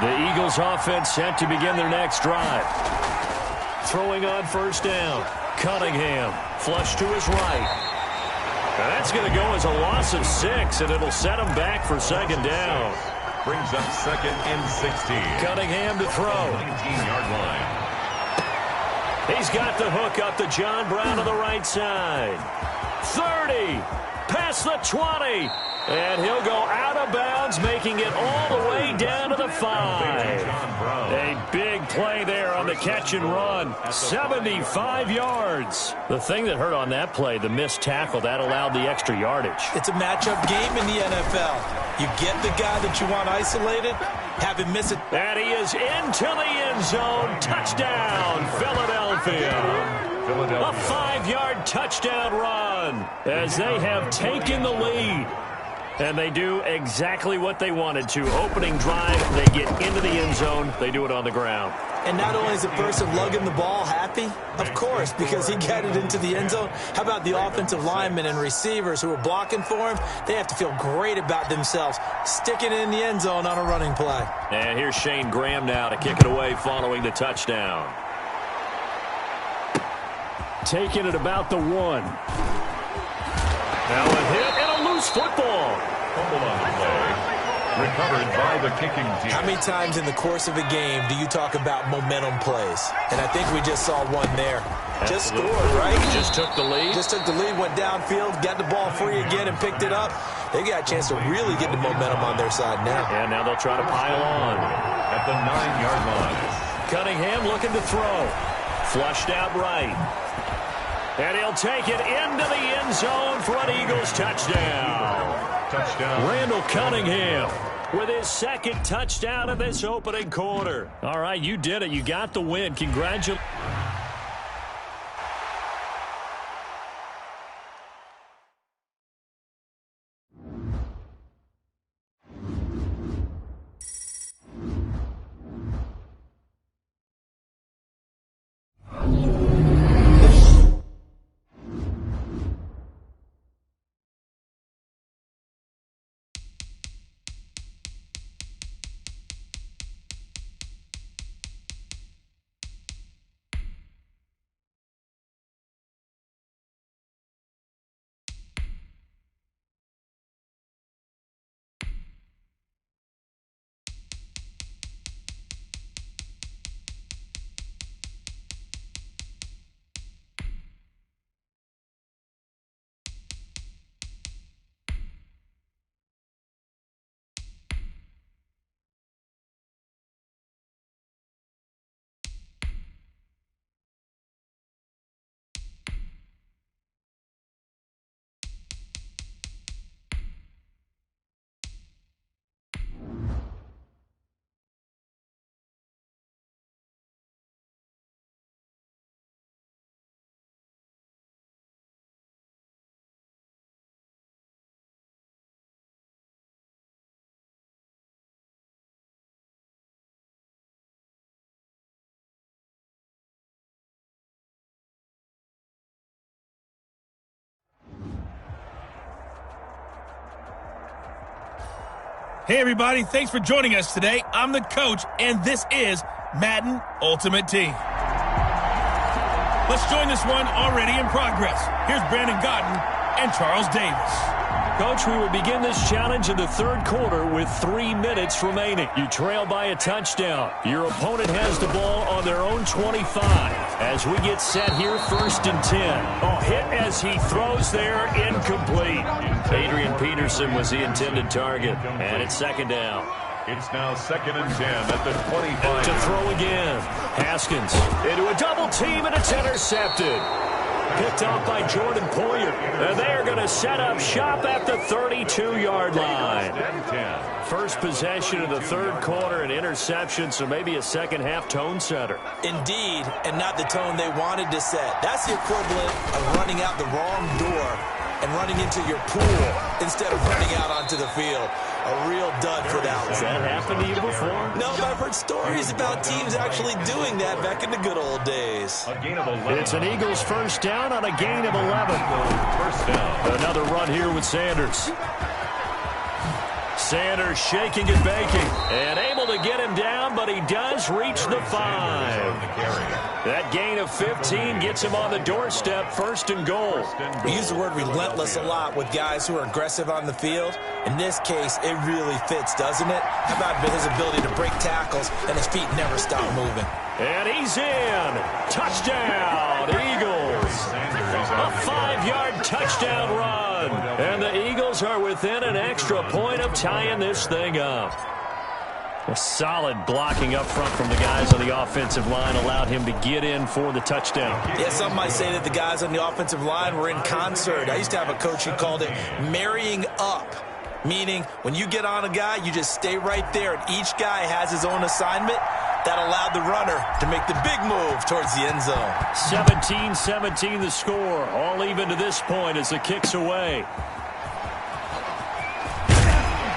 The Eagles offense set to begin their next drive. Throwing on first down. Cunningham, flush to his right. Now that's going to go as a loss of 6, and it'll set him back for second down. Brings up 2nd and 16. Cunningham to throw. 19-yard line. He's got the hook up to John Brown on the right side. 30, past the 20, and he'll go out of bounds, making it all the way down to the 5. A big play there on the catch and run. 75 yards. The thing that hurt on that play, the missed tackle, that allowed the extra yardage. It's a matchup game in the NFL. You get the guy that you want isolated, have him miss it. And he is into the end zone. Touchdown, Philadelphia. A 5-yard touchdown run as they have taken the lead. And they do exactly what they wanted to. Opening drive, they get into the end zone. They do it on the ground. And not only is the person lugging the ball happy, of course, because he got it into the end zone. How about the offensive linemen and receivers who are blocking for him? They have to feel great about themselves, sticking it in the end zone on a running play. And here's Shane Graham now to kick it away following the touchdown. Taking it about the 1. Now a hit and a loose football. Fumble on the play. Recovered by the kicking team. How many times in the course of a game do you talk about momentum plays? And I think we just saw one there. Just scored, right? Just took the lead. Just took the lead, went downfield, got the ball free again, and picked it up. They got a chance to really get the momentum on their side now. And now they'll try to pile on. At the 9-yard line. Cunningham looking to throw. Flushed out right. And he'll take it into the end zone for an Eagles touchdown. Touchdown. Randall Cunningham with his second touchdown of this opening quarter. All right, you did it. You got the win. Congratulations. Hey, everybody. Thanks for joining us today. I'm the coach, and this is Madden Ultimate Team. Let's join this one already in progress. Here's Brandon Godden and Charles Davis. Coach, we will begin this challenge in the third quarter with 3 minutes remaining. You trail by a touchdown. Your opponent has the ball on their own 25. As we get set here, 1st and 10. A hit as he throws there, incomplete. Adrian Peterson was the intended target, and it's 2nd down. It's now 2nd and 10 at the 25. To throw again. Haskins into a double team, and it's intercepted. Picked off by Jordan Poyer. And they're going to set up shop at the 32-yard line. First possession of the third quarter, an interception, so maybe a second-half tone setter. Indeed, and not the tone they wanted to set. That's the equivalent of running out the wrong door and running into your pool instead of running out onto the field. A real dud for that one. Has that happened to you before? No, but I've heard stories about teams actually doing that back in the good old days. A gain of 11. It's an Eagles first down on a gain of 11. First down. Another run here with Sanders. Sanders shaking and baking and able to get him down, but he does reach the 5. That gain of 15 gets him on the doorstep, first and goal. We use the word relentless a lot with guys who are aggressive on the field. In this case, it really fits, doesn't it? How about his ability to break tackles and his feet never stop moving? And he's in. Touchdown, Eagles. A 5-yard touchdown run. And the Eagles are within an extra point of tying this thing up. A solid blocking up front from the guys on the offensive line allowed him to get in for the touchdown. Yeah, some might say that the guys on the offensive line were in concert. I used to have a coach who called it marrying up, meaning when you get on a guy, you just stay right there, and each guy has his own assignment. That allowed the runner to make the big move towards the end zone. 17-17 the score. All even to this point as the kick's away.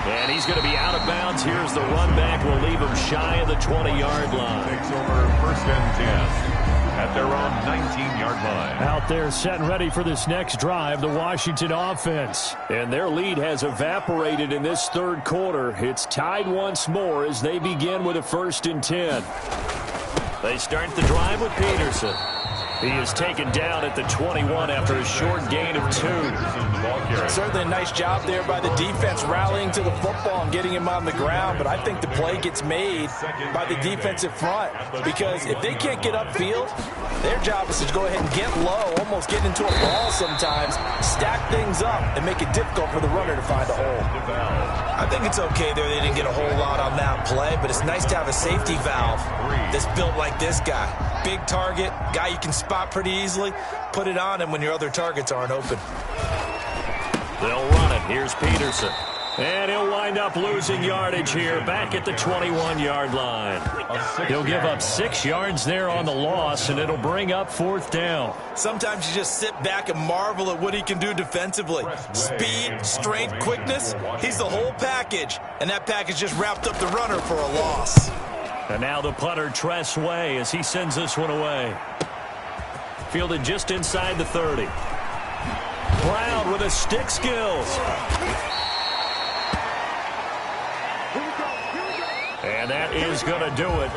And he's going to be out of bounds. Here's the run back. We'll leave him shy of the 20-yard line. Takes over first and 10 at their own 19-yard line. Out there set and ready for this next drive, the Washington offense. And their lead has evaporated in this third quarter. It's tied once more as they begin with a first and 10. They start the drive with Peterson. He is taken down at the 21 after a short gain of 2. Certainly a nice job there by the defense rallying to the football and getting him on the ground, but I think the play gets made by the defensive front because if they can't get upfield, their job is to go ahead and get low, almost get into a ball sometimes, stack things up, and make it difficult for the runner to find a hole. I think it's okay there. They didn't get a whole lot on that play, but it's nice to have a safety valve that's built like this guy. Big target, guy you can spot pretty easily. Put it on him when your other targets aren't open. They'll run it. Here's Peterson. And he'll wind up losing yardage here back at the 21-yard line. He'll give up 6 yards there on the loss, and it'll bring up fourth down. Sometimes you just sit back and marvel at what he can do defensively. Speed, strength, quickness, he's the whole package. And that package just wrapped up the runner for a loss. And now the punter, Tress Way, as he sends this one away. Fielded just inside the 30. Brown with his stick skills. And that is going to do it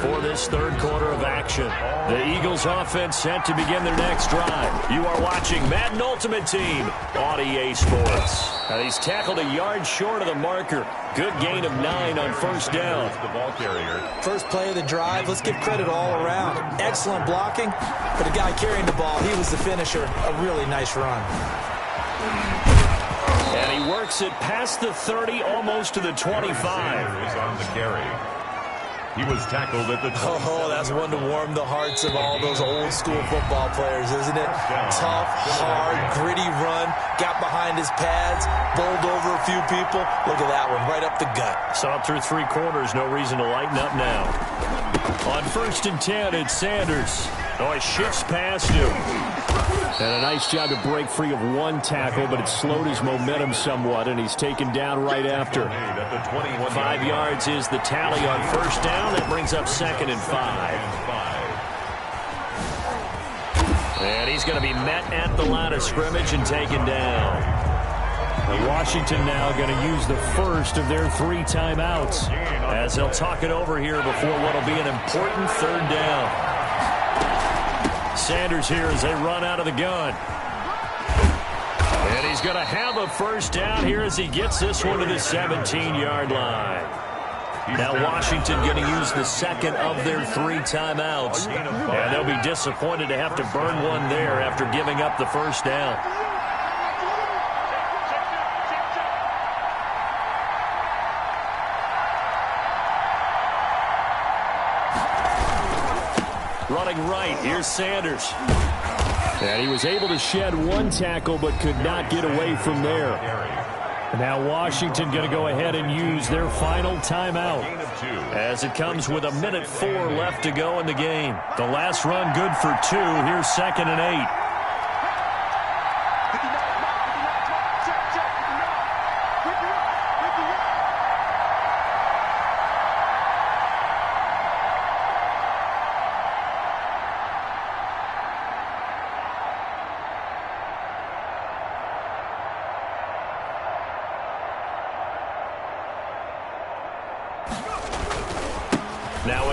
for this third quarter of action. The Eagles offense set to begin their next drive. You are watching Madden Ultimate Team on EA Sports. Now he's tackled a yard short of the marker. Good gain of 9 on first down. The ball carrier. First play of the drive, let's give credit all around. Excellent blocking, but the guy carrying the ball, he was the finisher. A really nice run. And he works it past the 30, almost to the 25. Is on the carry. He was tackled at the 20. Oh, that's one to warm the hearts of all those old school football players, isn't it? Tough, hard, gritty run, got behind his pads, bowled over a few people. Look at that one, right up the gut. Saw it through 3 quarters, no reason to lighten up now. On first and 10, it's Sanders. Oh, he shifts past him. And a nice job to break free of 1 tackle, but it slowed his momentum somewhat, and he's taken down right after. 5 yards is the tally on first down. That brings up second and 5. And he's going to be met at the line of scrimmage and taken down. And Washington now going to use the first of their 3 timeouts as they'll talk it over here before what will be an important third down. Sanders here as they run out of the gun. And he's going to have a first down here as he gets this one to the 17-yard line. Now Washington going to use the second of their 3 timeouts. And they'll be disappointed to have to burn one there after giving up the first down. Running right, here's Sanders. And he was able to shed 1 tackle but could not get away from there. Now Washington going to go ahead and use their final timeout as it comes with 1:04 left to go in the game. The last run good for 2. Here's second and 8.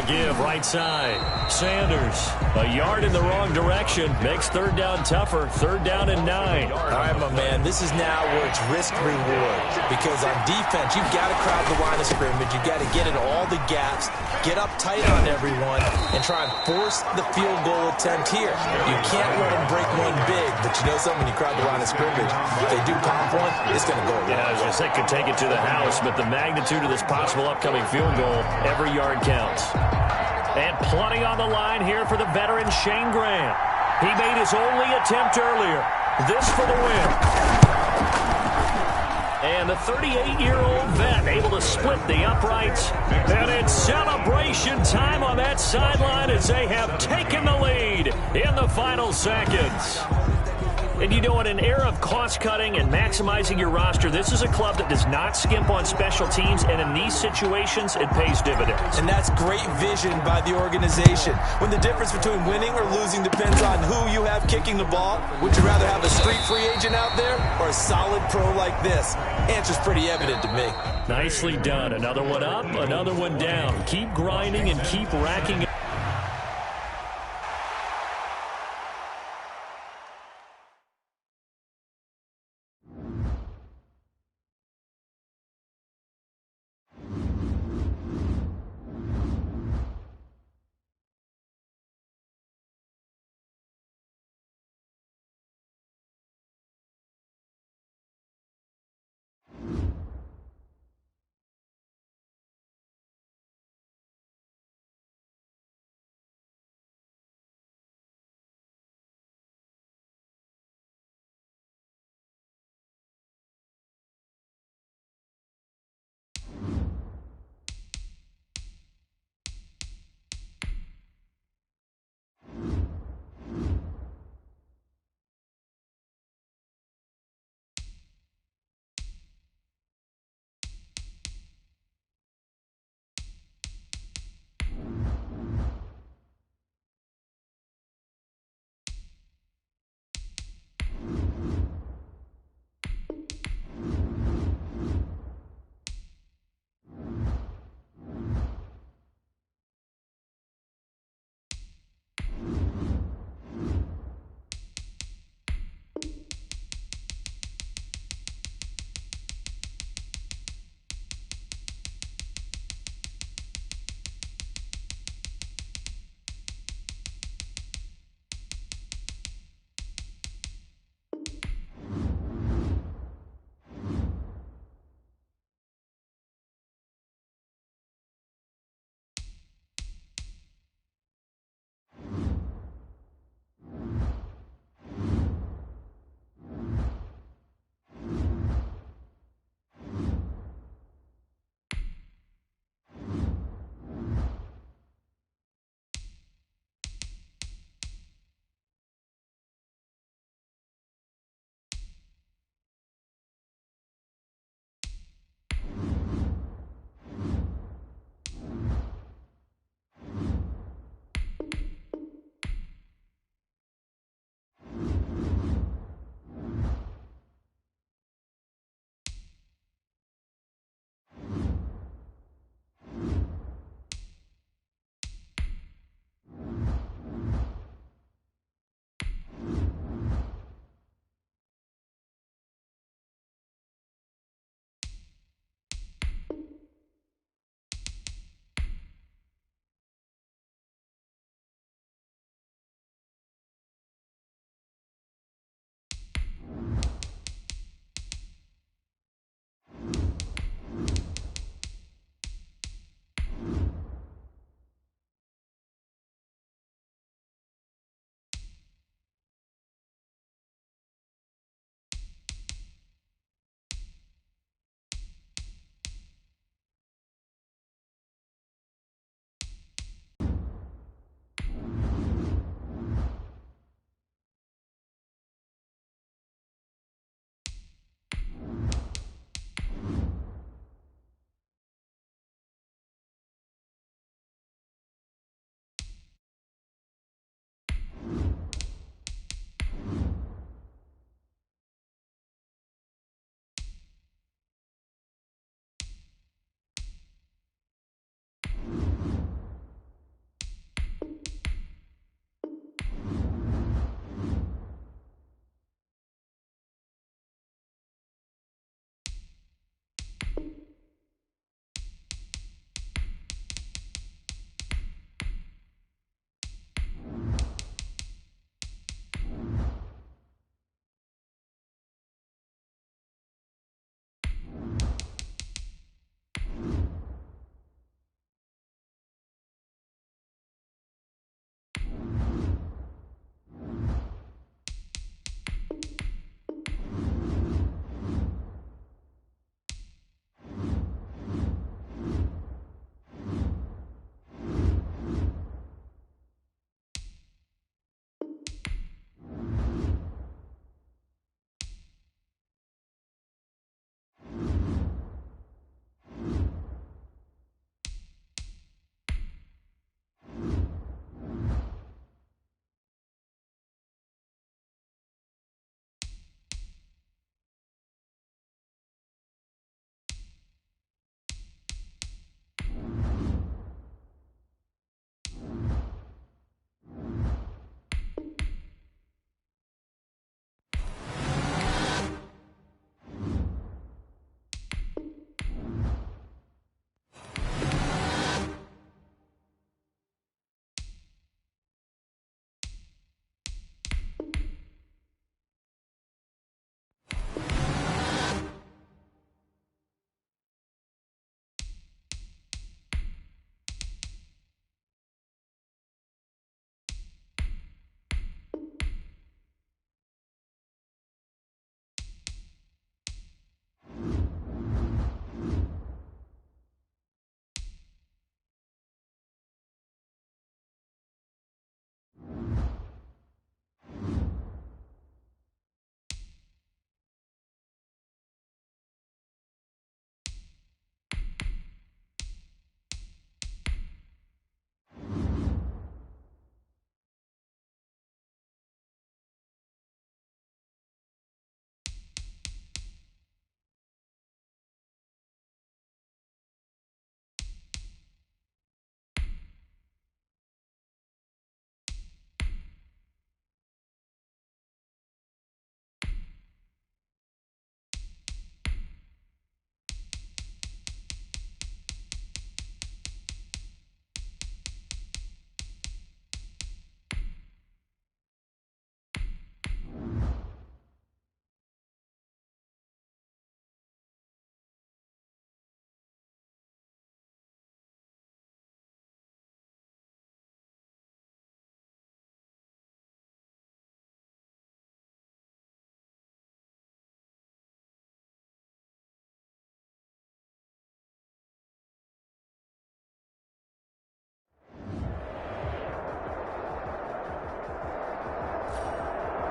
give right side. Sanders, a yard in the wrong direction, makes third down tougher. Third down and 9. All right, my man, this is now where it's risk-reward. Because on defense, you've got to crowd the line of scrimmage. You've got to get into all the gaps, get up tight on everyone, and try and force the field goal attempt here. You can't let them break one big, but you know something, when you crowd the line of scrimmage, if they do pop one, it's going to go away. Yeah, I was just saying, could take it to the house, but the magnitude of this possible upcoming field goal, every yard counts. And plenty on the line here for the veteran Shane Graham. He made his only attempt earlier. This for the win. And the 38-year-old vet able to split the uprights. And it's celebration time on that sideline as they have taken the lead in the final seconds. And you know, in an era of cost-cutting and maximizing your roster, this is a club that does not skimp on special teams, and in these situations, it pays dividends. And that's great vision by the organization. When the difference between winning or losing depends on who you have kicking the ball, would you rather have a street free agent out there or a solid pro like this? Answer's pretty evident to me. Nicely done. Another one up, another one down. Keep grinding and keep racking it.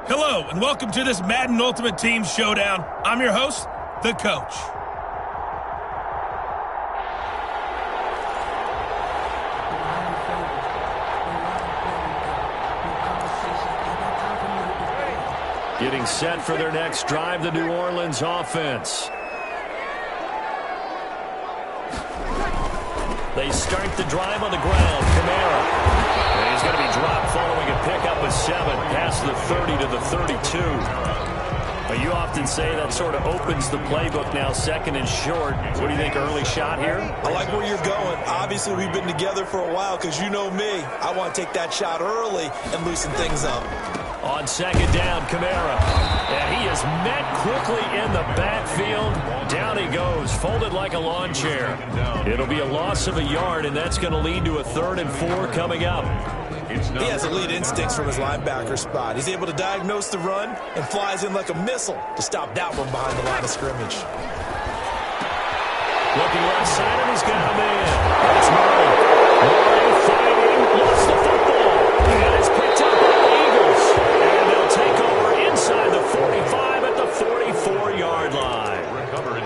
Hello, and welcome to this Madden Ultimate Team Showdown. I'm your host, the Coach. Getting set for their next drive, the New Orleans offense. They start the drive on the ground. Kamara. And he's going to be dropped following a pickup of 7 past the 30 to the 32. But you often say that sort of opens the playbook now, second and short. What do you think, early shot here? I like where you're going. Obviously, we've been together for a while because you know me. I want to take that shot early and loosen things up. On second down, Kamara. And he is met quickly in the backfield. Down he goes, folded like a lawn chair. It'll be a loss of a yard, and that's going to lead to a 3rd and 4 coming up. He has elite instincts from his linebacker spot. He's able to diagnose the run and flies in like a missile to stop that one behind the line of scrimmage. Looking left side, and he's got a man. It's Murray. Murray fighting, lost the football. And it's picked up by the Eagles. And they'll take over inside the 45 at the 44-yard line.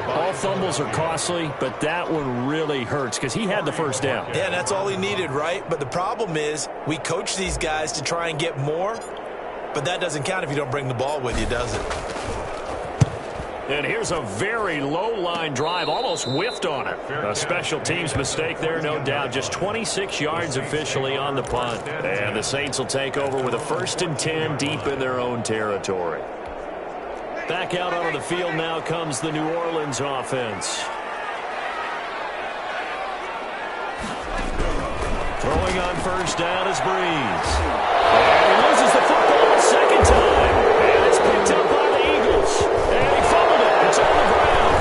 All fumbles are costly, but that one really hurts because he had the first down. Yeah, and that's all he needed, right? But the problem is we coach these guys to try and get more, but that doesn't count if you don't bring the ball with you, does it? And here's a very low-line drive, almost whiffed on it. A special teams mistake there, no doubt. Just 26 yards officially on the punt. And the Saints will take over with a 1st and 10 deep in their own territory. Back out onto the field now comes the New Orleans offense. Throwing on first down is Breeze. And he loses the football a second time. And it's picked up by the Eagles. And he fumbled it. It's on the ground.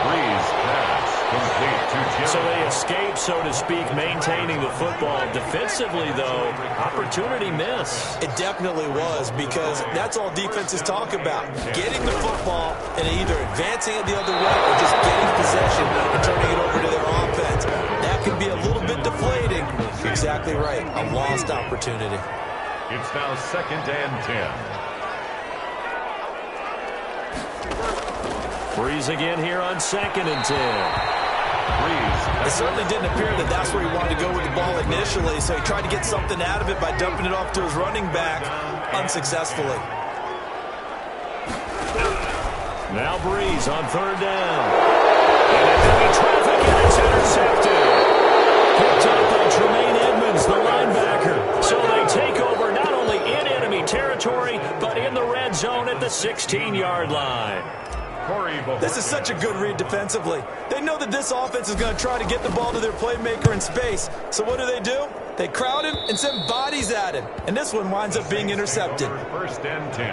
Breeze pass complete to Jim. So they escape, so to speak, maintaining the football. Defensively, though, opportunity miss. It definitely was, because that's all defenses talk about. Getting the football and either advancing it the other way or just getting possession and turning it over to their offense. That can be a little bit deflating. Exactly right. A lost opportunity. It's now 2nd and 10. Breeze again here on 2nd and 10. It certainly didn't appear that that's where he wanted to go with the ball initially, so he tried to get something out of it by dumping it off to his running back unsuccessfully. Now Breeze on 3rd down. And it's heavy traffic, and it's intercepted. Picked up by Tremaine Edmonds, the linebacker. So they take over not only in enemy territory, but in the red zone at the 16-yard line. This is such a good read defensively. They know that this offense is going to try to get the ball to their playmaker in space. So what do? They crowd him and send bodies at him. And this one winds up being intercepted. 1st and 10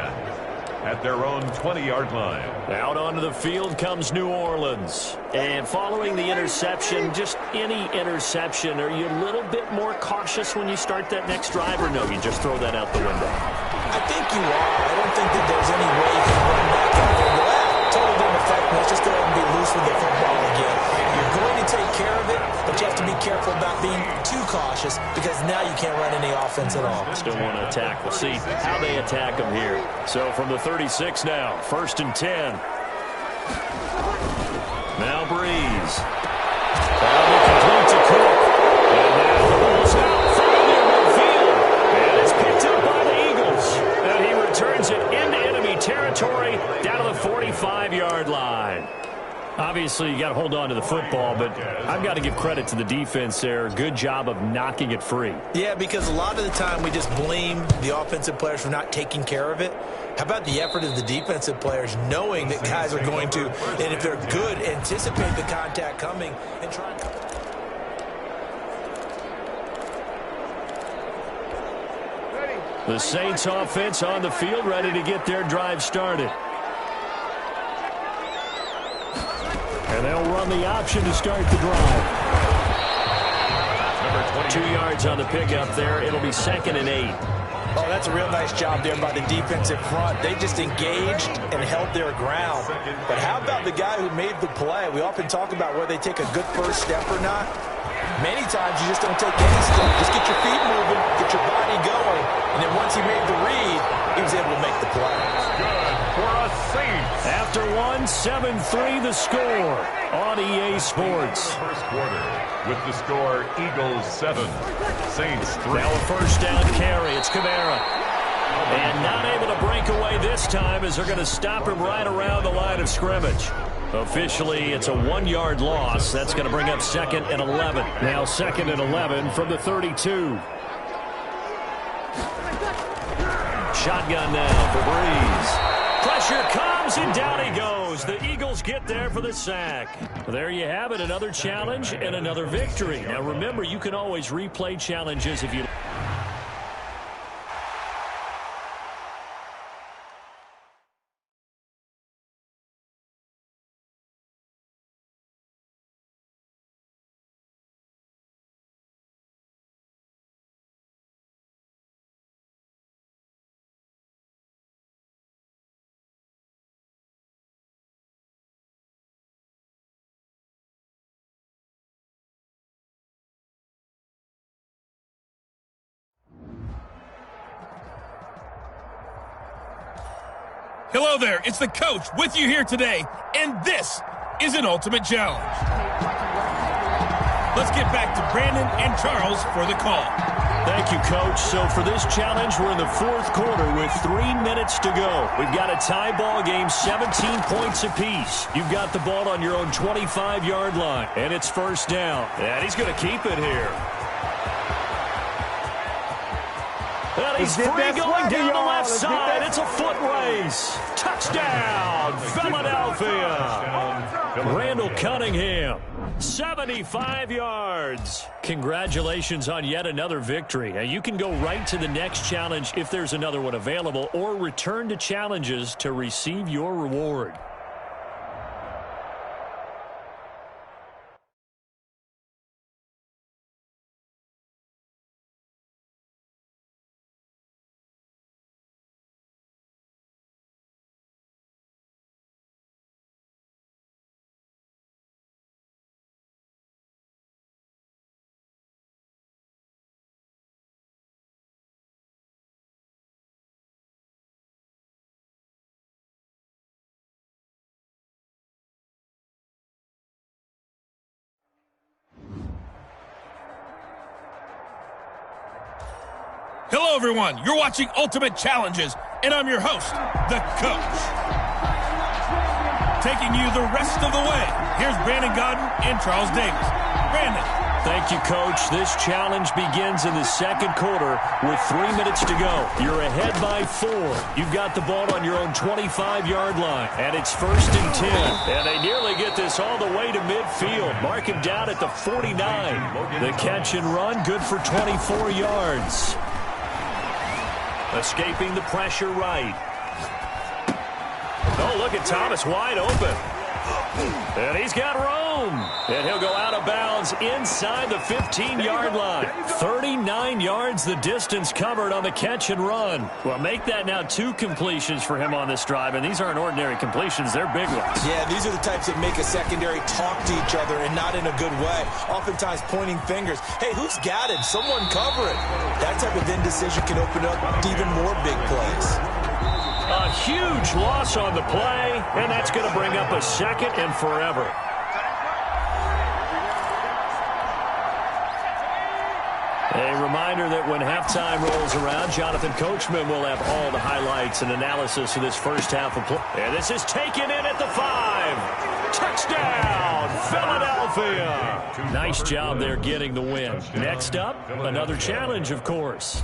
at their own 20-yard line. Out onto the field comes New Orleans. And following the interception, just any interception, are you a little bit more cautious when you start that next drive, or no, you just throw that out the window? I think you are. I don't think that there's any way you can run back out there. Totally didn't affect me. Let's just go ahead and be loose with the football again. You're going to take care of it, but you have to be careful about being too cautious because now you can't run any offense at all. Still want to attack. We'll see how they attack them here. So from the 36 now, 1st and 10. Now Breeze. That'll be complete to Cook. And now the ball's out from the midfield. And it's picked up by the Eagles. And he returns it into enemy territory down to the 45-yard line. Obviously, you got to hold on to the football, but I've got to give credit to the defense there. Good job of knocking it free. Yeah, because a lot of the time we just blame the offensive players for not taking care of it. How about the effort of the defensive players knowing that guys are going to, and if they're good, anticipate the contact coming and try. The Saints offense on the field, ready to get their drive started. And they'll run the option to start the drive. 2 yards on the pickup there. It'll be 2nd and 8. Oh, that's a real nice job there by the defensive front. They just engaged and held their ground. But how about the guy who made the play? We often talk about whether they take a good first step or not. Many times you just don't take any step. Just get your feet moving, get your body going, and then once he made the read, he was able to make the play. Good for a Saints. After one, 7-3 the score on EA Sports. First quarter with the score Eagles 7, Saints 3. Now a first down carry. It's Kamara. And not able to break away this time as they're going to stop him right around the line of scrimmage. Officially, it's a 1-yard loss. That's going to bring up 2nd and 11. Now 2nd and 11 from the 32. Shotgun now for Breeze. Pressure comes, and down he goes. The Eagles get there for the sack. There you have it, another challenge and another victory. Now remember, you can always replay challenges if you... Hello there, it's the coach with you here today, and this is an ultimate challenge. Let's get back to Brandon and Charles for the call. Thank you, Coach. So for this challenge, we're in the 4th quarter with 3 minutes to go. We've got a tie ball game, 17 points apiece. You've got the ball on your own 25-yard line, and it's first down. And he's going to keep it here. And he's free going down the left side. It's a foot race. Touchdown, Philadelphia. Randall Cunningham, 75 yards. Congratulations on yet another victory. Now, you can go right to the next challenge if there's another one available, or return to challenges to receive your reward. Hello, everyone. You're watching Ultimate Challenges, and I'm your host, the Coach. Taking you the rest of the way, here's Brandon Godden and Charles Davis. Brandon. Thank you, Coach. This challenge begins in the 2nd quarter with 3 minutes to go. You're ahead by 4. You've got the ball on your own 25-yard line, and it's 1st and 10. And they nearly get this all the way to midfield. Mark him down at the 49. The catch and run, good for 24 yards. Escaping the pressure right. Oh, look at Thomas wide open. And he's got room. And he'll go out of bounds inside the 15-yard line. 39 yards the distance covered on the catch and run. Well, make that now 2 completions for him on this drive, and these aren't ordinary completions. They're big ones. Yeah, these are the types that make a secondary talk to each other, and not in a good way. Oftentimes pointing fingers. Hey, who's got it? Someone cover it. That type of indecision can open up even more big plays. A huge loss on the play, and that's going to bring up a 2nd and forever. A reminder that when halftime rolls around, Jonathan Coachman will have all the highlights and analysis of this first half of play. And this is taken in at the 5. Touchdown, Philadelphia. Nice job there getting the win. Next up, another challenge, of course.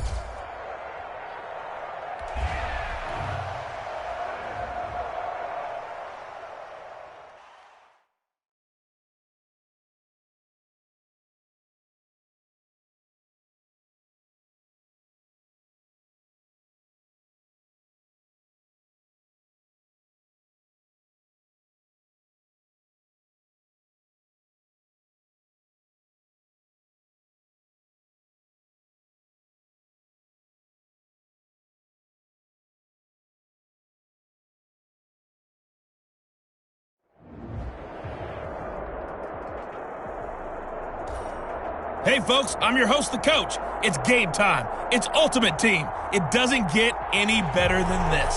Hey, folks, I'm your host, the coach. It's game time. It's Ultimate Team. It doesn't get any better than this.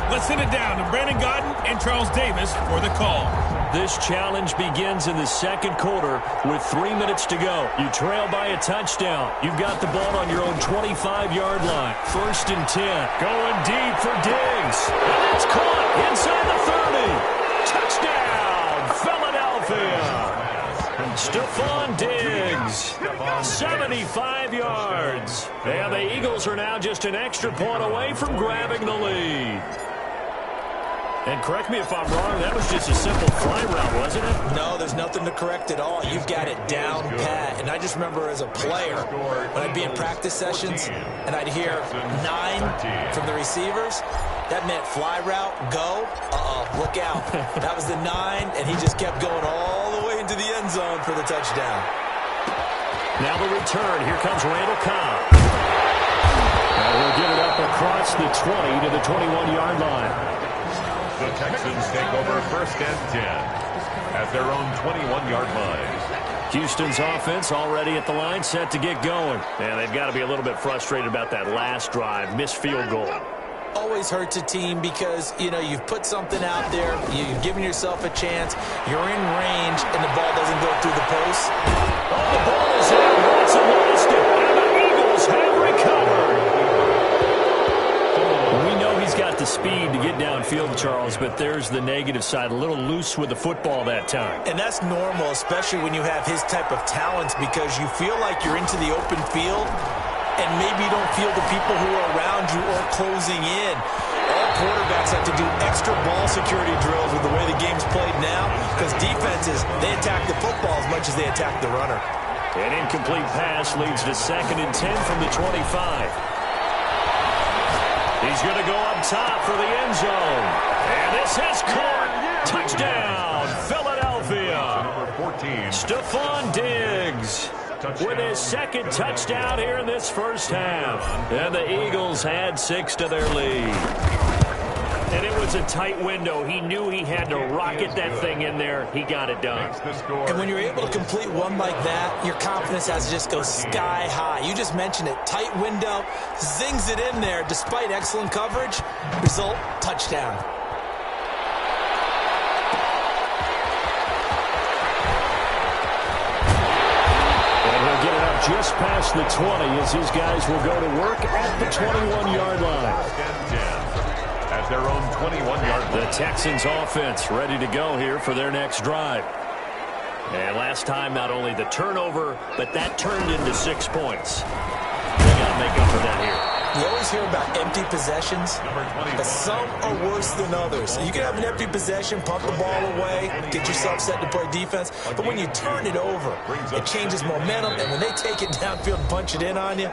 Let's send it down to Brandon Gaudin and Charles Davis for the call. This challenge begins in the second quarter with 3 minutes to go. You trail by a touchdown. You've got the ball on your own 25-yard line. 1st and 10. Going deep for Diggs. And it's caught inside the 30. Touchdown, Philadelphia. Stephon Diggs, 75 yards. And the Eagles are now just an extra point away from grabbing the lead. And correct me if I'm wrong, that was just a simple fly route, wasn't it? No, there's nothing to correct at all. You've got it down pat. And I just remember as a player, when I'd be in practice sessions and I'd hear 9 from the receivers, that meant fly route, go, look out. That was the 9, and he just kept going all the way into the end zone for the touchdown. Now the return. Here comes Randall Cobb. And we'll get it up across the 20 to the 21-yard line. The Texans take over 1st and 10 at their own 21-yard line. Houston's offense already at the line, set to get going. And they've got to be a little bit frustrated about that last drive, missed field goal. Always hurts a team because, you've put something out there, you've given yourself a chance, you're in range, and the ball doesn't go through the post. Oh, the ball is out. Watson lost it, and the Eagles have recovered. We know he's got the speed to get downfield, Charles, but there's the negative side, a little loose with the football that time. And that's normal, especially when you have his type of talents, because you feel like you're into the open field, and maybe you don't feel the people who are around you or closing in. All quarterbacks have to do extra ball security drills with the way the game's played now, because defenses, they attack the football as much as they attack the runner. An incomplete pass leads to 2nd and 10 from the 25. He's going to go up top for the end zone. And this has caught. Touchdown, Philadelphia. Number 14. Stephon Diggs with his 2nd touchdown here in this first half. And the Eagles had 6 to their lead. And it was a tight window. He knew he had to rocket that thing in there. He got it done. And when you're able to complete one like that, your confidence has to just go sky high. You just mentioned it. Tight window, zings it in there despite excellent coverage. Result, touchdown. Just past the 20 as his guys will go to work at the 21-yard line. At their own 21-yard line. The Texans offense ready to go here for their next drive. And last time, not only the turnover, but that turned into 6 points. They got to make up for that here. You always hear about empty possessions, but some are worse than others. You can have an empty possession, pump the ball away, get yourself set to play defense, but when you turn it over, it changes momentum, and when they take it downfield and punch it in on you,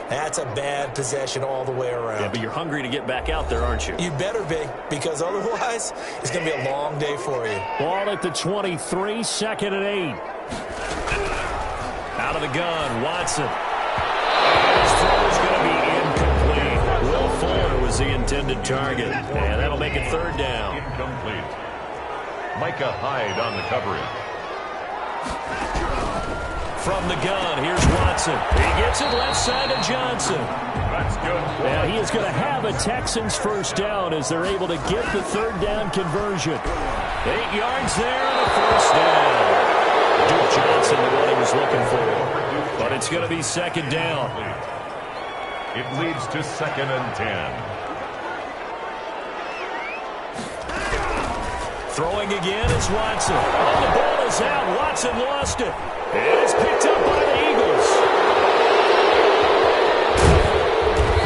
that's a bad possession all the way around. Yeah, but you're hungry to get back out there, aren't you? You better be, because otherwise, it's going to be a long day for you. Ball at the 23, 2nd and 8. Out of the gun, Watson. His throw is going to be incomplete. Will Fuller was the intended target. And that'll make it 3rd down. Incomplete. Micah Hyde on the coverage. From the gun, here's Watson. He gets it left side of Johnson. That's good. Now he is going to have a Texans 1st down as they're able to get the 3rd down conversion. 8 yards there and a 1st down. Duke Johnson, the one he was looking for. But it's going to be 2nd down. It leads to 2nd and 10. Throwing again is Watson. Oh, the ball is out. Watson lost it. It is picked up by the Eagles.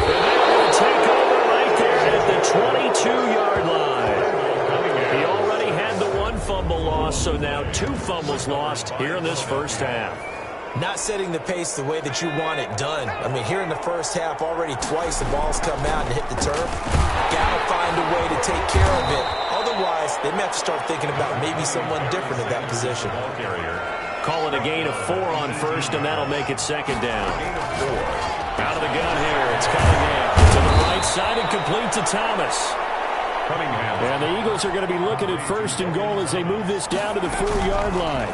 And they're going to take over right there at the 22-yard line. He already had the 1 fumble loss, so now 2 fumbles lost here in this first half. Not setting the pace the way that you want it done. I mean, here in the first half, already twice the ball's come out and hit the turf. Got to find a way to take care of it. Otherwise, they may have to start thinking about maybe someone different in that position. Call it a gain of 4 on 1st, and that'll make it 2nd down. Out of the gun here, it's Cunningham to the right side and complete to Thomas. And the Eagles are going to be looking at 1st and goal as they move this down to the 4-yard line.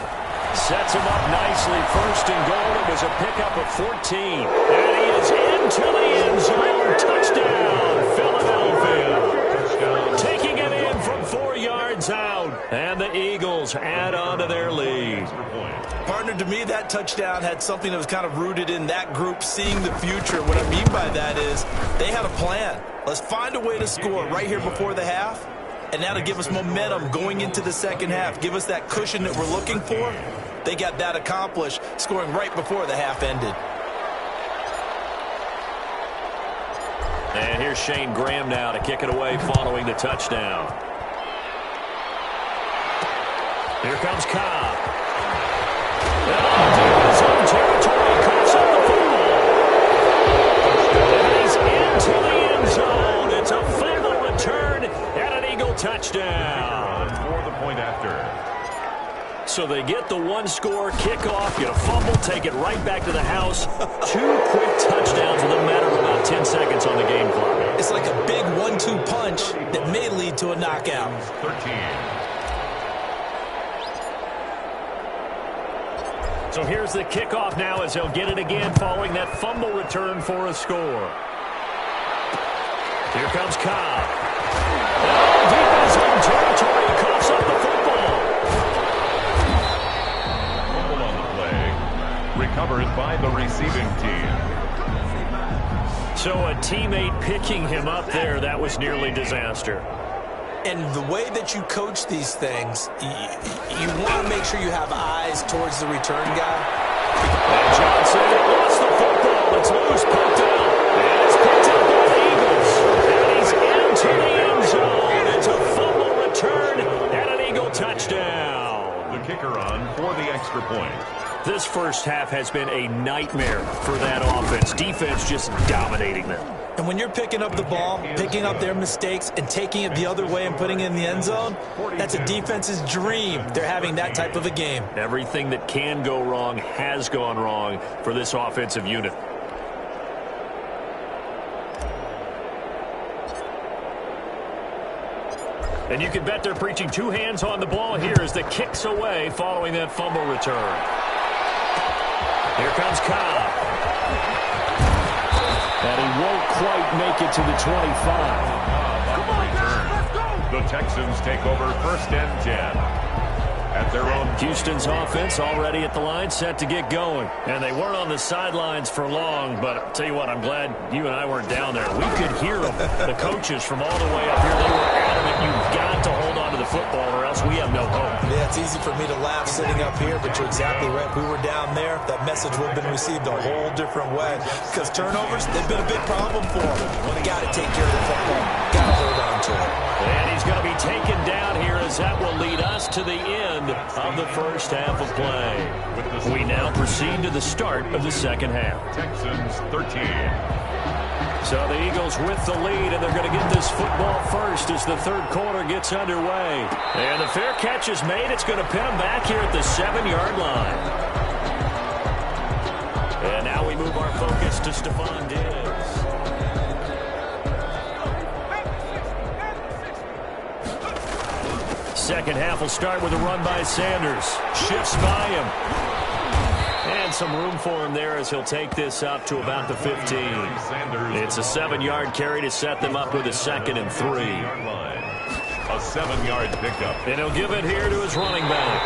Sets him up nicely. First and goal. It was a pickup of 14. And he is into the end zone. Touchdown, Philadelphia. Taking it in from 4 yards out. And the Eagles add on to their lead. Partner, to me, that touchdown had something that was kind of rooted in that group seeing the future. What I mean by that is they had a plan. Let's find a way to score right here before the half. And that'll give us momentum going into the second half. Give us that cushion that we're looking for. They got that accomplished, scoring right before the half ended. And here's Shane Graham now to kick it away following the touchdown. Here comes Cobb. Deep in his own territory, coughs up the football. And he's into the end zone. It's a final return and an Eagle touchdown. For the point after. So they get the one-score kickoff, get a fumble, take it right back to the house. 2 quick touchdowns with a matter of about 10 seconds on the game clock. It's like a big 1-2 punch that may lead to a knockout. 13. So here's the kickoff now as he'll get it again following that fumble return for a score. Here comes Cobb. Deep in his own territory, coughs up the football. Fumble on the play. Recovered by the receiving team. So a teammate picking him up there, that was nearly disaster. And the way that you coach these things, you want to make sure you have eyes towards the return guy. And Johnson lost the football. It's loose, picked up. And it's picked up by the Eagles. And he's into the end zone. It's a fumble return and an Eagle touchdown. The kicker on for the extra point. This first half has been a nightmare for that offense. Defense just dominating them. And when you're picking up the ball, picking up their mistakes, and taking it the other way and putting it in the end zone, that's a defense's dream. They're having that type of a game. Everything that can go wrong has gone wrong for this offensive unit. And you can bet they're preaching 2 hands on the ball here as the kick's away following that fumble return. Here comes Cobb. And he won't quite make it to the 25. The Texans take over first and 10. At their own. Houston's offense already at the line, set to get going. And they weren't on the sidelines for long, but I'll tell you what, I'm glad you and I weren't down there. We could hear them, the coaches from all the way up here. They were adamant, you've got to hold on to the football or else we have no hope. Yeah, it's easy for me to laugh sitting up here, but you're exactly right. If we were down there, that message would have been received a whole different way. Because turnovers, they've been a big problem for them. We got to take care of the football. Got to hold on to it. And he's going to be taken down here as that will lead us to the end of the first half of play. We now proceed to the start of the second half. Texans 13. So the Eagles with the lead, and they're going to get this football first as the third quarter gets underway. And the fair catch is made. It's going to pin them back here at the 7-yard line. And now we move our focus to Stephon Diggs. Second half will start with a run by Sanders. Shifts by him. And some room for him there as he'll take this up to about the 15. It's a 7-yard carry to set them up with a 2nd and 3. A 7-yard pickup. And he'll give it here to his running back.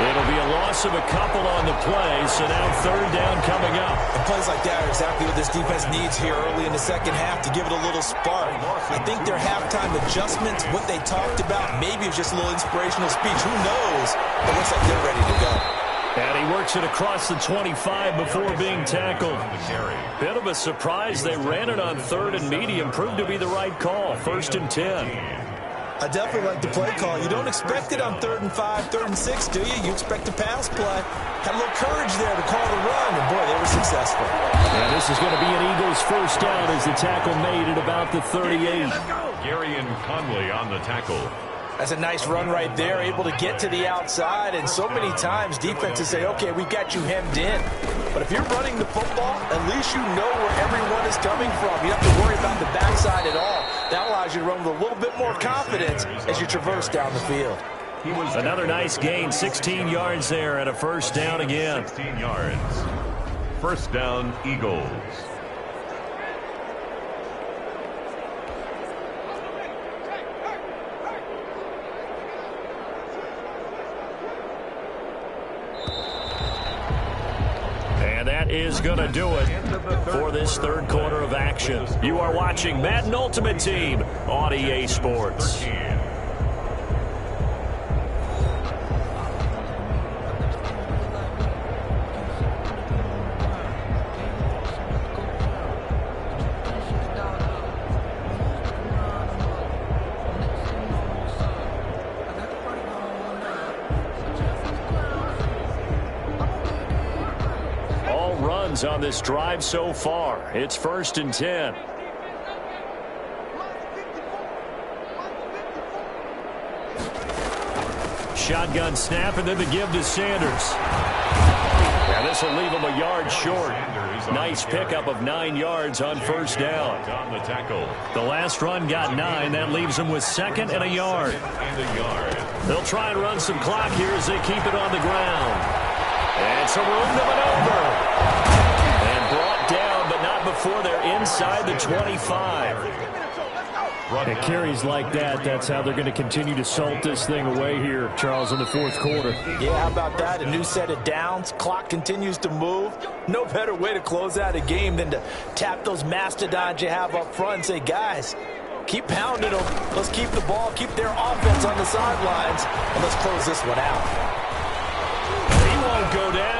It'll be a loss of a couple on the play, so now third down coming up. And plays like that are exactly what this defense needs here early in the second half to give it a little spark. I think their halftime adjustments, what they talked about, maybe it was just a little inspirational speech. Who knows? It looks like they're ready to go. And he works it across the 25 before being tackled. Bit of a surprise. They ran it on 3rd and medium. Proved to be the right call. 1st and 10. I definitely like the play call. You don't expect it on 3rd and 5, 3rd and 6, do you? You expect a pass play. Had a little courage there to call the run, and boy, they were successful. And this is going to be an Eagles first down as the tackle made at about the 38. Gary and Conley on the tackle. That's a nice run right there, able to get to the outside, and so many times defenses say, okay, we've got you hemmed in. But if you're running the football, at least you know where everyone is coming from. You don't have to worry about the backside at all. That allows you to run with a little bit more confidence as you traverse down the field. Another nice gain, 16 yards there and a first down again. 16 yards. First down, Eagles. And that is going to do it for this third quarter of action. You are watching Madden Ultimate Team on EA Sports. On this drive so far, it's 1st and 10. Shotgun snap and then the give to Sanders. And this will leave him a yard short. Nice pickup of 9 yards on first down. The last run got 9. That leaves him with 2nd and a yard. They'll try and run some clock here as they keep it on the ground. And some room to maneuver. Brought down, but not before they're inside the 25. And carries like that, that's how they're going to continue to salt this thing away here, Charles, in the fourth quarter. Yeah, how about that? A new set of downs. Clock continues to move. No better way to close out a game than to tap those mastodons you have up front and say, guys, keep pounding them. Let's keep the ball, keep their offense on the sidelines, and let's close this one out. He won't go down.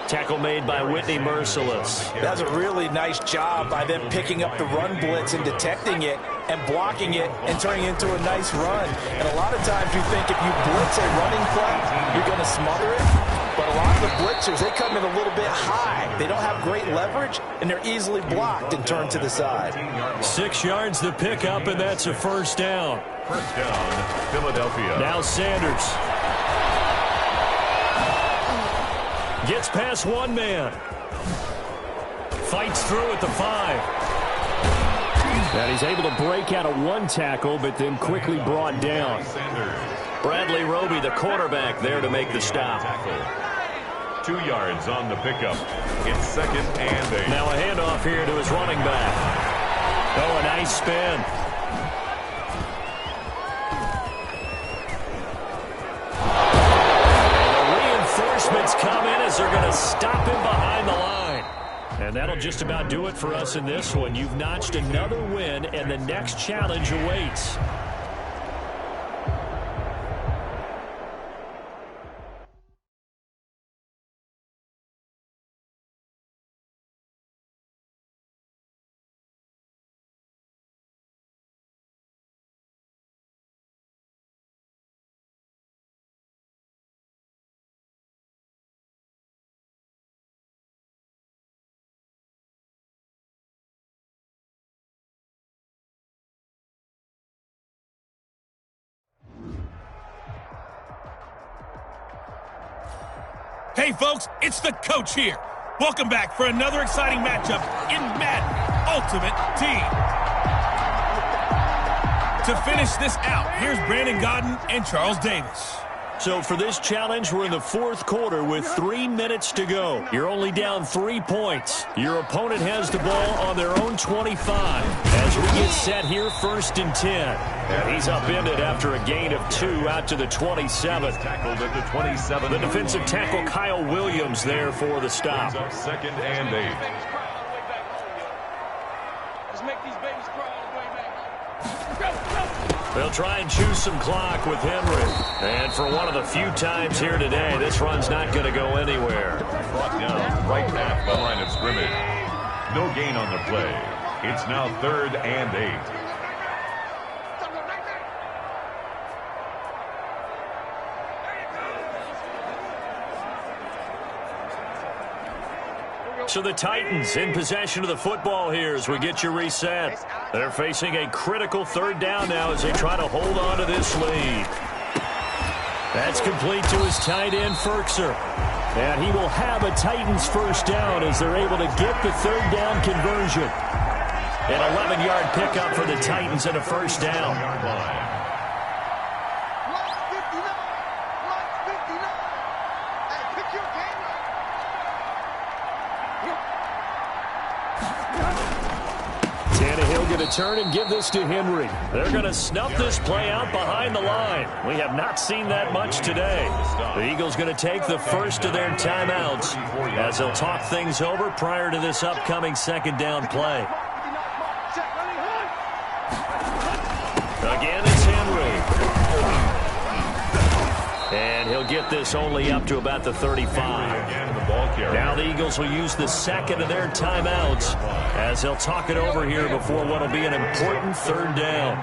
Tackle made by Whitney Merciless. That's a really nice job by them picking up the run blitz and detecting it and blocking it and turning it into a nice run. And a lot of times you think if you blitz a running play, you're going to smother it. But a lot of the blitzers, they come in a little bit high. They don't have great leverage, and they're easily blocked and turned to the side. 6 yards the pickup, and that's a first down. First down, Philadelphia. Now Sanders. Gets past one man. Fights through at the 5. And he's able to break out of one tackle, but then quickly brought down. Bradley Roby, the quarterback, there to make the stop. 2 yards on the pickup. It's 2nd and 8. Now a handoff here to his running back. Oh, a nice spin. Come in as they're going to stop him behind the line. And that'll just about do it for us in this one. You've notched another win, and the next challenge awaits. Hey, folks, it's the coach here. Welcome back for another exciting matchup in Madden Ultimate Team. To finish this out, here's Brandon Gaudin and Charles Davis. So for this challenge, we're in the fourth quarter with 3 minutes to go. You're only down 3 points. Your opponent has the ball on their own 25. As we get set here, 1st and 10. And he's upended after a gain of 2 out to the 27. Tackled at the 27. The defensive tackle, Kyle Williams, there for the stop. 2nd and 8. Let's make these babies crawl all the way back. They'll try and choose some clock with Henry. And for one of the few times here today, this run's not going to go anywhere. Brought down right at the line of scrimmage. No gain on the play. It's now 3rd and 8. So the Titans in possession of the football here as we get you reset. They're facing a critical 3rd down now as they try to hold on to this lead. That's complete to his tight end, Ferkser. And he will have a Titans first down as they're able to get the 3rd down conversion. An 11-yard pickup for the Titans and a first down. to turn and give this to Henry. They're going to snuff this play out behind the line. We have not seen that much today. The Eagles going to take the first of their timeouts as they'll talk things over prior to this upcoming second down play. Again, it's Henry. And he'll get this only up to about the 35. Now the Eagles will use the second of their timeouts as they'll talk it over here before what will be an important third down.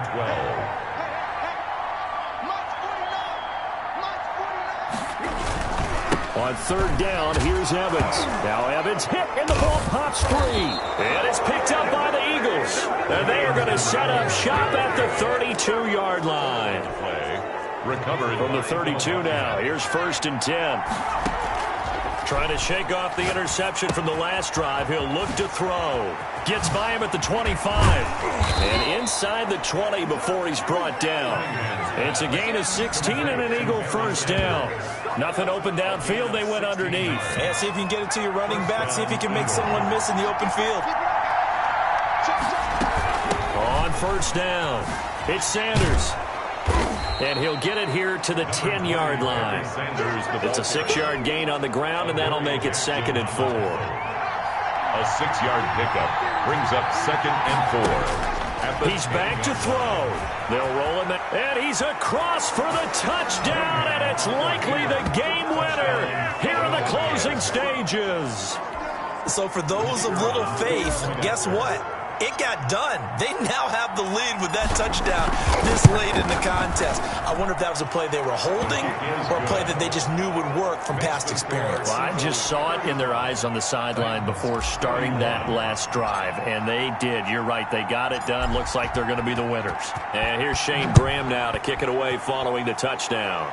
On third down, here's Evans. Now Evans hit, and the ball pops free. And it's picked up by the Eagles. And they are going to set up shop at the 32-yard line. Recovered from the 32 now. Here's 1st and 10. Trying to shake off the interception from the last drive. He'll look to throw. Gets by him at the 25. And inside the 20 before he's brought down. It's a gain of 16 and an Eagle first down. Nothing open downfield. They went underneath. Yeah, see if you can get it to your running back. See if you can make someone miss in the open field. On first down, it's Sanders. And he'll get it here to the 10-yard line. It's a 6-yard gain on the ground, and that'll make it 2nd and 4. A 6-yard pickup brings up 2nd and 4. He's back to throw. They'll roll him, and he's across for the touchdown, and it's likely the game winner here in the closing stages. So for those of little faith, guess what? It got done. They now have the lead with that touchdown this late in the contest. I wonder if that was a play they were holding or a play that they just knew would work from past experience. Well, I just saw it in their eyes on the sideline before starting that last drive, and they did. You're right. They got it done. Looks like they're going to be the winners. And here's Shane Graham now to kick it away following the touchdown.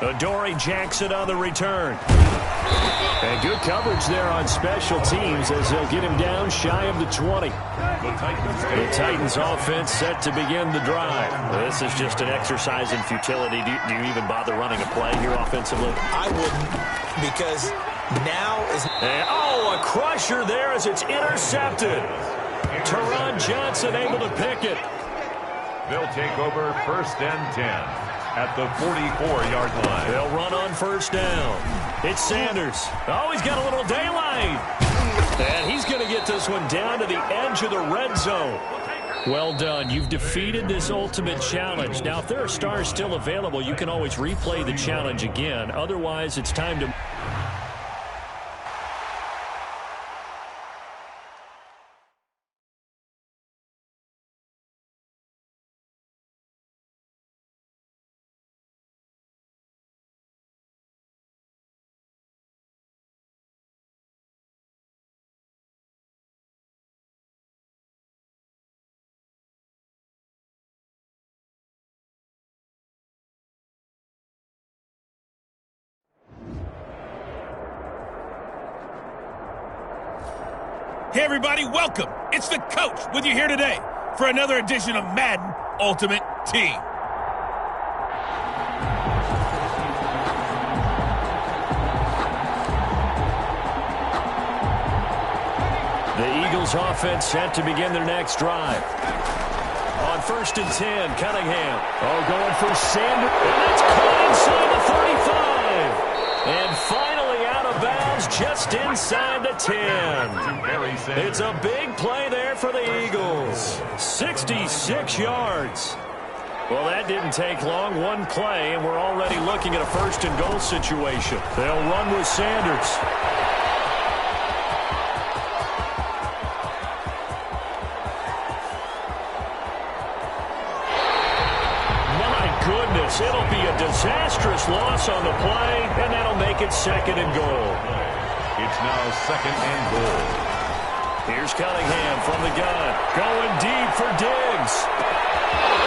Adoree Jackson on the return. And good coverage there on special teams as they'll get him down shy of the 20. The Titans offense set to begin the drive. This is just an exercise in futility. Do you even bother running a play here offensively? I wouldn't, because now is... And, a crusher there as it's intercepted. Teron Johnson able to pick it. They'll take over 1st and 10. At the 44-yard line. They'll run on first down. It's Sanders. Oh, he's got a little daylight. And he's going to get this one down to the edge of the red zone. Well done. You've defeated this ultimate challenge. Now, if there are stars still available, you can always replay the challenge again. Otherwise, it's time to... Hey, everybody, welcome. It's the coach with you here today for another edition of Madden Ultimate Team. The Eagles offense set to begin their next drive. On 1st and 10, Cunningham. Going for Sanders. And that's caught inside the 35. And finally out of bounds just inside the 10. It's a big play there for the Eagles. 66 yards. Well, that didn't take long. One play, and we're already looking at a 1st and goal situation. They'll run with Sanders. Goodness, it'll be a disastrous loss on the play, and that'll make it 2nd and goal. It's now 2nd and goal. Here's Cunningham from the gun, going deep for Diggs.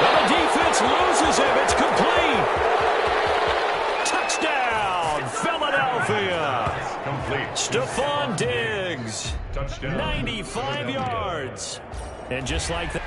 And the defense loses him. It's complete. Touchdown, Philadelphia. Complete. Stephon Diggs, Touchdown. 95 yards. And just like that.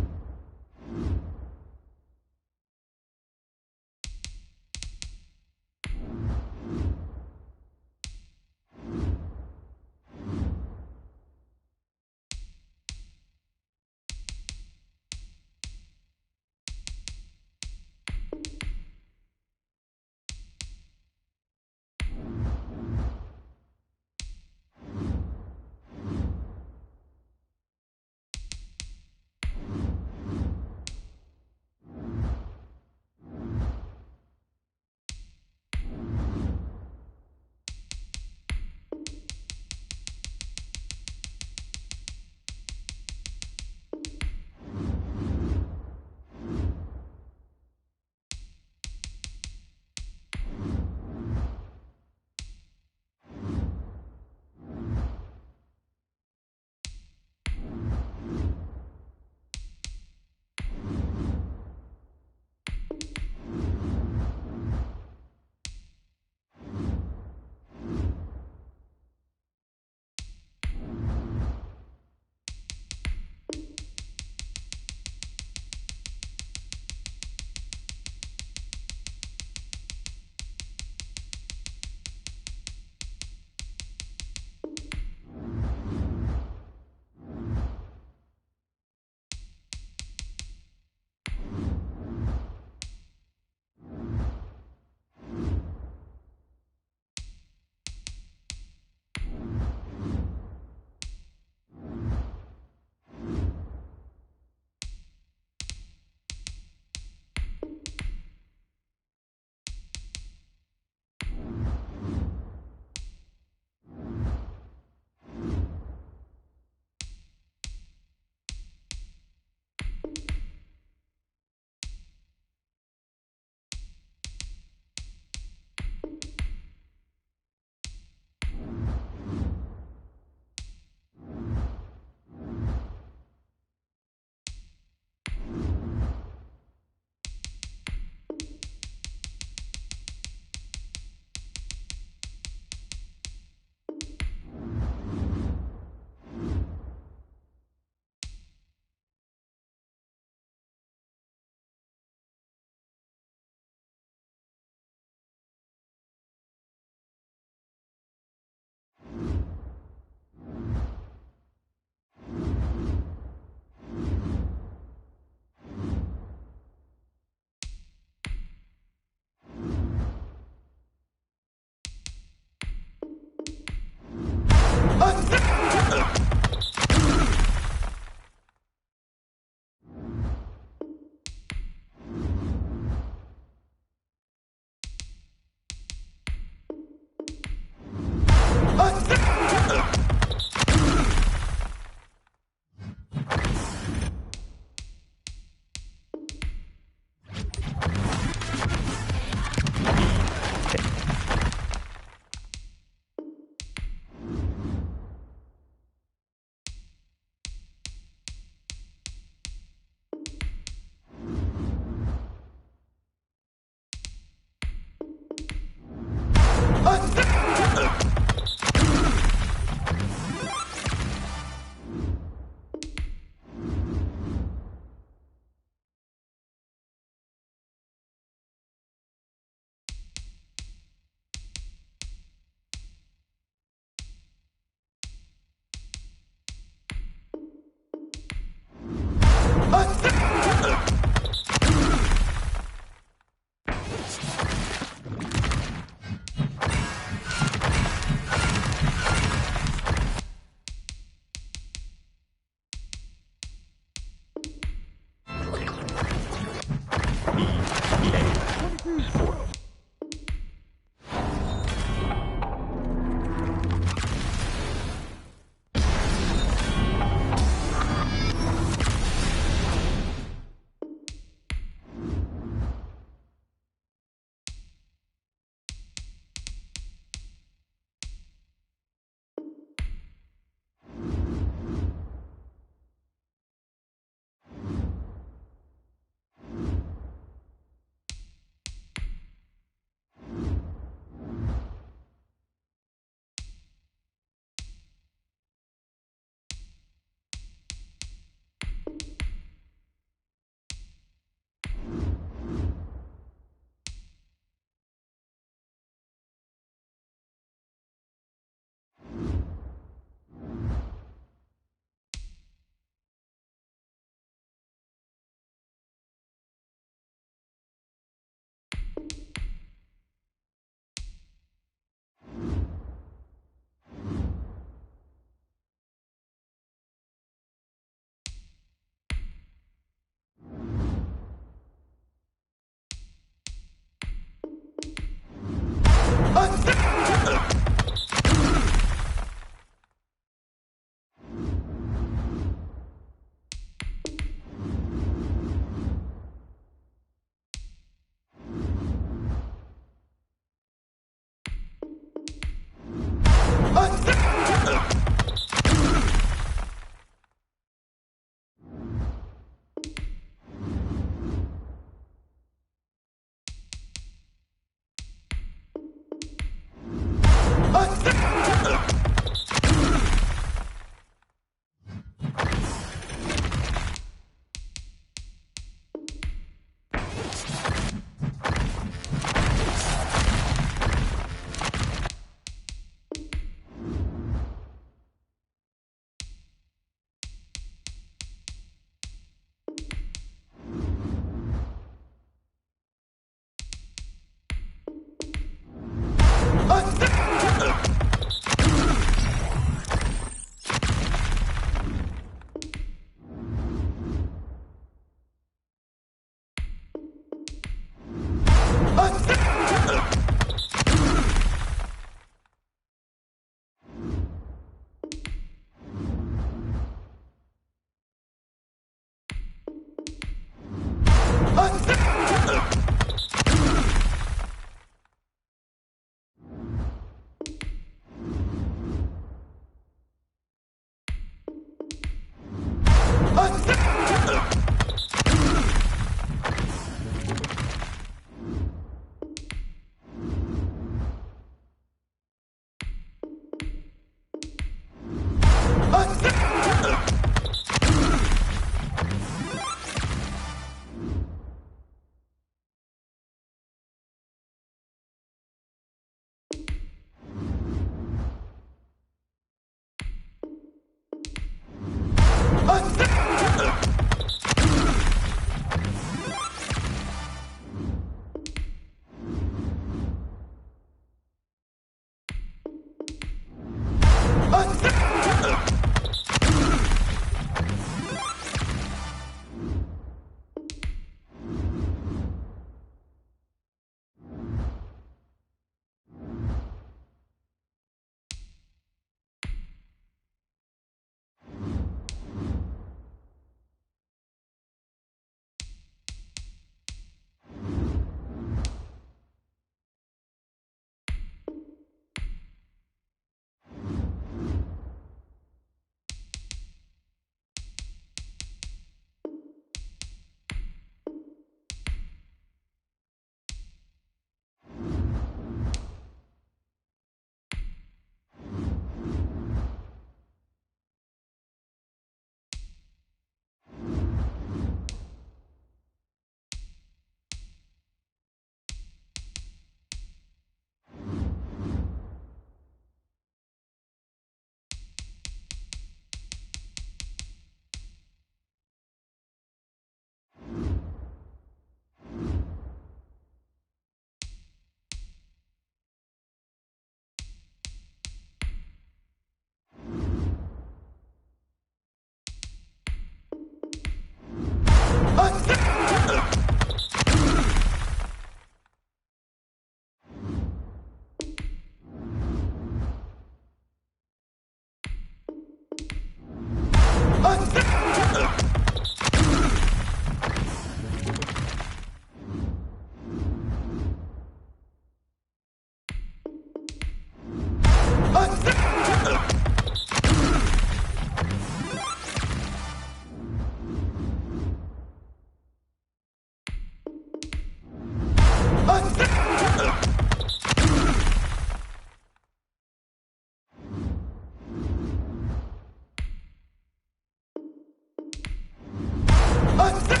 Let's